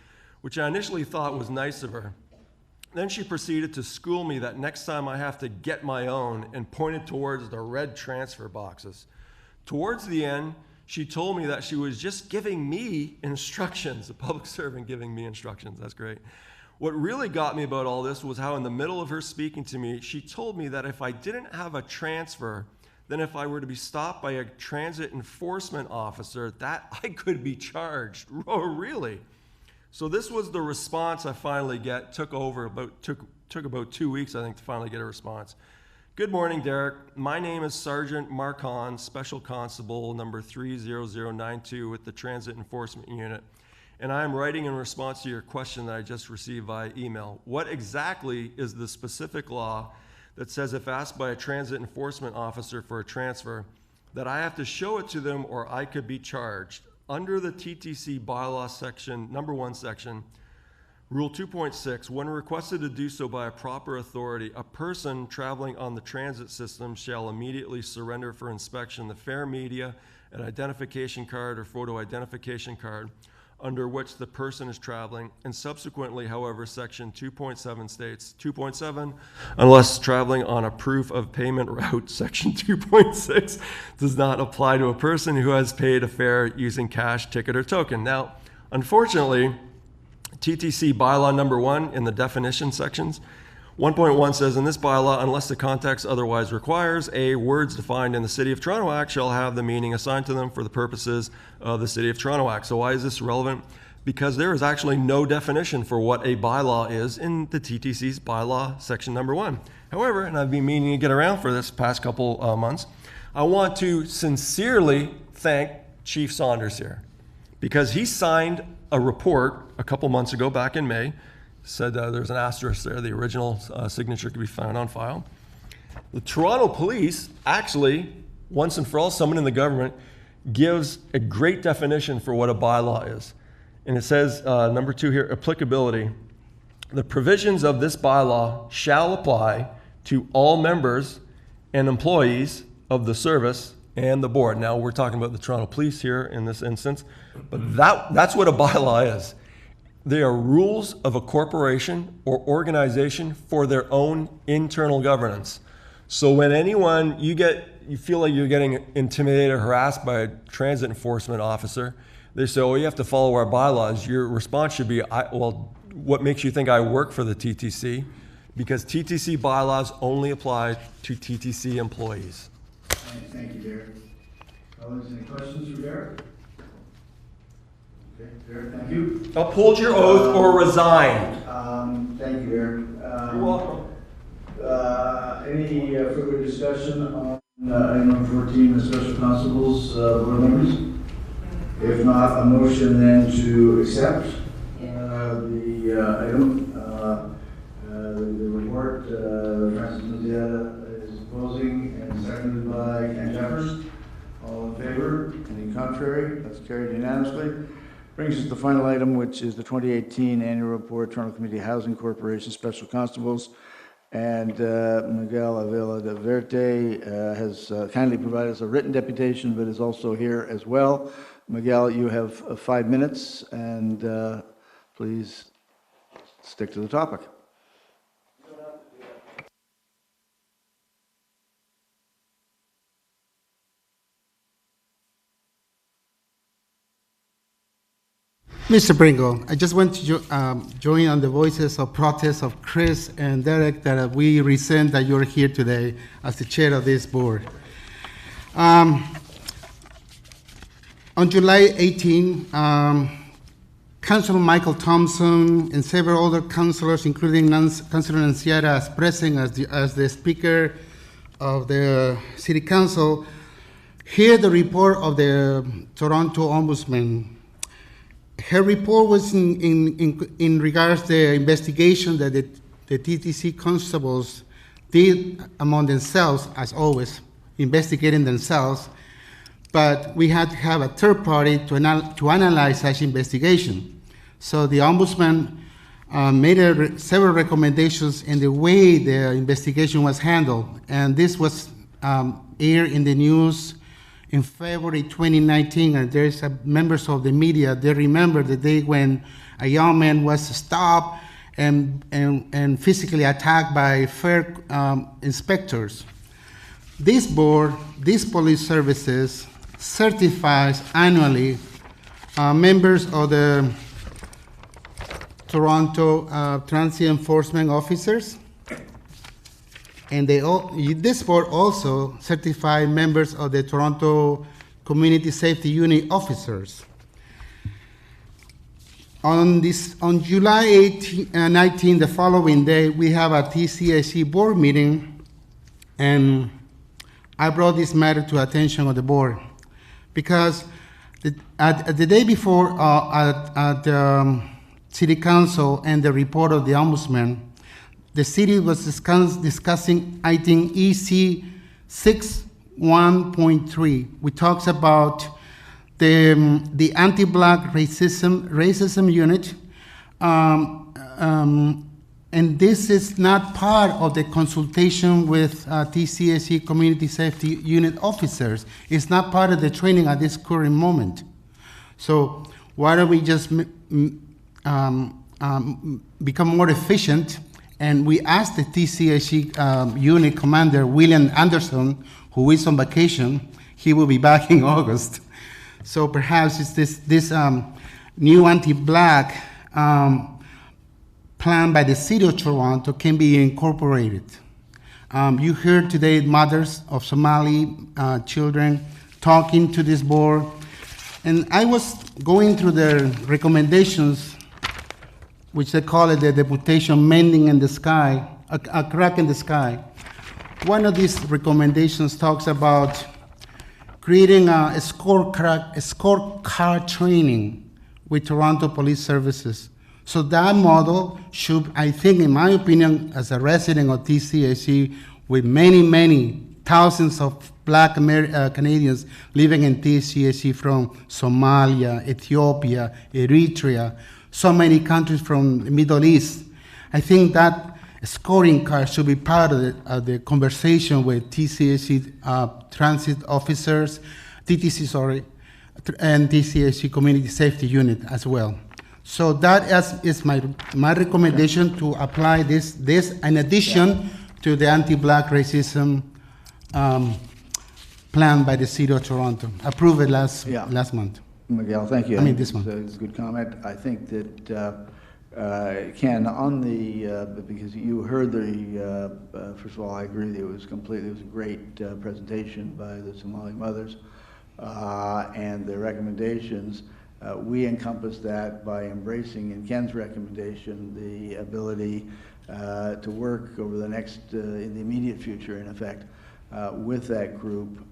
which I initially thought was nice of her. Then she proceeded to school me that next time I have to get my own and pointed towards the red transfer boxes. Towards the end, she told me that she was just giving me instructions, a public servant giving me instructions. That's great. What really got me about all this was how in the middle of her speaking to me, she told me that if I didn't have a transfer, then if I were to be stopped by a transit enforcement officer, that I could be charged. Oh, really? So this was the response I finally get. Took about 2 weeks, I think, to finally get a response. Good morning, Derek. My name is Sergeant Marcon, Special Constable number 30092 with the Transit Enforcement Unit. And I am writing in response to your question that I just received via email. What exactly is the specific law that says if asked by a transit enforcement officer for a transfer, that I have to show it to them or I could be charged? Under the TTC bylaw section, number 1 section, Rule 2.6, when requested to do so by a proper authority, a person traveling on the transit system shall immediately surrender for inspection the fare media, an identification card or photo identification card under which the person is traveling, and subsequently, however, section 2.7 states, 2.7, unless traveling on a proof of payment route, section 2.6 does not apply to a person who has paid a fare using cash, ticket, or token. Now, unfortunately, TTC bylaw number 1 in the definition sections, 1.1 says, in this bylaw, unless the context otherwise requires, A, words defined in the City of Toronto Act shall have the meaning assigned to them for the purposes of the City of Toronto Act. So why is this relevant? Because there is actually no definition for what a bylaw is in the TTC's bylaw section number 1. However, and I've been meaning to get around for this past couple months, I want to sincerely thank Chief Saunders here, because he signed a report a couple months ago, back in May, said there's an asterisk there, the original signature could be found on file. The Toronto Police actually, once and for all, someone in the government, gives a great definition for what a bylaw is. And it says, number 2 here, applicability. The provisions of this bylaw shall apply to all members and employees of the service and the board. Now, we're talking about the Toronto Police here in this instance, but that's what a bylaw is. They are rules of a corporation or organization for their own internal governance. So when you feel like you're getting intimidated or harassed by a transit enforcement officer, they say, oh, you have to follow our bylaws. Your response should be, well, what makes you think I work for the TTC? Because TTC bylaws only apply to TTC employees. Thank you, Derek. Colleagues, any questions for Derek? Okay, Derek, thank you. Uphold your oath or resign. Thank you, Derek. You're welcome. Any further discussion on item number 14, the special constables, board members? If not, a motion then to accept the item. The report, Francis Midaynta is opposing and seconded by Ken Jeffers. All in favor? Any contrary? That's carried unanimously. Brings us to the final item, which is the 2018 Annual Report, Toronto Community Housing Corporation Special Constables. And Miguel Avila de Verte has kindly provided us a written deputation, but is also here as well. Miguel, you have 5 minutes, and please stick to the topic. Mr. Pringle, I just want to join on the voices of protest of Chris and Derek that we resent that you're here today as the chair of this board. On July 18, Councilor Michael Thompson and several other councilors, including Councilor Nanciera, as present as the speaker of the City Council, heard the report of the Toronto Ombudsman. Her report was in regards to the investigation that the TTC constables did among themselves, as always, investigating themselves, but we had to have a third party to analyze such investigation. So the Ombudsman made several recommendations in the way the investigation was handled, and this was aired in the news in February 2019, and there's members of the media, they remember the day when a young man was stopped and physically attacked by fair inspectors. This board, this police services, certifies annually members of the Toronto Transit Enforcement Officers, and this board also certified members of the Toronto Community Safety Unit officers. On July 19, the following day, we have a TCAC board meeting, and I brought this matter to attention of the board because the day before at City Council and the report of the Ombudsman, the city was discussing, I think, EC 61.3, which talks about the anti-Black racism unit, and this is not part of the consultation with TCAC Community Safety Unit officers. It's not part of the training at this current moment. So why don't we just become more efficient? And we asked the TCAC unit commander, William Anderson, who is on vacation. He will be back in August. So perhaps it's this new anti-Black plan by the City of Toronto can be incorporated. You heard today mothers of Somali children talking to this board. And I was going through the recommendations, which they call it the Deputation Mending in the Sky, a crack in the sky. One of these recommendations talks about creating a scorecard training with Toronto Police Services. So that model should, I think, in my opinion, as a resident of TCAC, with many thousands of Black Canadians living in TCAC from Somalia, Ethiopia, Eritrea, so many countries from the Middle East. I think that scoring card should be part of the conversation with TCAC transit officers, TTC, and TCAC Community Safety Unit as well. So that is my recommendation to apply this in addition to the anti-Black racism plan by the City of Toronto, approved last month. Miguel, thank you. I mean, this month. It's a good comment. I think that, Ken, on the, because you heard the, first of all, I agree that it was a great presentation by the Somali mothers and their recommendations. We encompass that by embracing, in Ken's recommendation, the ability to work over the next, in the immediate future, in effect, with that group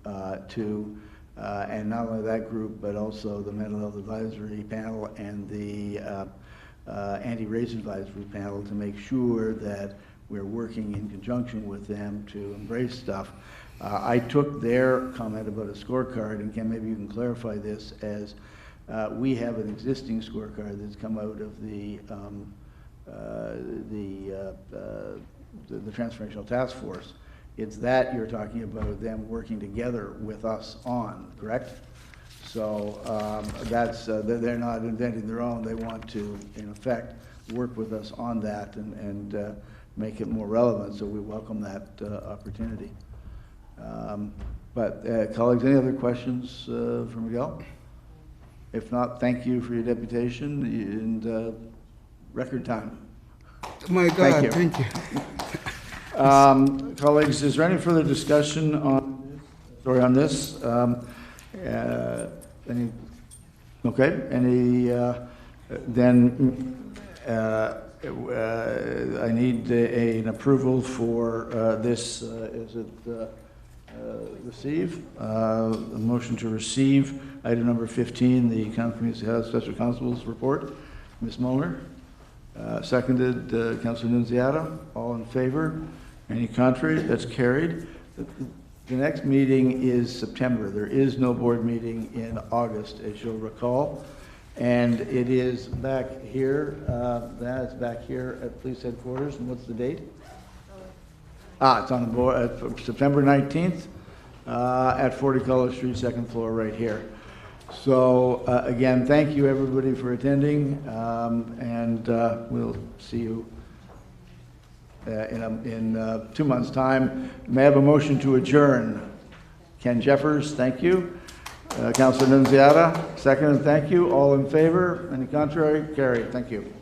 and not only that group, but also the Mental Health Advisory Panel and the Anti-Race Advisory Panel to make sure that we're working in conjunction with them to embrace stuff. I took their comment about a scorecard, and Ken, maybe you can clarify this, as we have an existing scorecard that's come out of the Transformational Task Force. It's that you're talking about them working together with us on, correct? So that's, they're not inventing their own. They want to, in effect, work with us on that and make it more relevant, so we welcome that opportunity. But colleagues, any other questions for Miguel? If not, thank you for your deputation and record time. Oh my God, thank you. Colleagues, is there any further discussion on this? Any? Okay. Any? Then I need an approval for this. Is it receive? A motion to receive item number 15, the County Community Health Special Constable's report. Ms. Muller, seconded. Councilor Nunziata. All in favor? Any contrary? That's carried. The next meeting is September. There is no board meeting in August, as you'll recall. And it is back here. That's back here at police headquarters. And what's the date? It's on the board, September 19th at 40 College Street, second floor, right here. So again, thank you everybody for attending, and we'll see you in 2 months' time. May I have a motion to adjourn? Ken Jeffers, thank you. Councilor Nunziata, second, and thank you. All in favor? Any contrary? Carried. Thank you.